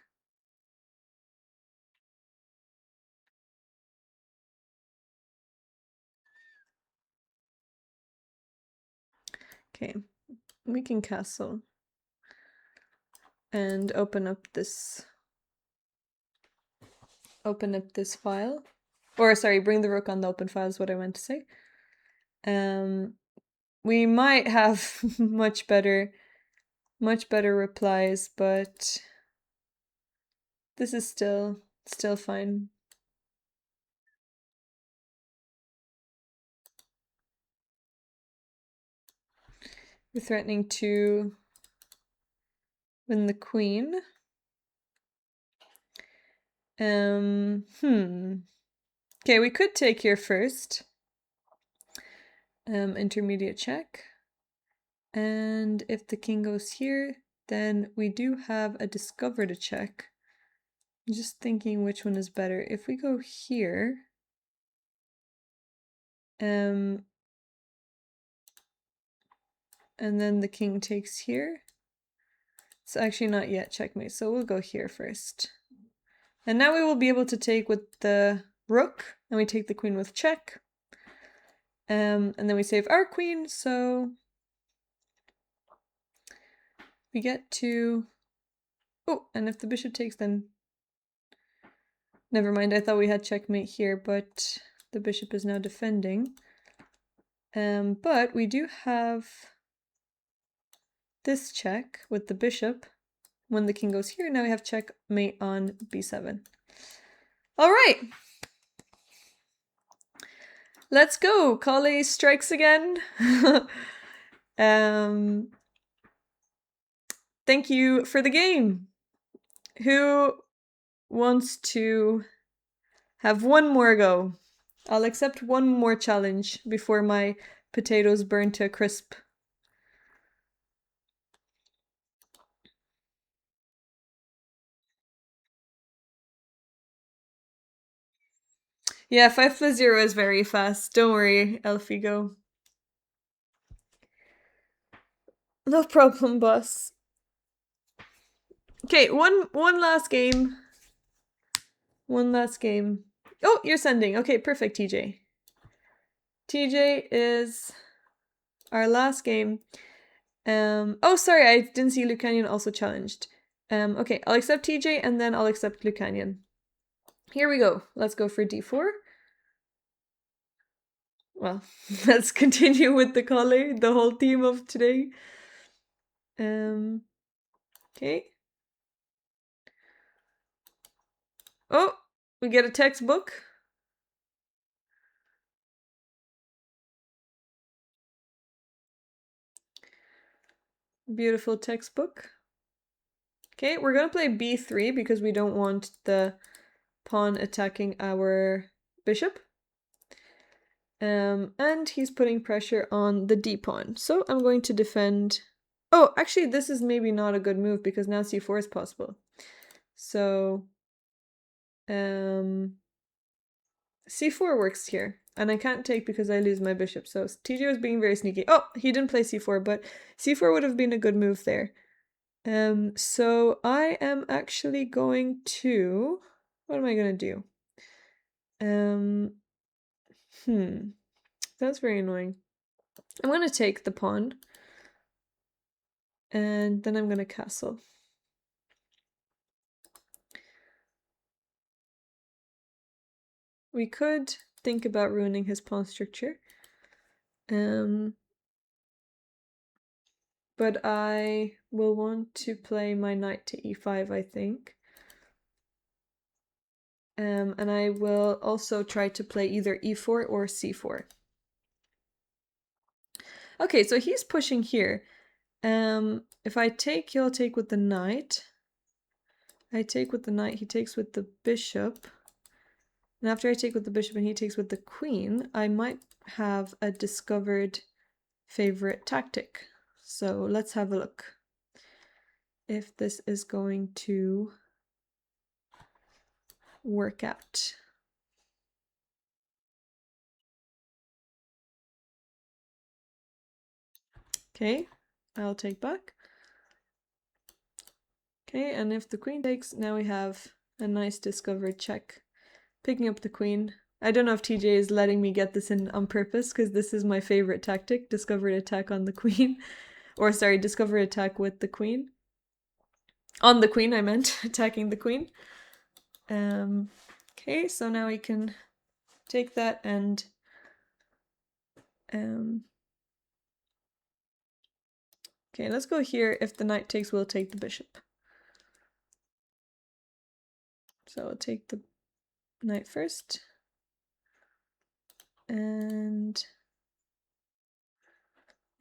Okay, we can castle and open up this file. Or sorry, bring the rook on the open file is what I meant to say. We might have much better replies, but this is still fine. We're threatening to win the queen. Okay, we could take here first. Intermediate check. And if the king goes here, then we do have a discover to check. I'm just thinking which one is better. If we go here, and then the king takes here. It's actually not yet checkmate, so we'll go here first. And now we will be able to take with the rook, and we take the queen with check. And then we save our queen, so we get to... Oh, and if the bishop takes, then... Never mind, I thought we had checkmate here, but the bishop is now defending. But we do have this check with the bishop. When the king goes here, now we have checkmate on b7. All right. Let's go. Colle strikes again. Thank you for the game. Who wants to have one more go? I'll accept one more challenge before my potatoes burn to a crisp. Yeah, 5 plus 0 is very fast. Don't worry, Elfigo. No problem, boss. Okay, one last game. One last game. Oh, you're sending. Okay, perfect, TJ. TJ is our last game. Oh, sorry, I didn't see Lucanian also challenged. Okay, I'll accept TJ and then I'll accept Lucanian. Here we go. Let's go for d4. Well, let's continue with the Colle, the whole theme of today. Okay. Oh, we get a textbook. Beautiful textbook. Okay, we're gonna play b3 because we don't want the pawn attacking our bishop. And he's putting pressure on the d pawn. So I'm going to defend. Oh, actually, this is maybe not a good move because now c4 is possible. So, c4 works here. And I can't take because I lose my bishop. So TJ was being very sneaky. Oh, he didn't play c4, but c4 would have been a good move there. So I am actually going to... What am I going to do? That's very annoying. I'm going to take the pawn. And then I'm going to castle. We could think about ruining his pawn structure. But I will want to play my knight to e5, I think. And I will also try to play either e4 or c4. Okay, so he's pushing here. If I take, he'll take with the knight. I take with the knight, he takes with the bishop. And after I take with the bishop and he takes with the queen, I might have a discovered favorite tactic. So let's have a look if this is going to work out. Okay, I'll take back. Okay, and if the queen takes, now we have a nice discovered check. Picking up the queen. I don't know if TJ is letting me get this in on purpose, because this is my favorite tactic, discovered attack on the queen. Or sorry, discovered attack with the queen. On the queen, I meant, attacking the queen. Okay, so now we can take that and okay, let's go here. If the knight takes, we'll take the bishop. So I'll take the knight first. And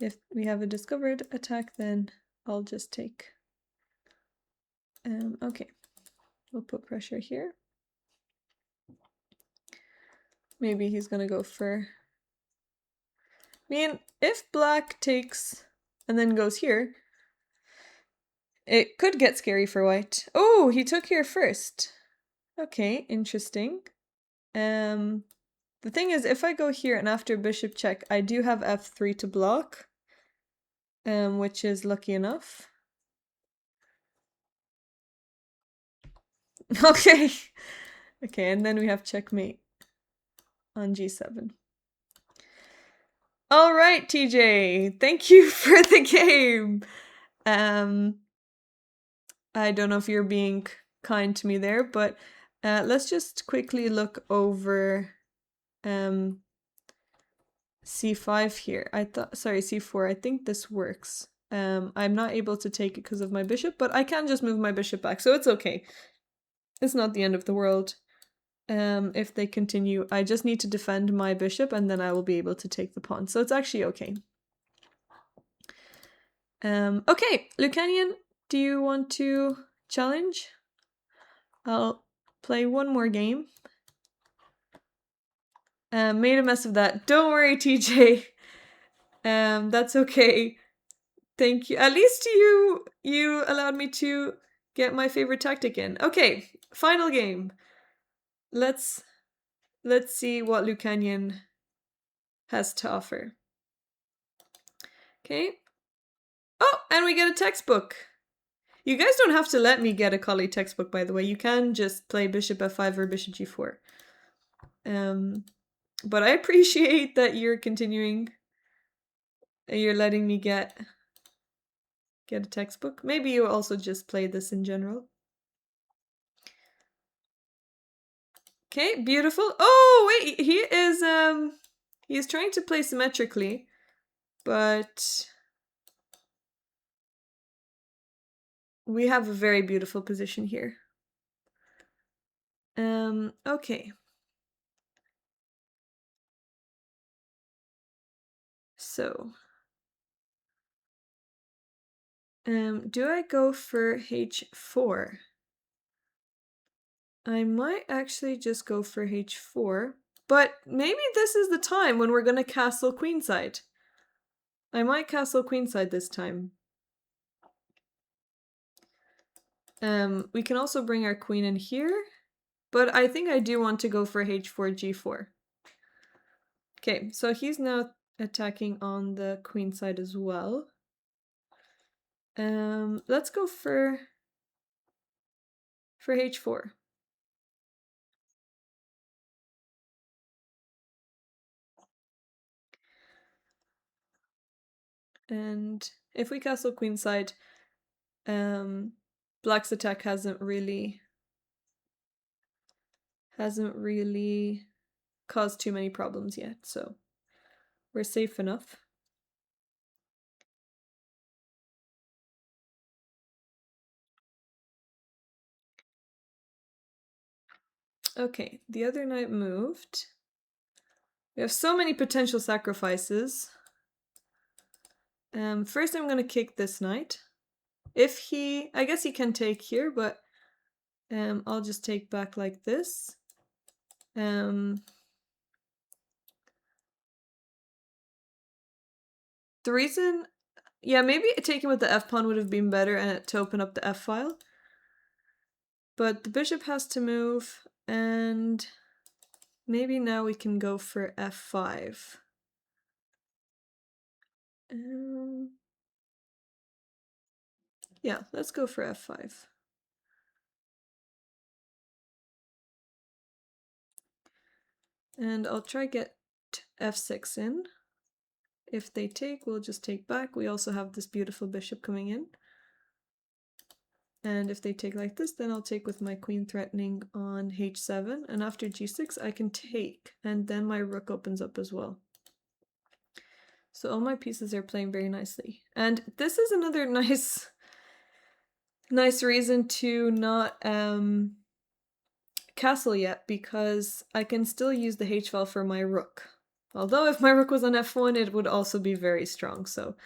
If we have a discovered attack, then I'll just take... okay, we'll put pressure here. Maybe he's gonna go for... I mean, if black takes and then goes here, it could get scary for white. Oh, he took here first. Okay, interesting. The thing is, if I go here and after bishop check, I do have f3 to block, which is lucky enough. Okay. Okay, and then we have checkmate on g7. All right, TJ, thank you for the game. I don't know if you're being kind to me there, but let's just quickly look over c5 here. Sorry, c4. I think this works. I'm not able to take it because of my bishop, but I can just move my bishop back, so it's okay. It's not the end of the world. If they continue, I just need to defend my bishop and then I will be able to take the pawn. So it's actually okay. Okay, Lucanian, do you want to challenge? I'll play one more game. Made a mess of that. Don't worry, TJ. That's okay. Thank you. At least you allowed me to get my favorite tactic in. Okay, final game. Let's see what Lucanian has to offer. Okay. Oh, and we get a textbook. You guys don't have to let me get a Colle textbook, by the way. You can just play bishop f5 or bishop g4. But I appreciate that you're continuing. You're letting me get a textbook. Maybe you also just play this in general. Okay, beautiful. Oh, wait, he is trying to play symmetrically, but we have a very beautiful position here. Okay. So, do I go for h4? I might actually just go for h4, but maybe this is the time when we're gonna castle queenside. I might castle queenside this time. We can also bring our queen in here, but I think I do want to go for h4, g4. Okay, so he's now attacking on the queen side as well. Let's go for h4. And if we castle queenside, black's attack hasn't really caused too many problems yet, so we're safe enough. Okay, the other knight moved. We have so many potential sacrifices. First I'm gonna kick this knight. I guess he can take here, but I'll just take back like this. The reason, yeah, maybe taking with the f-pawn would have been better and to open up the f-file. But the bishop has to move, and maybe now we can go for f5. Yeah, let's go for f5. And I'll try get f6 in. If they take, we'll just take back. We also have this beautiful bishop coming in. And if they take like this, then I'll take with my queen threatening on h7. And after g6, I can take. And then my rook opens up as well. So all my pieces are playing very nicely. And this is another nice reason to not castle yet, because I can still use the h-file for my rook. Although if my rook was on f1, it would also be very strong, so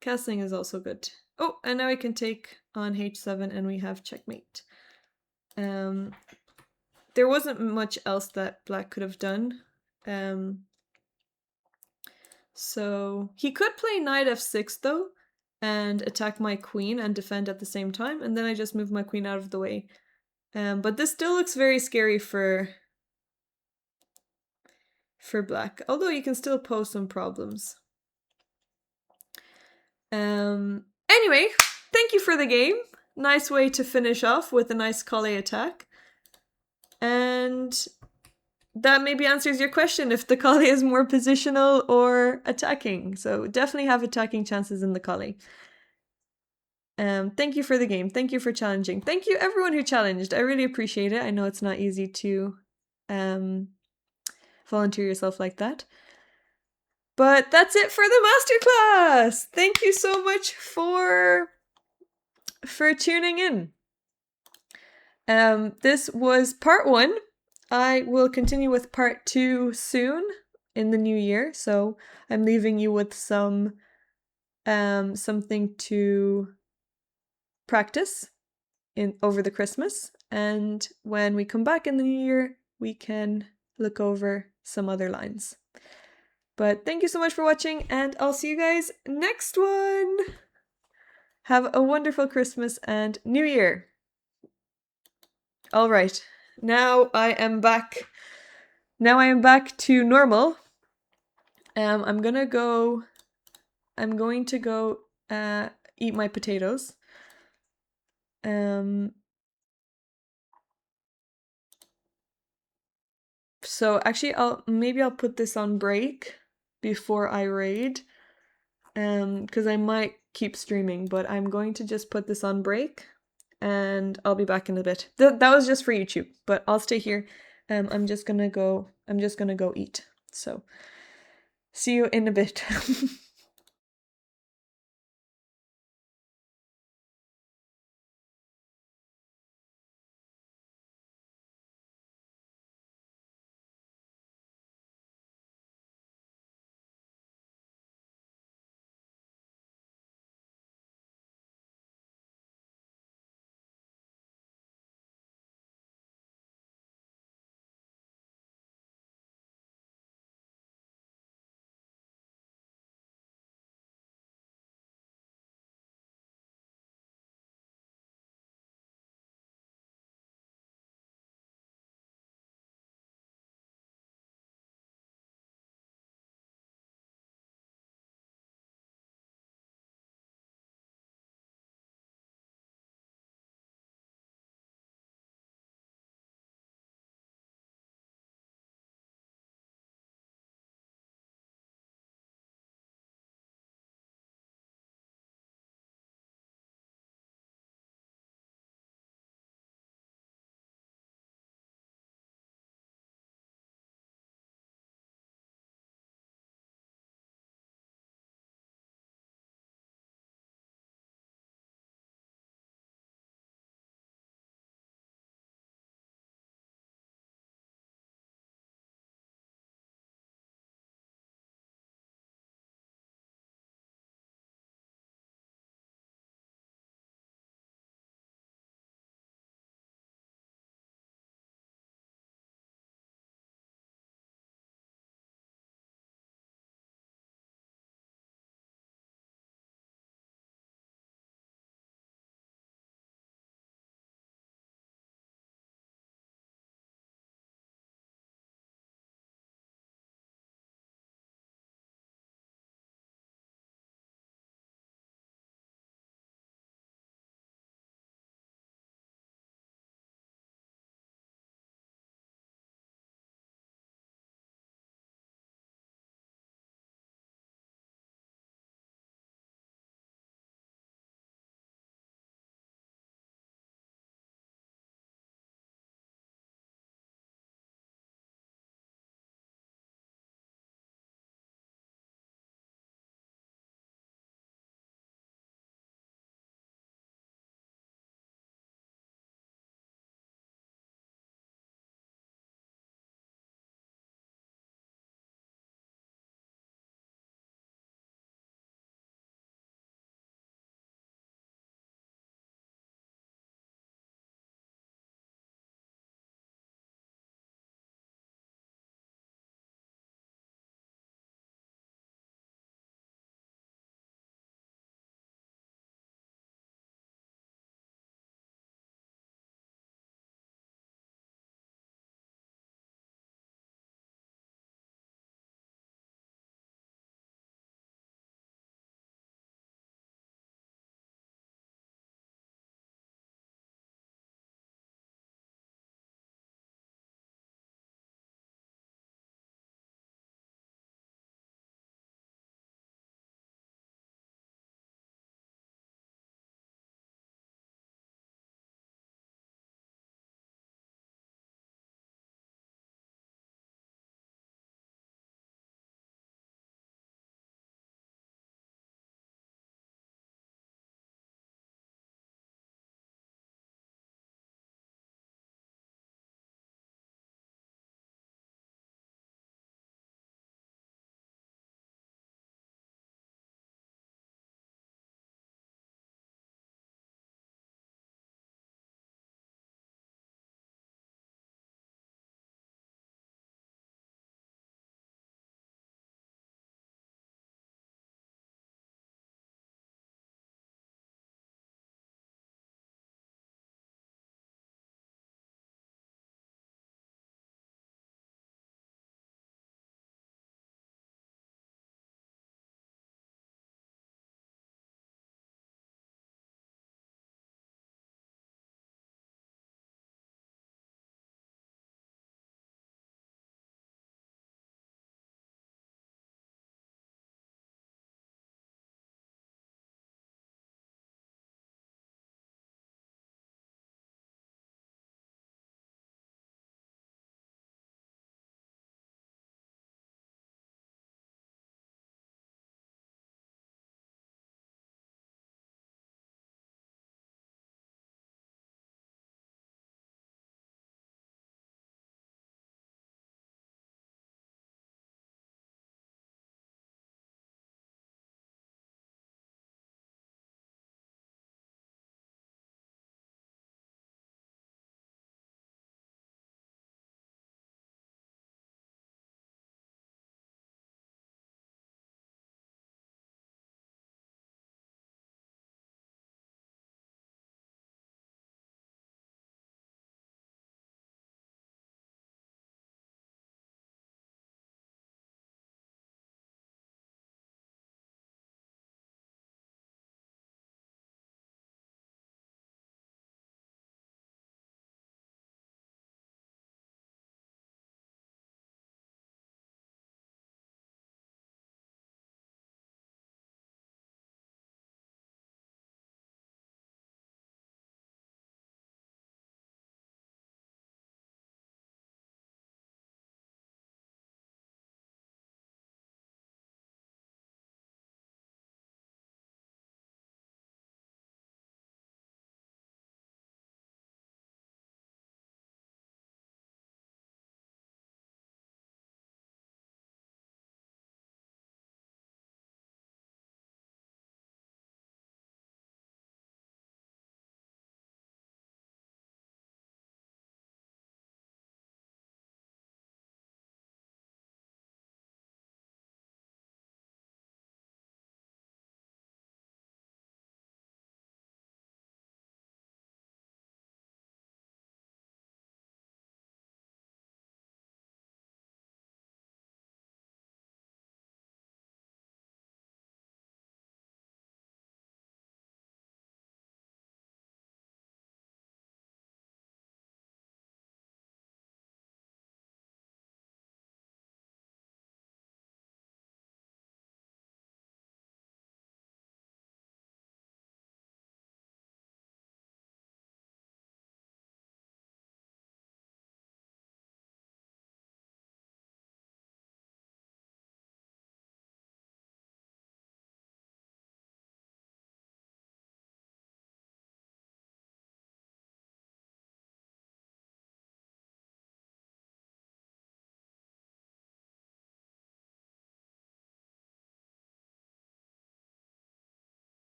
castling is also good. Oh, and now we can take on h7 and we have checkmate. There wasn't much else that black could have done. So he could play knight f6 though, and attack my queen and defend at the same time, and then I just move my queen out of the way. But this still looks very scary for black, although you can still pose some problems. Anyway, thank you for the game. Nice way to finish off with a nice Colle attack. And that maybe answers your question if the Colle is more positional or attacking. So definitely have attacking chances in the Colle. Thank you for the game. Thank you for challenging. Thank you everyone who challenged. I really appreciate it. I know it's not easy to volunteer yourself like that. But that's it for the masterclass. Thank you so much for tuning in. This was part 1. I will continue with part 2 soon in the new year. So I'm leaving you with some something to practice over the Christmas, and when we come back in the new year, we can look over some other lines. But thank you so much for watching, and I'll see you guys next one. Have a wonderful Christmas and New Year. All right, now I am back. Now I am back to normal. I'm going to go eat my potatoes. So actually I'll put this on break before I raid. Because I might keep streaming, but I'm going to just put this on break and I'll be back in a bit. That was just for YouTube, but I'll stay here. I'm just gonna go eat. So see you in a bit.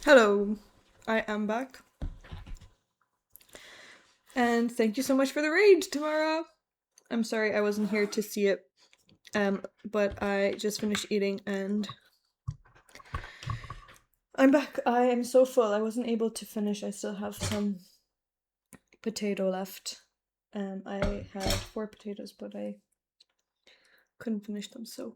Hello, I am back. And thank you so much for the raid, Tamara. I'm sorry I wasn't here to see it. But I just finished eating and I'm back. I am so full. I wasn't able to finish. I still have some potato left. I had 4 potatoes, but I couldn't finish them, so.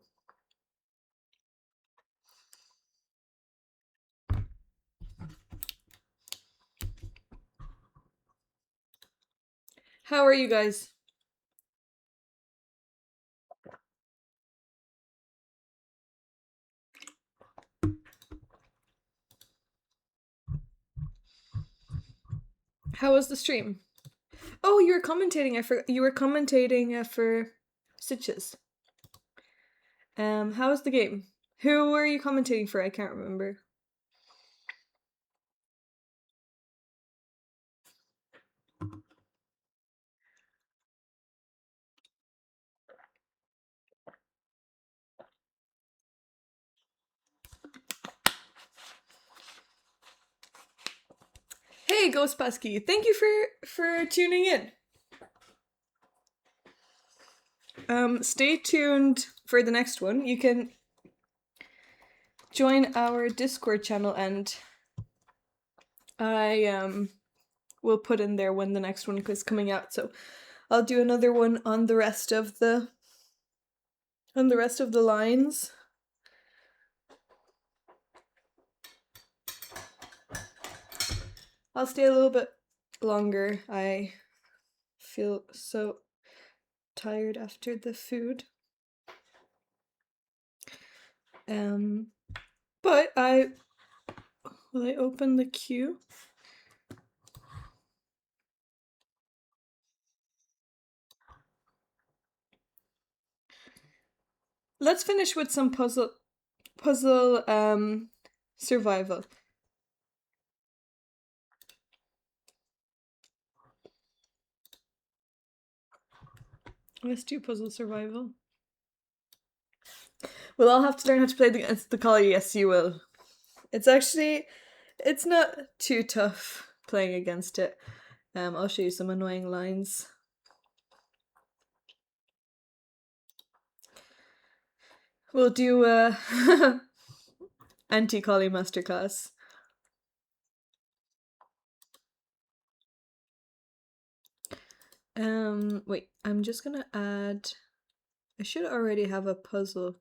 How are you guys? How was the stream? Oh, you were commentating. I forgot. You were commentating for Stitches. How was the game? Who were you commentating for? I can't remember. Hey, Ghost Pesky, thank you for tuning in. Stay tuned for the next one. You can join our Discord channel, and I will put in there when the next one is coming out. So I'll do another one on the rest of the lines. I'll stay a little bit longer. I feel so tired after the food. But will I open the queue? Let's finish with some puzzle survival. Let's do puzzle survival. We'll all have to learn how to play against the Colle. Yes, you will. It's not too tough playing against it. I'll show you some annoying lines. We'll do anti-Colle Masterclass. Wait, I'm just gonna add. I should already have a puzzle.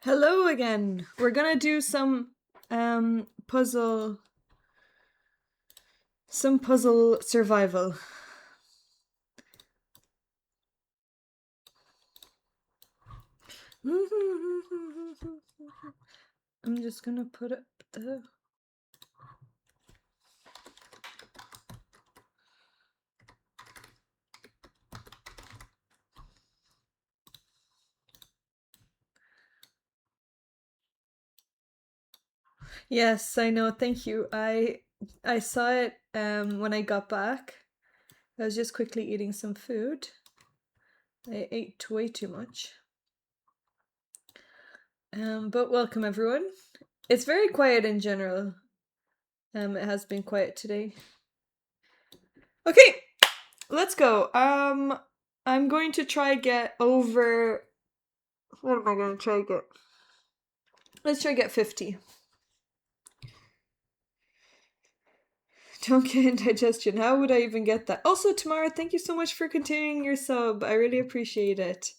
Hello again. We're gonna do some puzzle survival. I'm just gonna put up the. Yes, I know. Thank you. I saw it when I got back. I was just quickly eating some food. I ate way too much. But welcome everyone. It's very quiet in general. It has been quiet today. Okay, let's go. I'm going to try get over. What am I gonna try get? Let's try get 50. Don't get indigestion. How would I even get that? Also, Tamara, thank you so much for continuing your sub. I really appreciate it.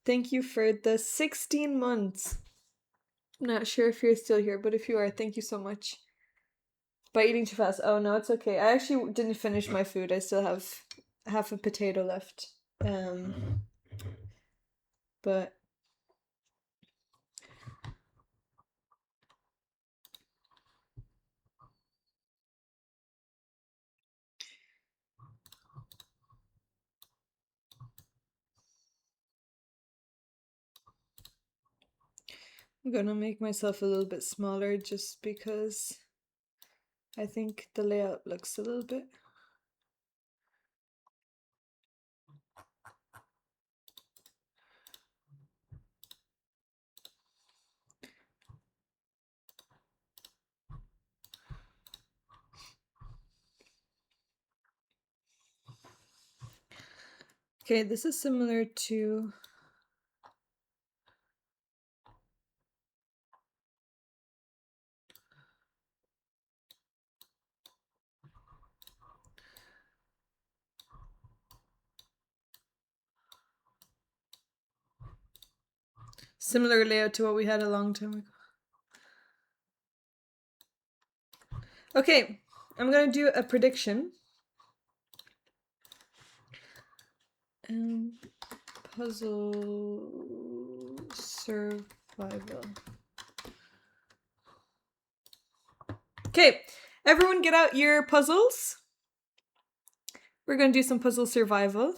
Thank you for the 16 months. I'm not sure if you're still here, but if you are, thank you so much. By eating too fast. Oh no, it's okay. I actually didn't finish my food. I still have half a potato left. But I'm gonna make myself a little bit smaller just because I think the layout looks a little bit. Okay, this is similar to similar layout to what we had a long time ago. Okay, I'm gonna do a prediction. Puzzle survival. Okay, everyone get out your puzzles. We're gonna do some puzzle survival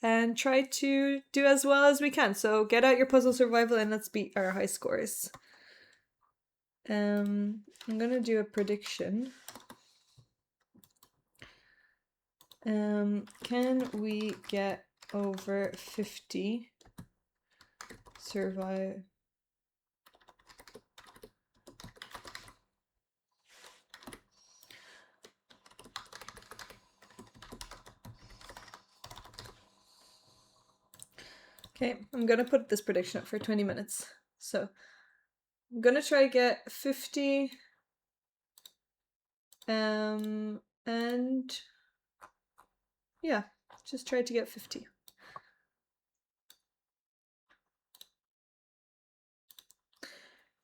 and try to do as well as we can. So get out your puzzle survival and let's beat our high scores. I'm gonna do a prediction. Can we get over 50 survive? Okay, I'm gonna put this prediction up for 20 minutes. So I'm gonna try to get 50 and yeah, just try to get 50.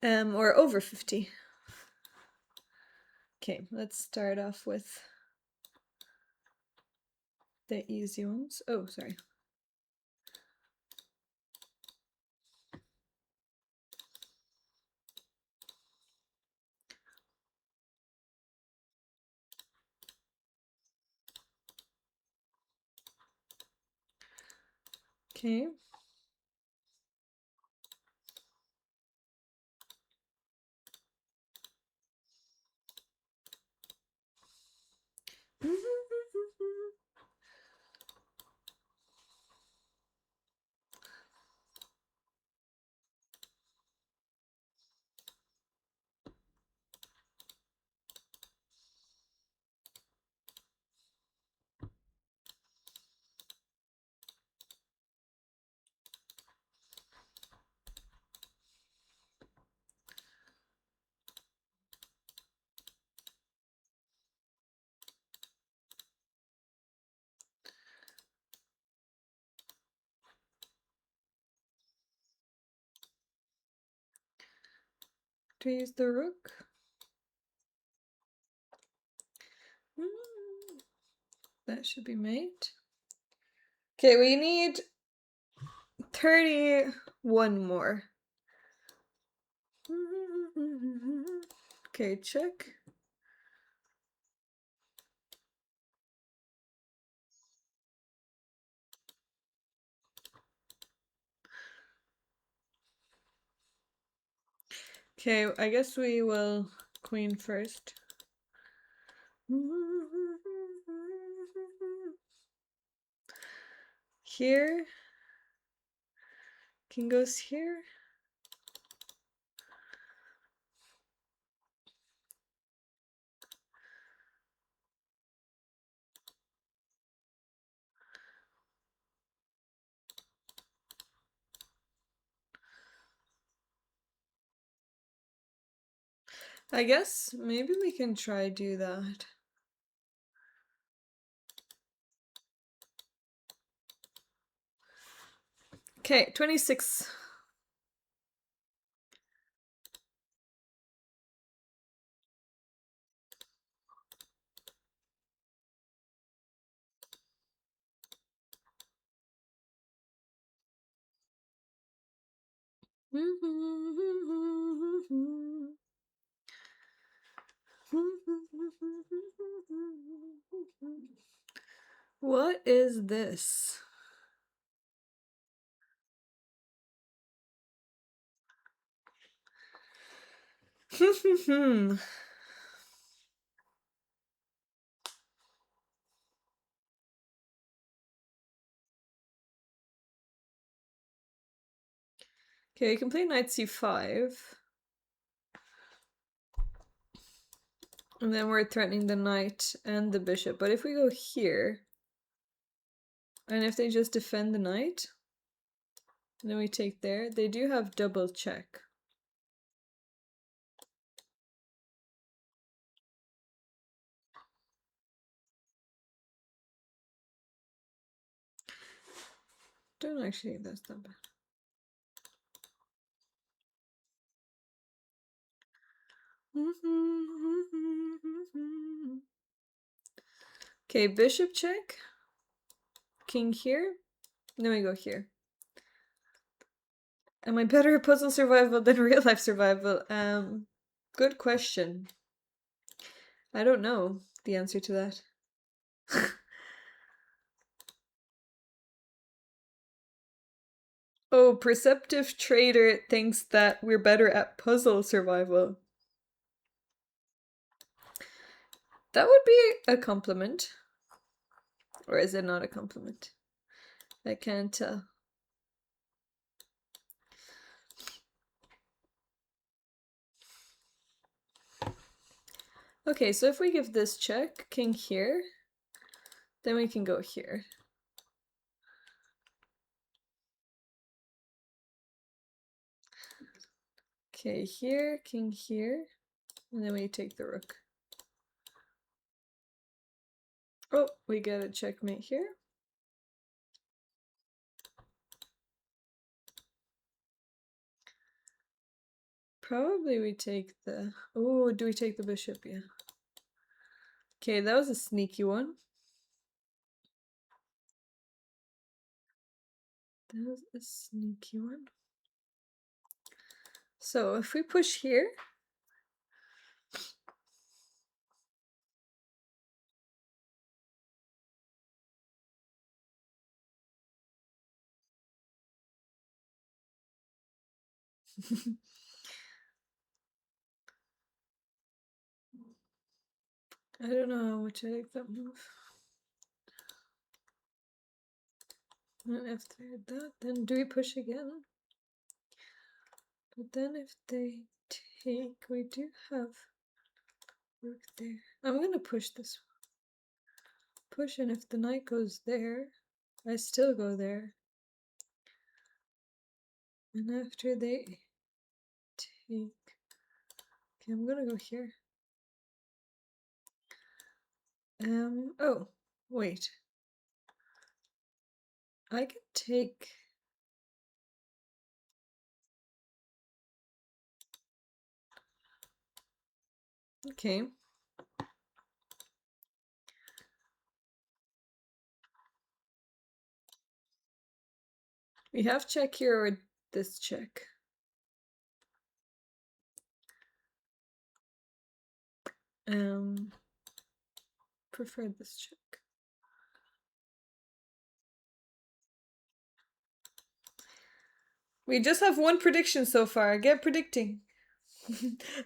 Or over 50. Okay, let's start off with the easy ones. Oh, sorry. Okay. Do I use the rook? That should be made. Okay, we need 31 more. Okay, check. Okay, I guess we will queen first. Here. King goes here. I guess maybe we can try do that. Okay, 26. What is this? Okay, you can play knight c5. And then we're threatening the knight and the bishop. But if we go here, and if they just defend the knight, and then we take there, they do have double check. Don't actually think that's that bad. Okay, bishop check, king here, and then we go here. Am I better at puzzle survival than real life survival? Good question. I don't know the answer to that. Oh, Perceptive Trader thinks that we're better at puzzle survival. That would be a compliment. Or is it not a compliment? I can't tell. Okay, so if we give this check, king here, then we can go here. Okay, here, king here, and then we take the rook. Oh, we get a checkmate here. Probably we take the... Oh, do we take the bishop? Yeah. Okay, that was a sneaky one. That was a sneaky one. So if we push here... I don't know how much I like that move. And if they're that, then do we push again? But then if they take, we do have rook there. I'm gonna push this one. Push, and if the knight goes there, I still go there. And after they take... Okay, I'm gonna go here. Oh, wait. I can take... Okay. We have check here or this check. Prefer this check. We just have one prediction so far. Get predicting.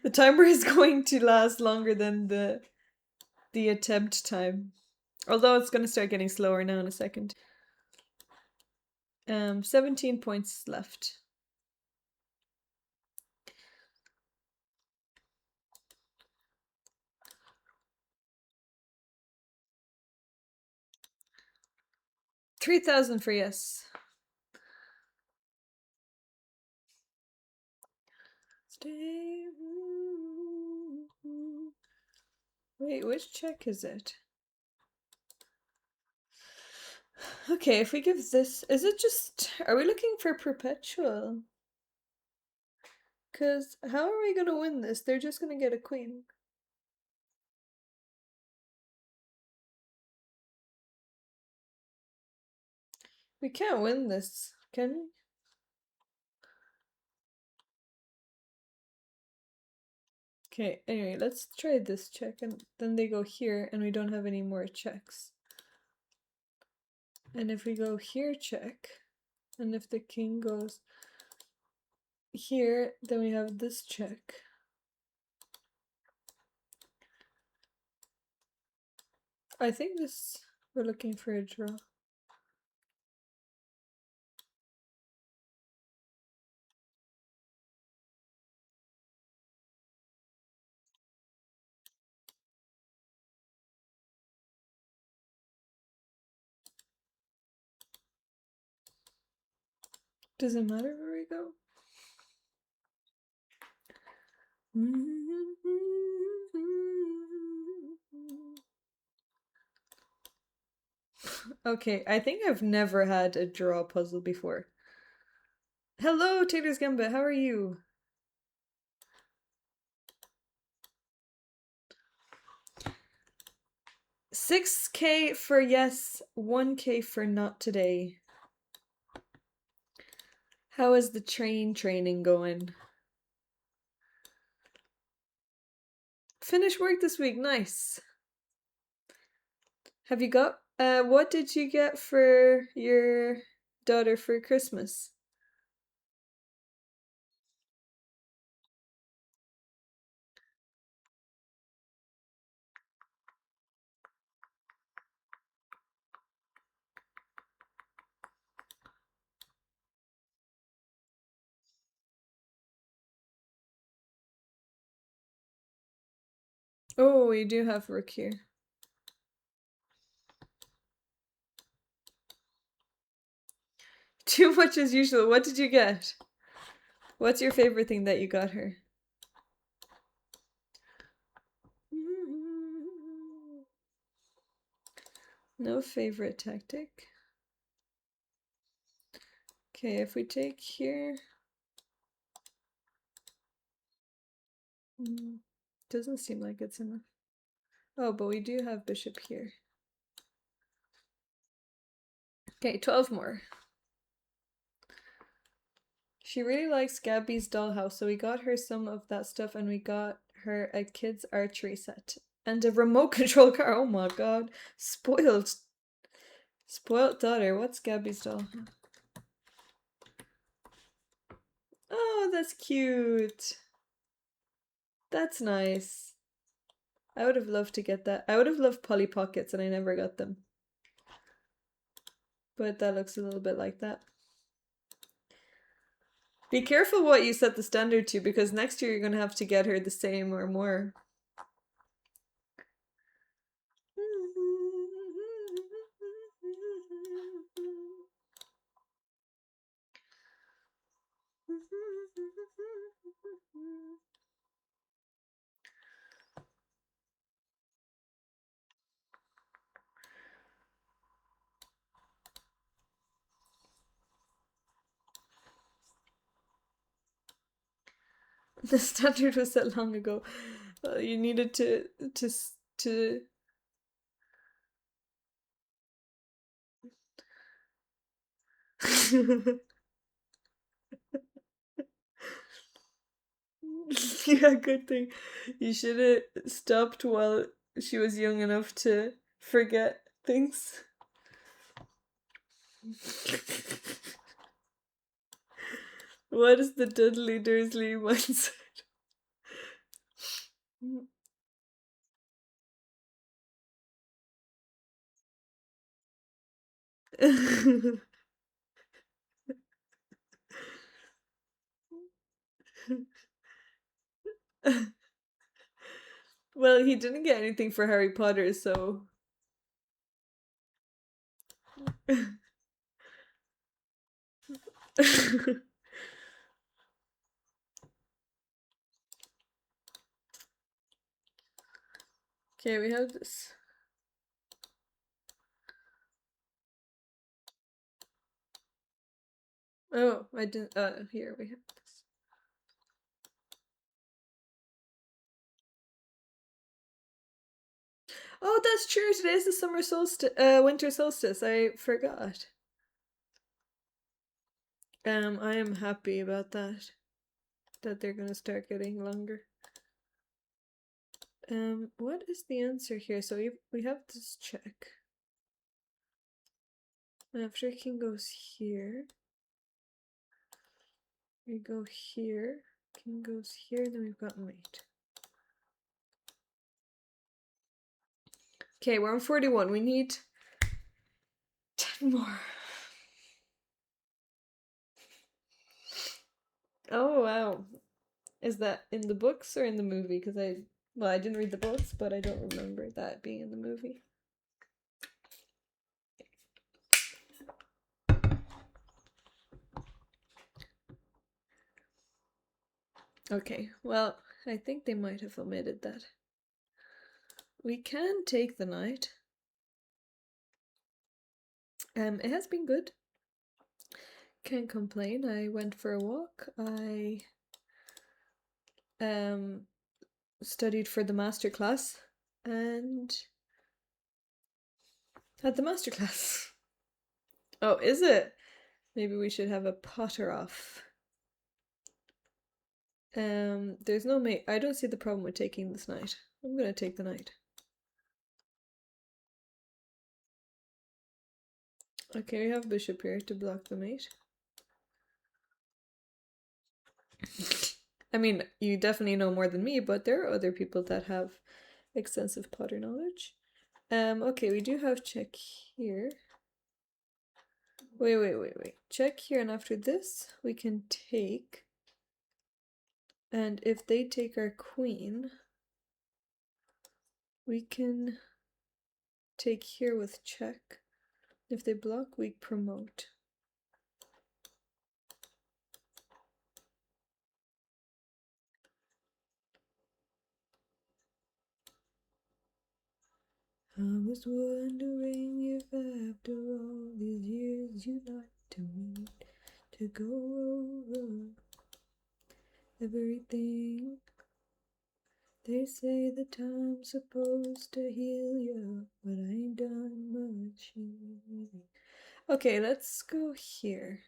The timer is going to last longer than the attempt time. Although it's going to start getting slower now in a second. 17 points left. $3,000 for yes. Stay. Wait, which check is it? Okay, if we give this, is it just, are we looking for perpetual? Because how are we going to win this? They're just going to get a queen. We can't win this, can we? Okay, anyway, let's try this check, and then they go here, and we don't have any more checks. And if we go here, check, and if the king goes here, then we have this check. I think this, we're looking for a draw. Doesn't matter where we go. Okay, I think I've never had a draw puzzle before. Hello, Taylor's Gambit, how are you? $6K for yes, $1K for not today. How is the train training going? Finished work this week, nice. Have you got, what did you get for your daughter for Christmas? Oh, we do have work here. Too much as usual. What did you get? What's your favorite thing that you got her? No favorite tactic. Okay, if we take here. Doesn't seem like it's enough. Oh, but we do have bishop here. Okay, 12 more. She really likes Gabby's dollhouse, so we got her some of that stuff and we got her a kid's archery set and a remote control car. Oh my god. Spoiled. Spoiled daughter. What's Gabby's doll? Oh, that's cute. That's nice. I would have loved to get that. I would have loved Polly Pockets and I never got them. But that looks a little bit like that. Be careful what you set the standard to because next year you're going to have to get her the same or more. The standard was set long ago. You needed to. Yeah, good thing. You should have stopped while she was young enough to forget things. What is the Dudley Dursley mindset? Well, he didn't get anything for Harry Potter, so. Okay, we have this. Oh, I didn't. Here we have this. Oh, that's true. Today's the summer solstice, winter solstice. I forgot. I am happy about that. That they're gonna start getting longer. What is the answer here? So we have this check. After king goes here. We go here. King goes here, then we've got mate. Okay, we're on 41. We need 10 more. Oh, wow. Is that in the books or in the movie? Because I didn't read the books, but I don't remember that being in the movie. Okay, well, I think they might have omitted that. We can take the night. It has been good. Can't complain. I went for a walk. I studied for the masterclass and had the masterclass. Oh, is it? Maybe we should have a Potter off. There's no mate. I don't see the problem with taking this knight. I'm gonna take the knight. Okay, we have bishop here to block the mate. I mean, you definitely know more than me, but there are other people that have extensive Potter knowledge. Okay, we do have check here. Wait. Check here, and after this, we can take. And if they take our queen, we can take here with check. If they block, we promote. I was wondering if after all these years you'd like to meet to go over everything. They say the time's supposed to heal you, but I ain't done much healing. Okay, let's go here.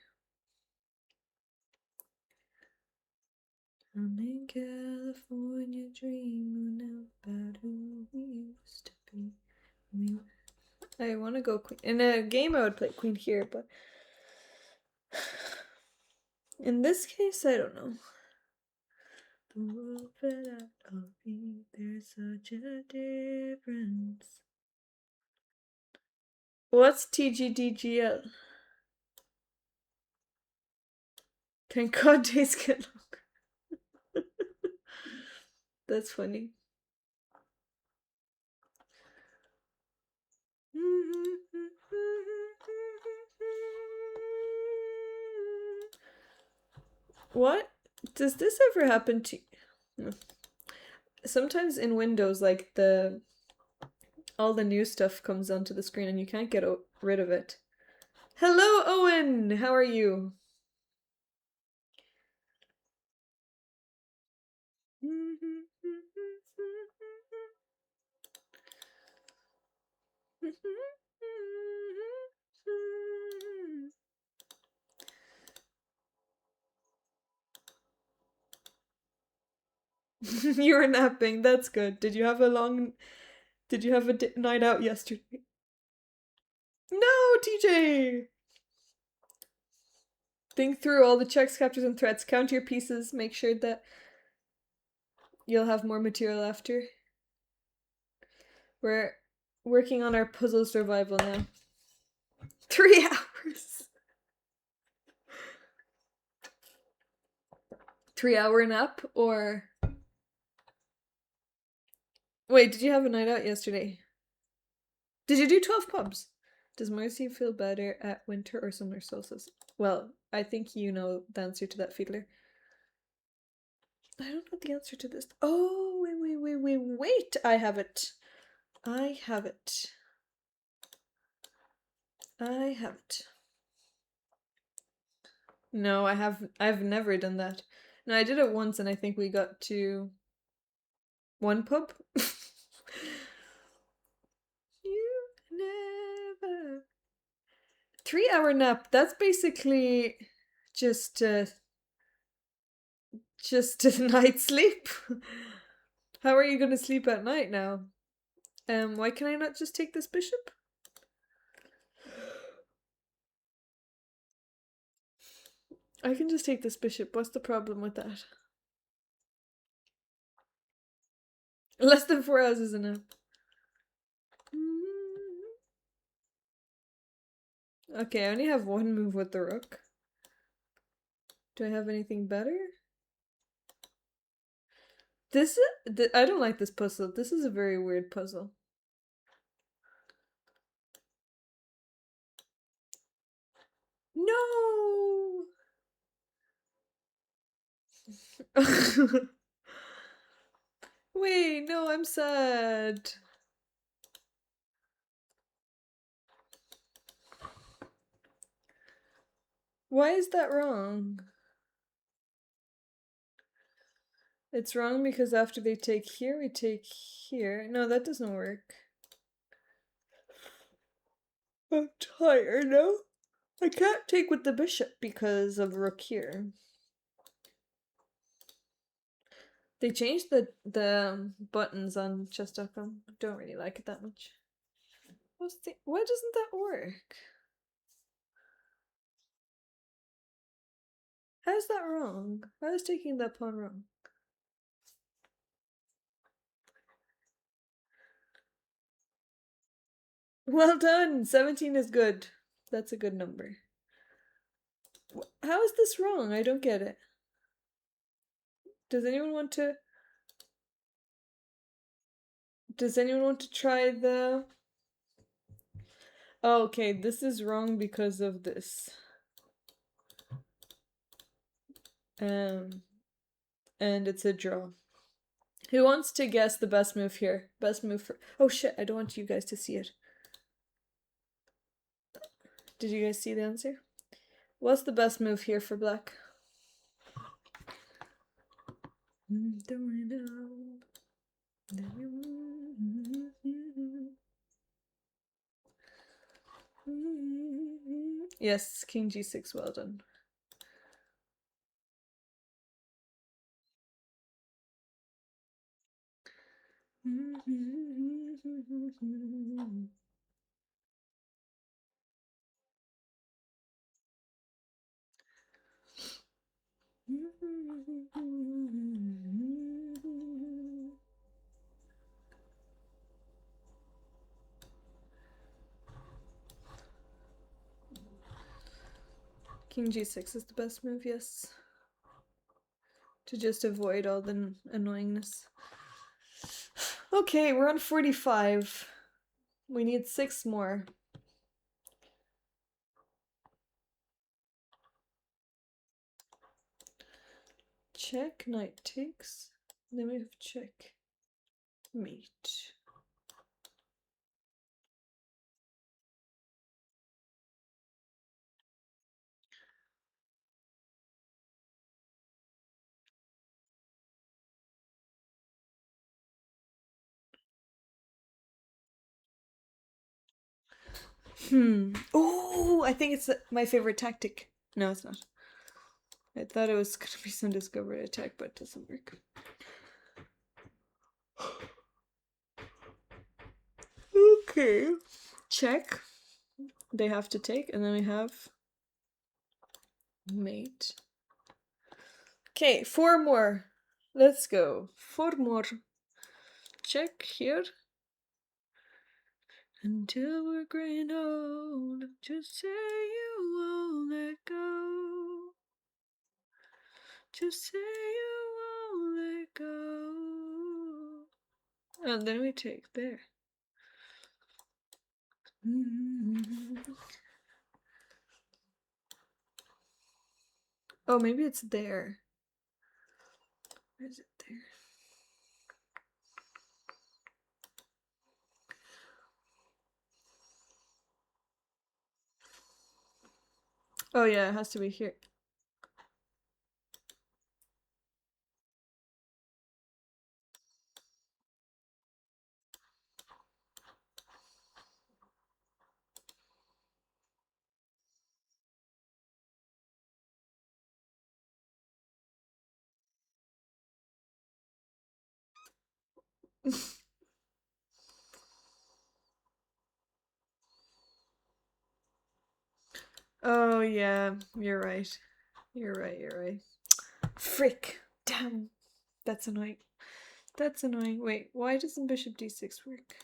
I'm in California dreaming about who we used to be. I want to go queen. In a game I would play queen here, but in this case I don't know. The world fed out of me, there's such a difference. What's TGDGL? Thank God days get longer. That's funny. What? Does this ever happen to you? Sometimes in Windows, like all the new stuff comes onto the screen and you can't get rid of it. Hello, Owen! How are you? You were napping. That's good. Did you have a night out yesterday? No, TJ! Think through all the checks, captures, and threats. Count your pieces. Make sure that you'll have more material after. We're working on our puzzle survival now. 3 hours. 3-hour nap or... Wait, did you have a night out yesterday? Did you do 12 pubs? Does Mercy feel better at winter or summer solstice? Well, I think you know the answer to that, Fiedler. I don't know the answer to this. Oh, wait. I have it. No, I've never done that. No, I did it once and I think we got to one pub. You never 3 hour nap. That's basically just just a night's sleep. How are you gonna sleep at night now? Why can I not just take this bishop? I can just take this bishop. What's the problem with that? Less than 4 hours is enough. Okay, I only have one move with the rook. Do I have anything better? I don't like this puzzle. This is a very weird puzzle. No! Wait, no, I'm sad. Why is that wrong? It's wrong because after they take here, we take here. No, that doesn't work. I'm tired now. I can't take with the bishop because of rook here. They changed the buttons on chess.com. Don't really like it that much. Why doesn't that work? How's that wrong? How is taking that pawn wrong? Well done! 17 is good. That's a good number. How is this wrong? I don't get it. Does anyone want to... Does anyone want to try the... Oh, okay, this is wrong because of this. And it's a draw. Who wants to guess the best move here? Best move for... Oh shit, I don't want you guys to see it. Did you guys see the answer? What's the best move here for black? Yes, king g6, well done. King g6 is the best move, yes. To just avoid all the annoyingness. Okay, we're on 45. We need 6 more. Check, knight takes. Then we have check, mate. Oh, I think it's my favorite tactic. No, it's not. I thought it was gonna be some discovery attack, but it doesn't work. Okay. Check. They have to take, and then we have mate. Okay, 4 more. Let's go. 4 more. Check here. Until we're gray and old, just say you won't let go. Just say you won't let go. And then we take there. Oh, maybe it's there. Where is it there? Oh yeah, it has to be here. Oh yeah, you're right. You're right, you're right. Frick. Damn. That's annoying. That's annoying. Wait, why doesn't bishop d6 work?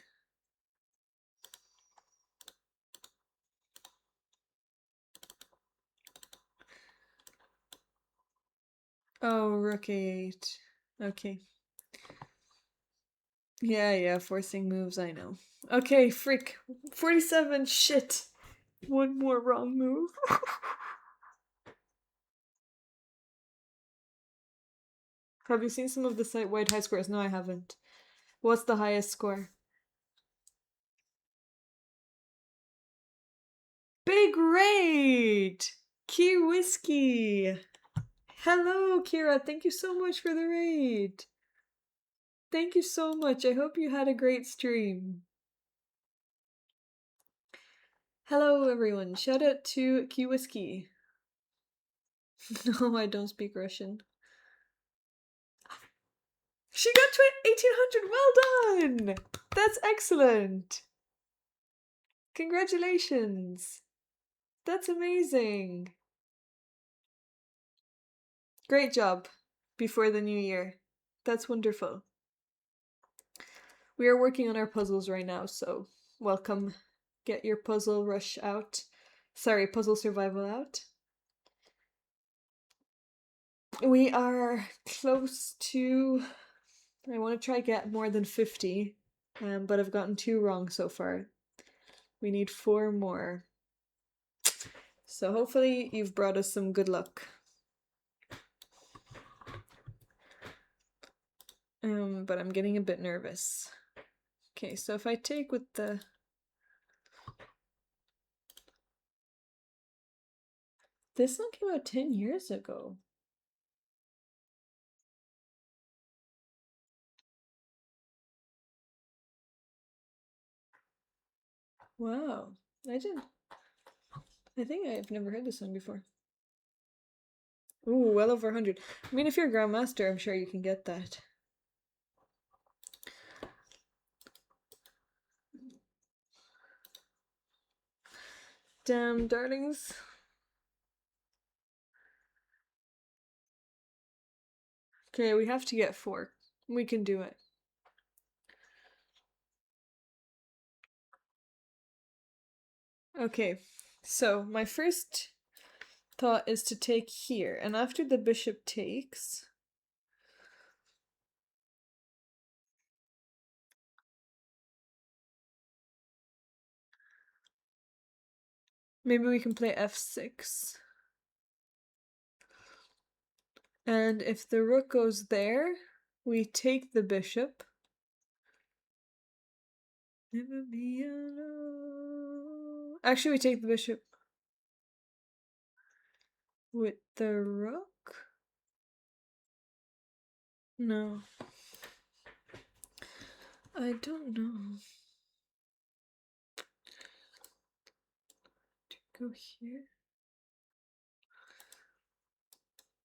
Oh, rook 8. Okay. Yeah, forcing moves, I know. Okay, frick. 47, shit. One more wrong move. Have you seen some of the site-wide high scores? No, I haven't. What's the highest score? Big raid! Key Whiskey! Hello, Kira. Thank you so much for the raid. Thank you so much. I hope you had a great stream. Hello, everyone. Shout out to Key Whiskey. No, I don't speak Russian. She got 1800. Well done. That's excellent. Congratulations. That's amazing. Great job before the new year. That's wonderful. We are working on our puzzles right now, so welcome. Get your puzzle rush out. Sorry, puzzle survival out. We are close to... I want to try get more than 50, but I've gotten 2 wrong so far. We need 4 more. So hopefully you've brought us some good luck. But I'm getting a bit nervous. Okay, so if I take with the... This one came out 10 years ago. Wow. I think I've never heard this one before. Ooh, well over 100. I mean, if you're a Grandmaster, I'm sure you can get that. Damn, darlings. Okay, we have to get 4. We can do it. Okay, so my first thought is to take here, and after the bishop takes... Maybe we can play f6. And if the rook goes there, we take the bishop. Never be alone. Actually, we take the bishop with the rook? No. I don't know. To go here.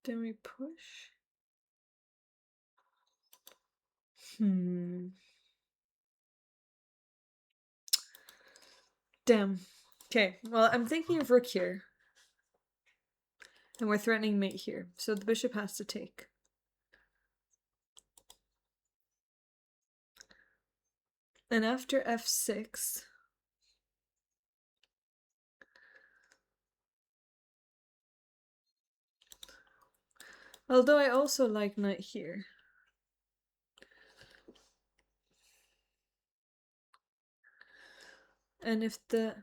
Then we push. Damn. Okay, well, I'm thinking of rook here. And we're threatening mate here. So the bishop has to take. And after f6... Although I also like knight here. And if the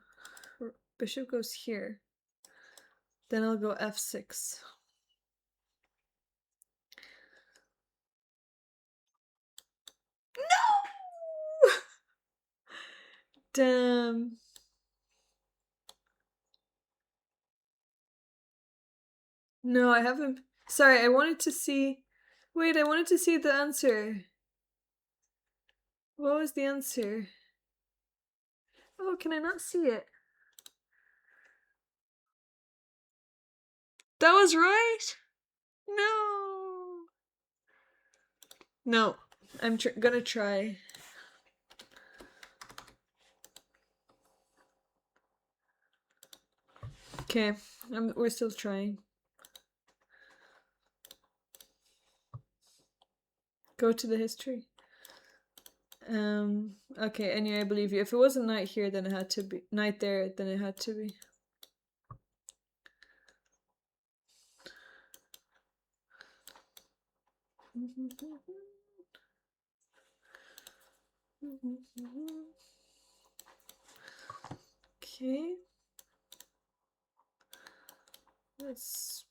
bishop goes here, then I'll go f6. No! Damn. No, I haven't. Sorry, I wanted to see. Wait, I wanted to see the answer. What was the answer? Oh, can I not see it? That was right? No. No. I'm gonna try. Okay, we're still trying. Go to the history. Okay, anyway, I believe you. If it wasn't night here, then it had to be night there, then it had to be. Okay. Let's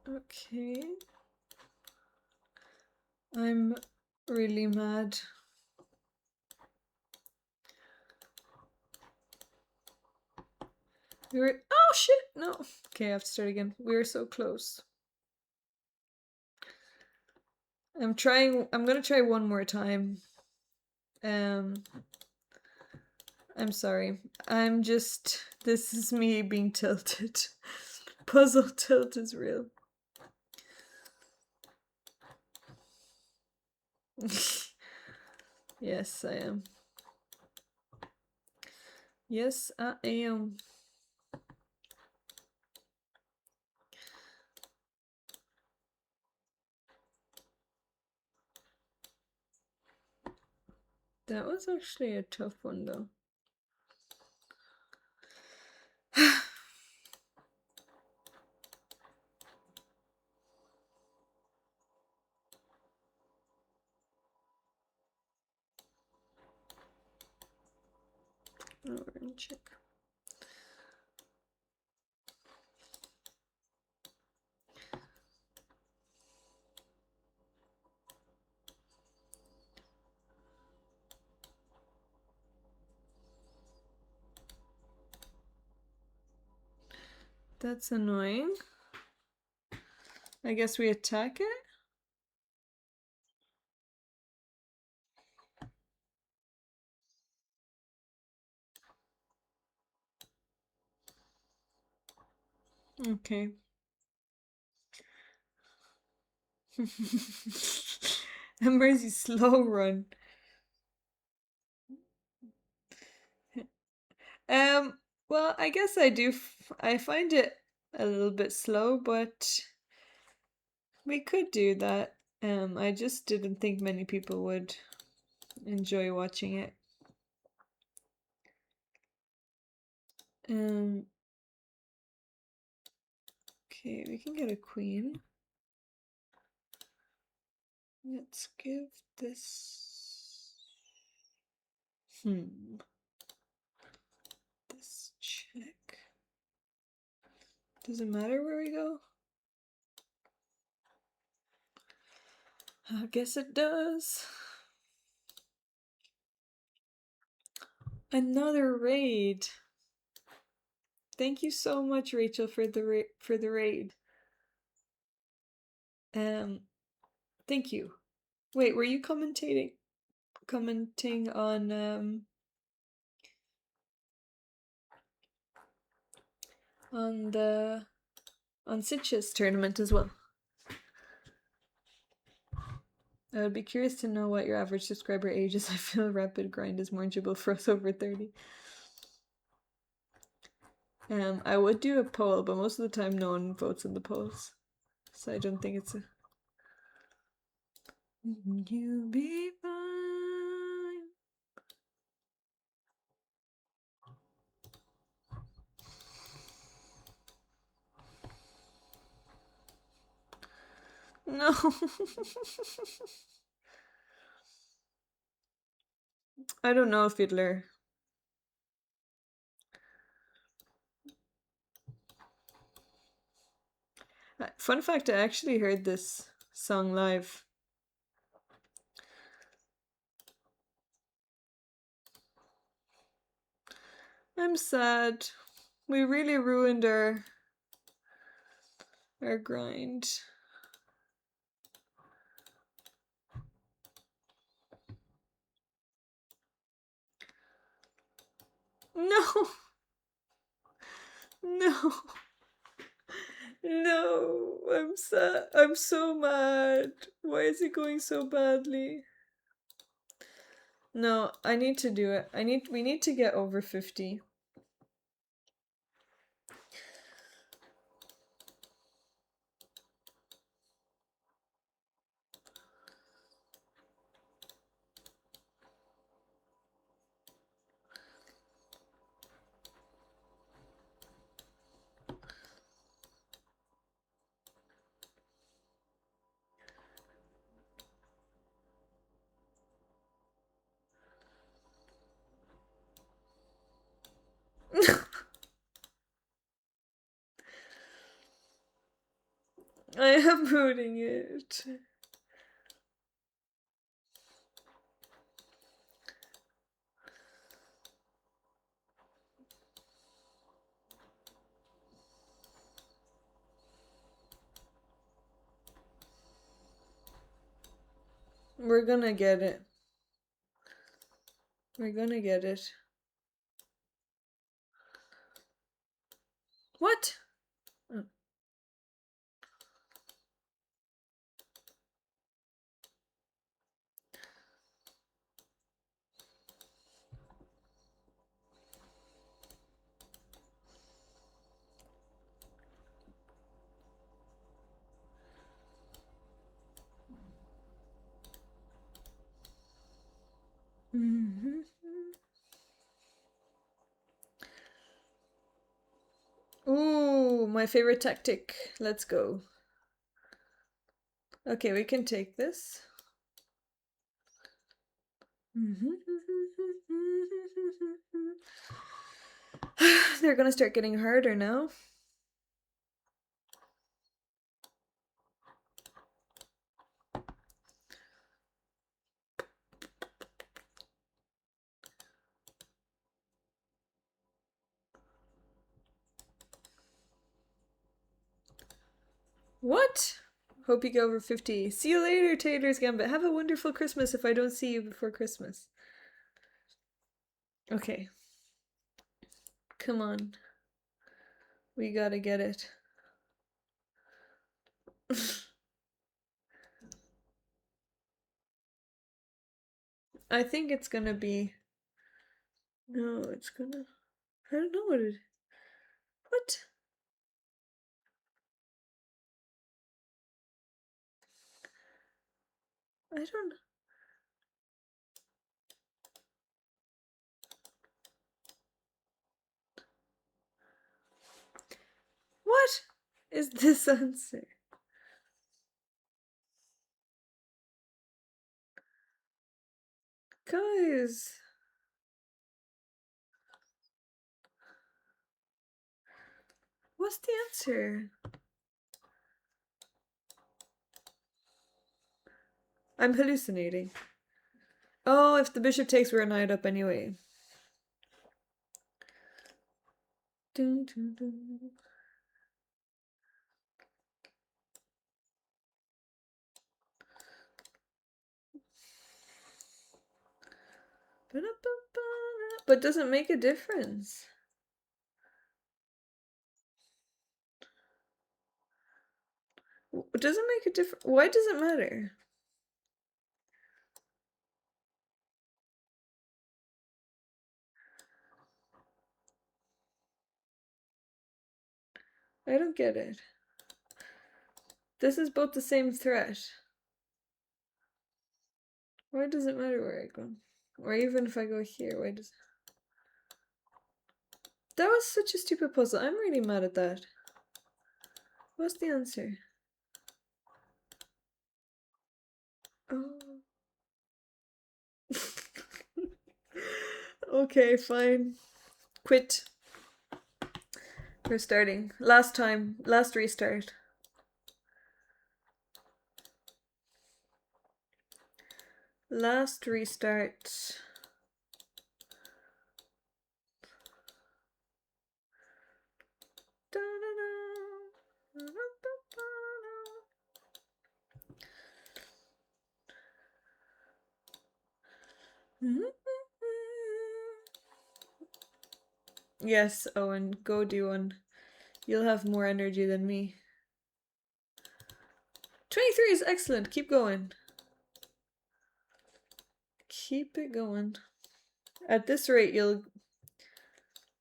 okay. I'm really mad. We were oh shit, no. Okay, I have to start again. We were so close. I'm gonna try one more time. I'm sorry. This is me being tilted. Puzzle tilt is real. Yes, I am. Yes, I am. That was actually a tough one, though. Orange check. That's annoying. I guess we attack it? Okay. Emergency slow run. Well, I guess I do. I find it a little bit slow, but we could do that. I just didn't think many people would enjoy watching it. Okay, we can get a queen. Let's give this. This check. Does it matter where we go? I guess it does. Another raid. Thank you so much, Rachel, for the raid. Thank you. Wait, were you commenting on Sitch's tournament as well? I would be curious to know what your average subscriber age is. I feel rapid grind is more enjoyable for us over 30. I would do a poll, but most of the time no one votes in the polls. So I don't think it's a... You'll be fine. No. I don't know, Fiddler. Fun fact, I actually heard this song live. I'm sad. We really ruined our grind. No. No. No. I'm sad. I'm so mad. Why is it going so badly? No, I need to do it. We need to get over 50. I am putting it. We're gonna get it. We're gonna get it. What? Oh. Mm-hmm. Ooh, my favorite tactic. Let's go. Okay, we can take this. They're gonna start getting harder now. What? Hope you go over 50. See you later, Tater's Gambit. Have a wonderful Christmas if I don't see you before Christmas. Okay. Come on. We gotta get it. I think it's gonna be... No, it's gonna... I don't know what it... What? I don't... What is this answer? Guys... What's the answer? I'm hallucinating. Oh, if the bishop takes, we're knight up anyway. Dun, dun, dun. But doesn't make a difference. It doesn't make a difference. Why does it matter? I don't get it. This is both the same threat. Why does it matter where I go? Or even if I go here, why does... That was such a stupid puzzle. I'm really mad at that. What's the answer? Oh. Okay, fine. Quit. We're starting. Last time. Last restart. Last restart. Yes, Owen, go do one. You'll have more energy than me. 23 is excellent. Keep going. Keep it going. At this rate, you'll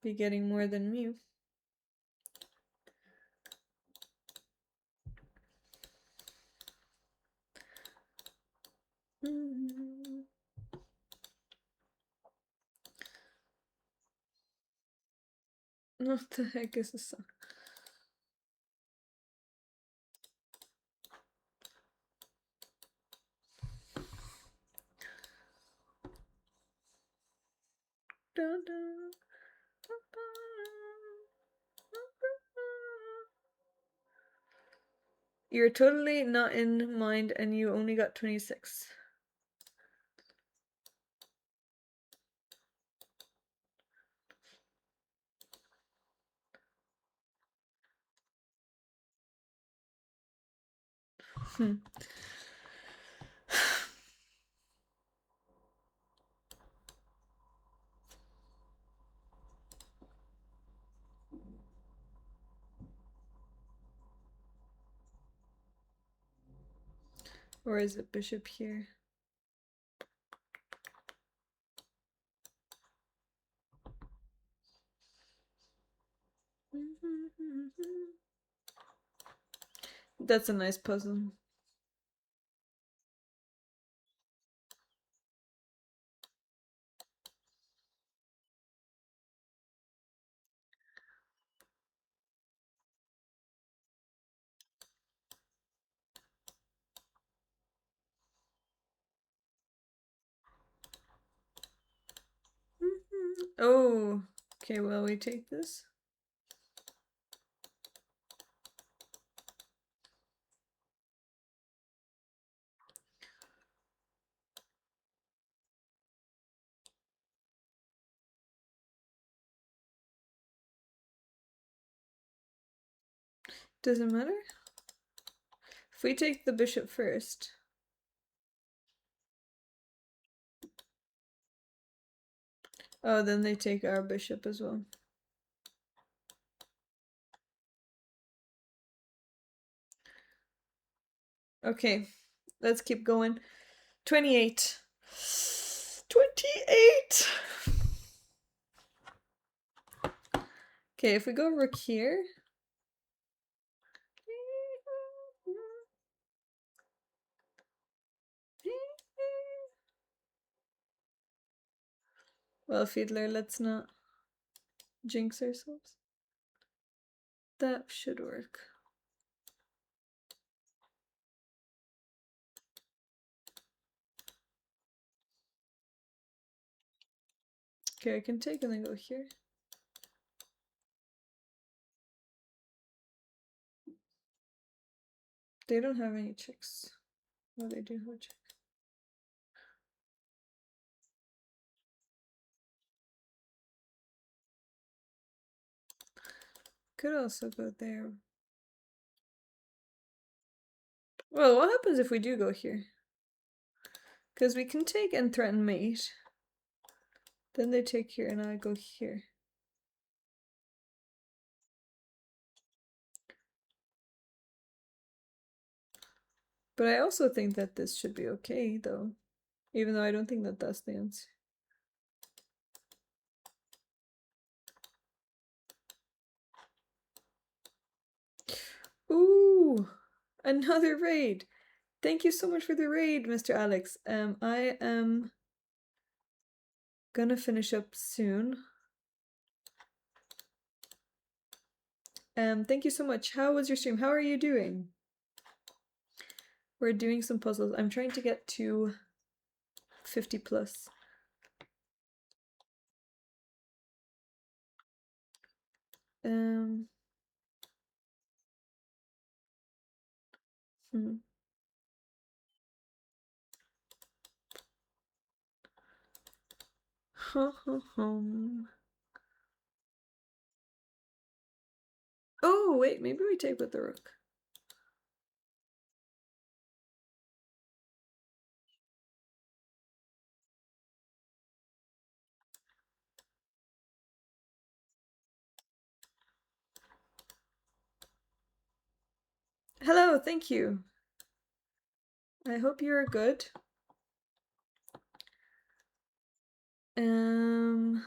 be getting more than me. What the heck is this song? Dun, dun. You're totally not in mind and you only got 26. Or is it bishop here? That's a nice puzzle. Oh, okay, well, we take this. Doesn't matter. If we take the bishop first. Oh, then they take our bishop as well. Okay, let's keep going. 28. 28! Okay, if we go rook here. Well, Fiedler, let's not jinx ourselves. That should work. Okay, I can take and then go here. They don't have any checks. Oh, they do have a check. Could also go there. Well, what happens if we do go here? Because we can take and threaten mate. Then they take here and I go here. But I also think that this should be okay, though. Even though I don't think that that's the answer. Ooh! Another raid! Thank you so much for the raid, Mr. Alex. I am gonna finish up soon. Thank you so much. How was your stream? How are you doing? We're doing some puzzles. I'm trying to get to 50 plus. Hmm. Oh, wait, maybe we take with the rook. Hello, thank you. I hope you're good. Okay,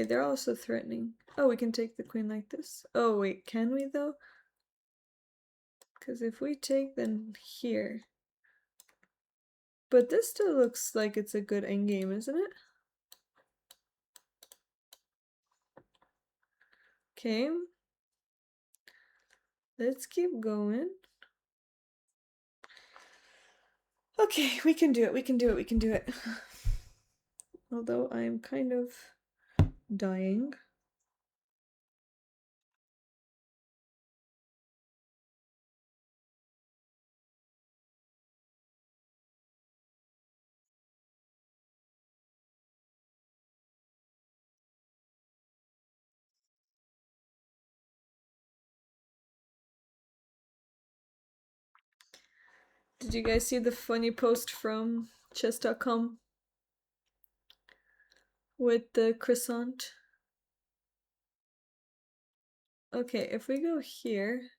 they're also threatening. Oh, we can take the queen like this. Oh wait, can we though? Because if we take them here, but this still looks like it's a good endgame, isn't it? Okay, let's keep going. Okay, we can do it. We can do it. We can do it. Although I'm kind of dying. Did you guys see the funny post from chess.com with the croissant? Okay, if we go here,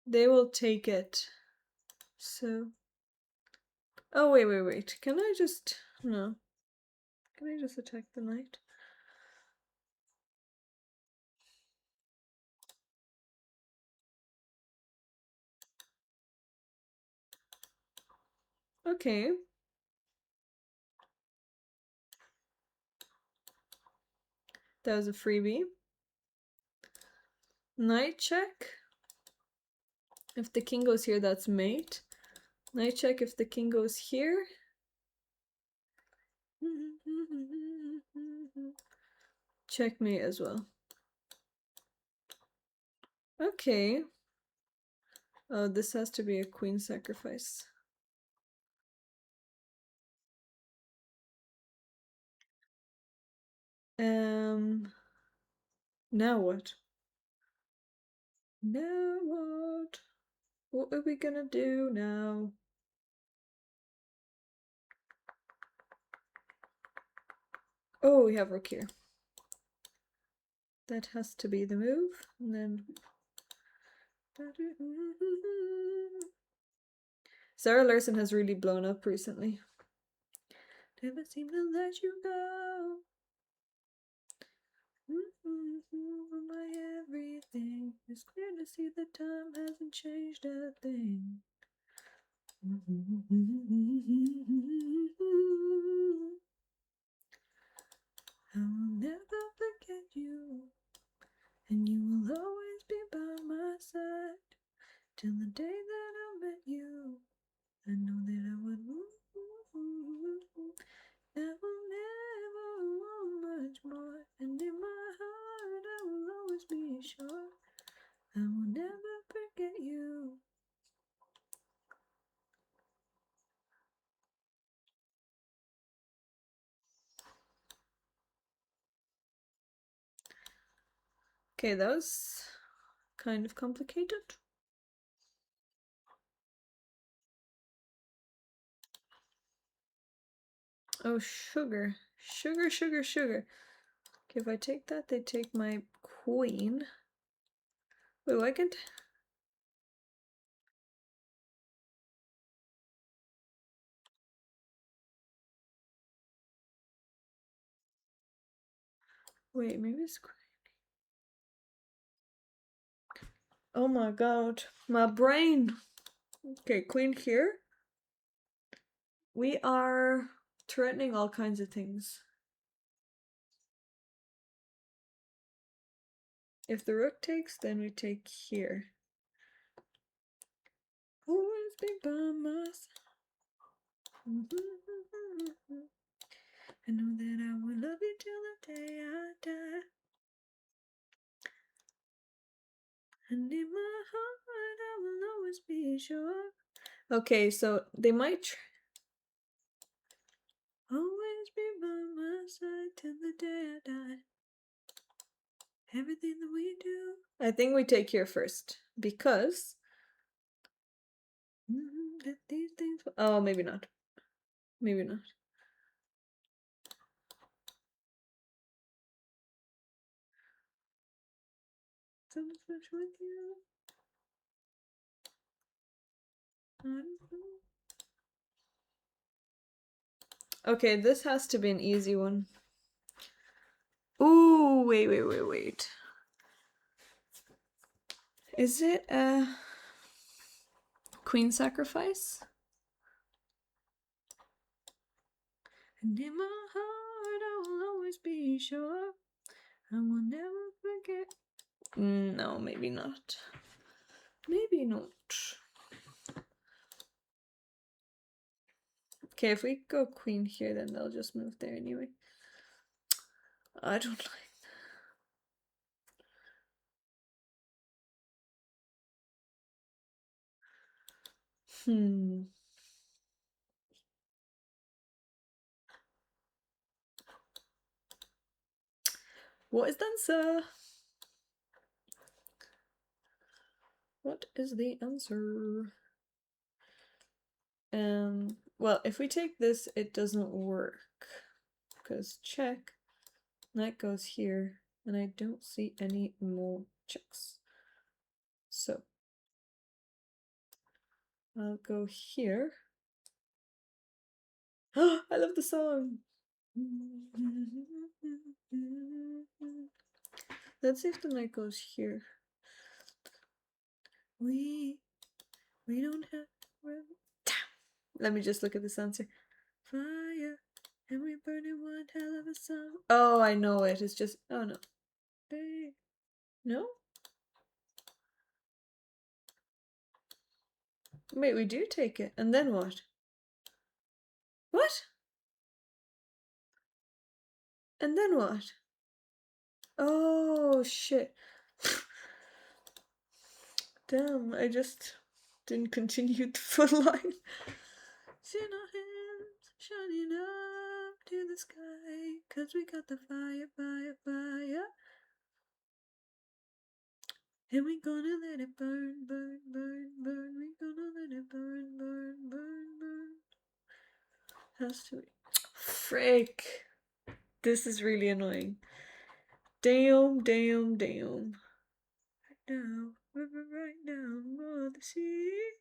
they will take it. So, oh wait. Can I just, no. Can I just attack the knight? Okay. That was a freebie. Knight check. If the king goes here, that's mate. Knight check if the king goes here. Checkmate as well. Okay. Oh, this has to be a queen sacrifice. Now what? Now what? What are we gonna do now? Oh, we have rook here. That has to be the move. And then Sarah Larson has really blown up recently. Never seem to let you go. My everything. It's clear to see the time hasn't changed a thing. I will never forget you, and you will always be by my side till the day that I met you. I know that I would. I will never want much more, and in my heart I will always be sure. I will never forget you. Okay, that was kind of complicated. Oh, sugar. Sugar. Okay, if I take that, they take my queen. Wait, why can't... Wait, maybe it's queen. Oh my god, my brain. Okay, queen here. We are threatening all kinds of things. If the rook takes, then we take here. Always be by my side. I know that I will love you till the day I die. And in my heart I will always be sure. Okay, so they might always be by my side till the day I die. Everything that we do. I think we take here first because these things. Oh, maybe not. Maybe not. something special with you. I don't know. Okay, this has to be an easy one. Ooh, wait. Is it a queen sacrifice? And in my heart I will always be sure I will never forget. No, maybe not. Maybe not. Okay, if we go queen here, then they'll just move there anyway. I don't like that. What is the answer? What is the answer? Well, if we take this, it doesn't work. Because check, knight goes here, and I don't see any more checks. So, I'll go here. I love the song! Let's see if the knight goes here. We don't have to run. Let me just look at this answer. Fire, and we burn in one hell of a song. Oh, I know it. It's just, oh no. No? Wait, we do take it. And then what? What? And then what? Oh, shit. Damn, I just didn't continue the full line. See our hands shining up to the sky, 'cause we got the fire. And we gonna let it burn. We gonna let it burn. Has to be. Frick. This is really annoying. Damn. Right now, river right now, more the sea.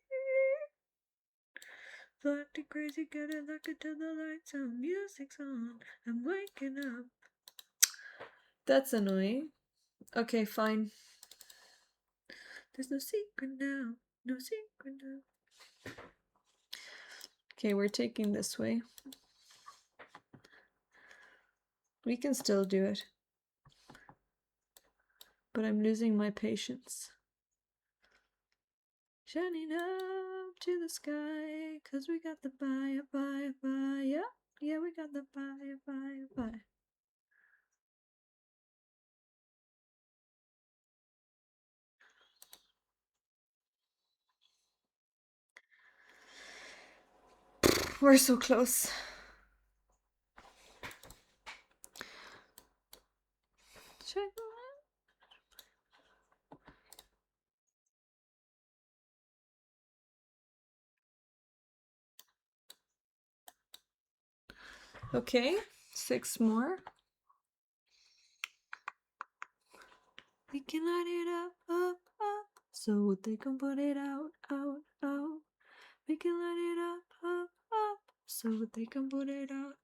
Acting crazy, get it like it till the lights on, music's on. I'm waking up. That's annoying. Okay, fine. There's no secret now. Okay, we're taking this way. We can still do it. But I'm losing my patience. Shining up to the sky, 'cause we got the fire. Yeah, we got the fire. We're so close. Okay, 6 more. We can light it up, so they can put it out. We can light it up, so they can put it out.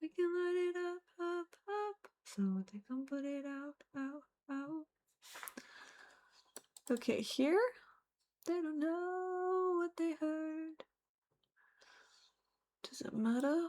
We can light it up, so they can put it out. Okay, here, they don't know what they heard. Does it matter?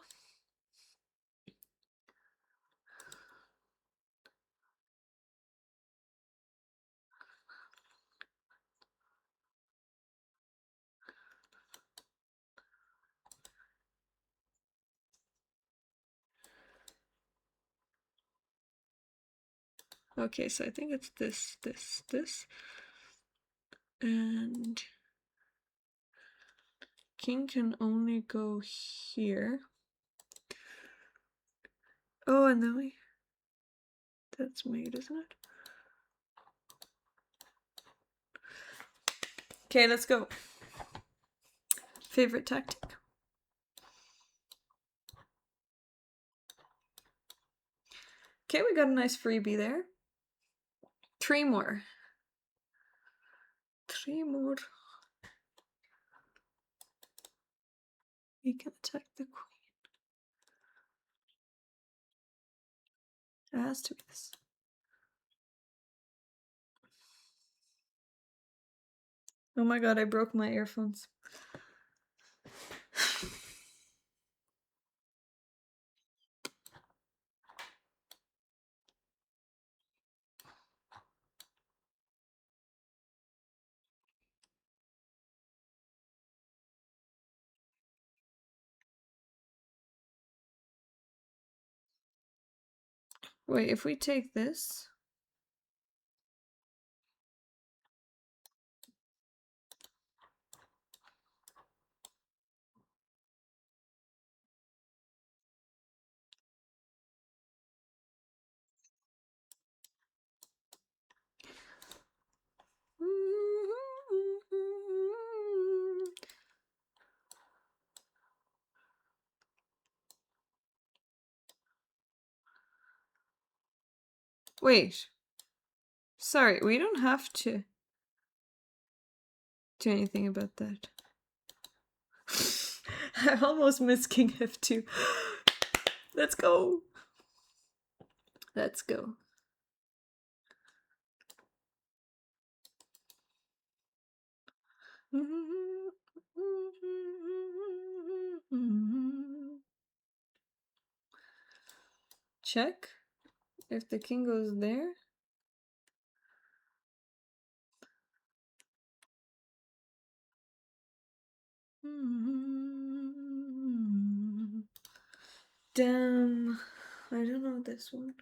Okay, so I think it's this. And king can only go here. Oh, and then that's made, isn't it? Okay, let's go. Favorite tactic? Okay, we got a nice freebie there. 3 more. 3 more. We can attack the queen. It has to be this. Oh my god, I broke my earphones. Wait, if we take this... Wait. Sorry, we don't have to do anything about that. I almost missed King F2. Let's go. Let's go. Check if the king goes there. Damn, I don't know this one.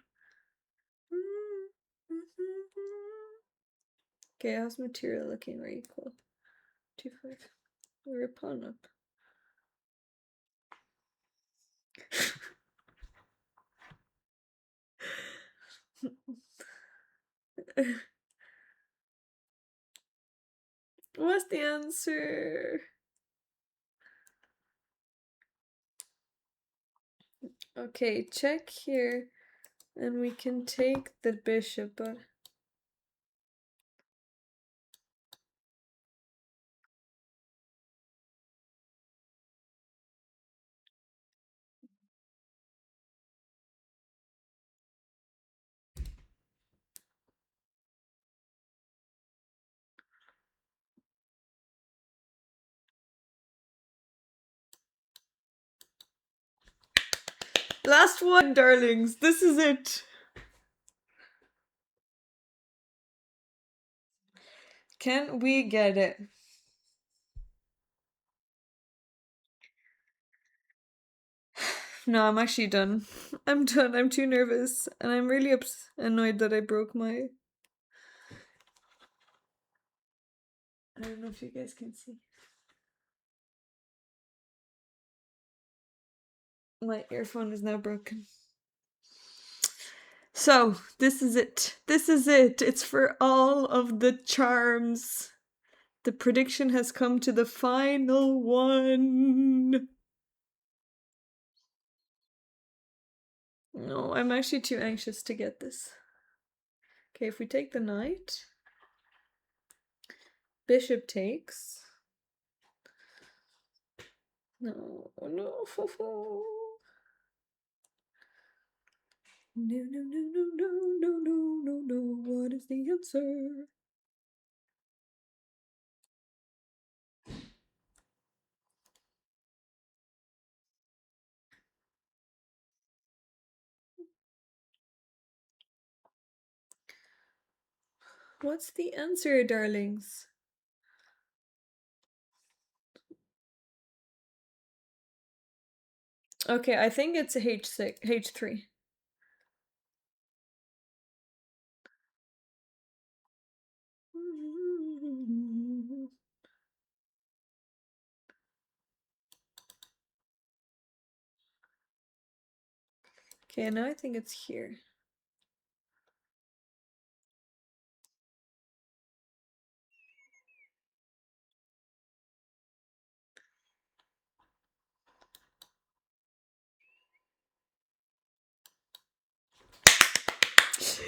Okay, how's material looking? We're equal. 2-5. We're a pawn up. What's the answer? Okay, check here, and we can take the bishop, but... Last one, darlings. This is it. Can we get it? No, I'm actually done. I'm done. I'm too nervous. And I'm really annoyed that I broke my... I don't know if you guys can see. My earphone is now broken. So, this is it. This is it. It's for all of the charms. The prediction has come to the final one. No, I'm actually too anxious to get this. Okay, if we take the knight, bishop takes. No, no, no, no, no, no, no, no, no, no, no. What is the answer? What's the answer, darlings? Okay, I think it's a H6, H3. Okay, now I think it's here.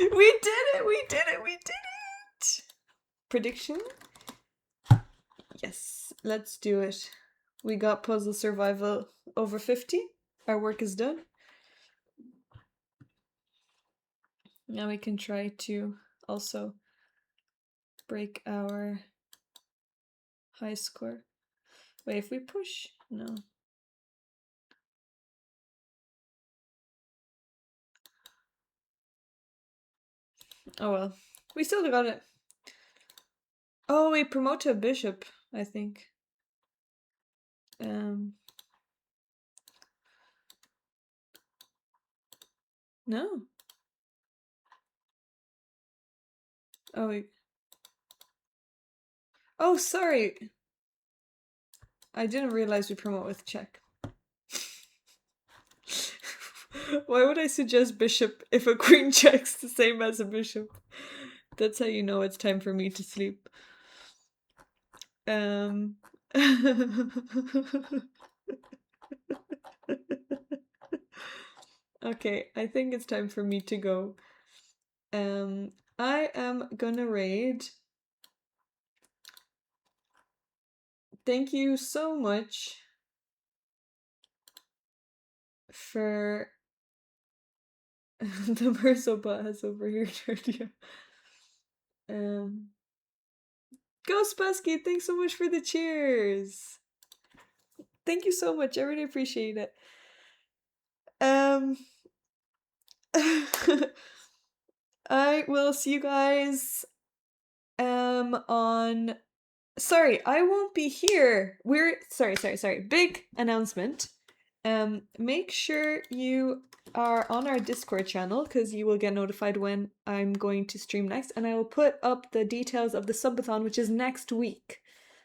We did it! We did it! We did it! Prediction? Yes, let's do it. We got puzzle survival over 50. Our work is done. Now we can try to also break our high score. Wait, if we push? No. Oh well. We still got it. Oh, we promote to a bishop, I think. No. Oh, wait. Oh, sorry. I didn't realize we promote with check. Why would I suggest bishop if a queen checks the same as a bishop? That's how you know it's time for me to sleep. Okay, I think it's time for me to go. I am gonna raid. Thank you so much for the Mersobot has overheard you. Ghost Busky, thanks so much for the cheers. Thank you so much. I really appreciate it. I will see you guys on sorry, I won't be here. Sorry. Big announcement. Make sure you are on our Discord channel because you will get notified when I'm going to stream next, and I will put up the details of the subathon, which is next week.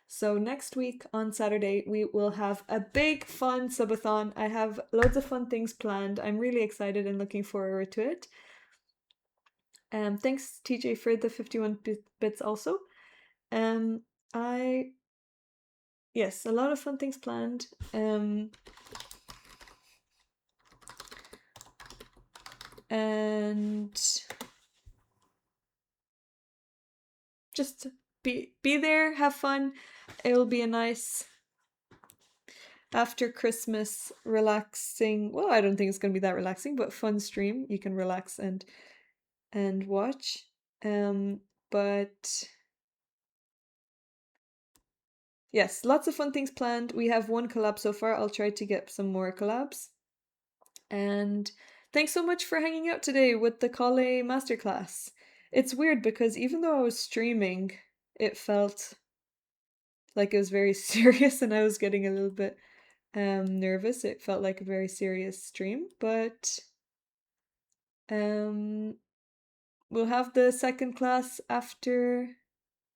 So next week on Saturday we will have a big fun subathon. I have loads of fun things planned. I'm really excited and looking forward to it. Thanks TJ for the 51 bits also. Yes, a lot of fun things planned. And just be there, have fun. It'll be a nice after Christmas relaxing. Well, I don't think it's gonna be that relaxing, but fun stream. You can relax and watch. But yes, lots of fun things planned. We have one collab so far. I'll try to get some more collabs. And thanks so much for hanging out today with the Colle Masterclass. It's weird because even though I was streaming, it felt like it was very serious and I was getting a little bit nervous. It felt like a very serious stream, but we'll have the second class after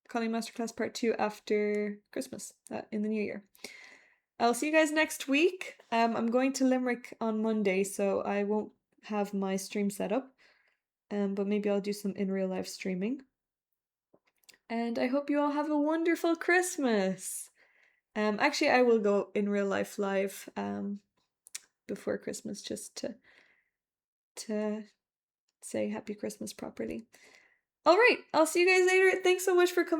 Colle Masterclass Part 2 after Christmas in the new year. I'll see you guys next week. I'm going to Limerick on Monday, so I won't have my stream set up. But maybe I'll do some in real life streaming. And I hope you all have a wonderful Christmas. Actually, I will go in real life live before Christmas just to say Happy Christmas properly. All right, I'll see you guys later. Thanks so much for coming.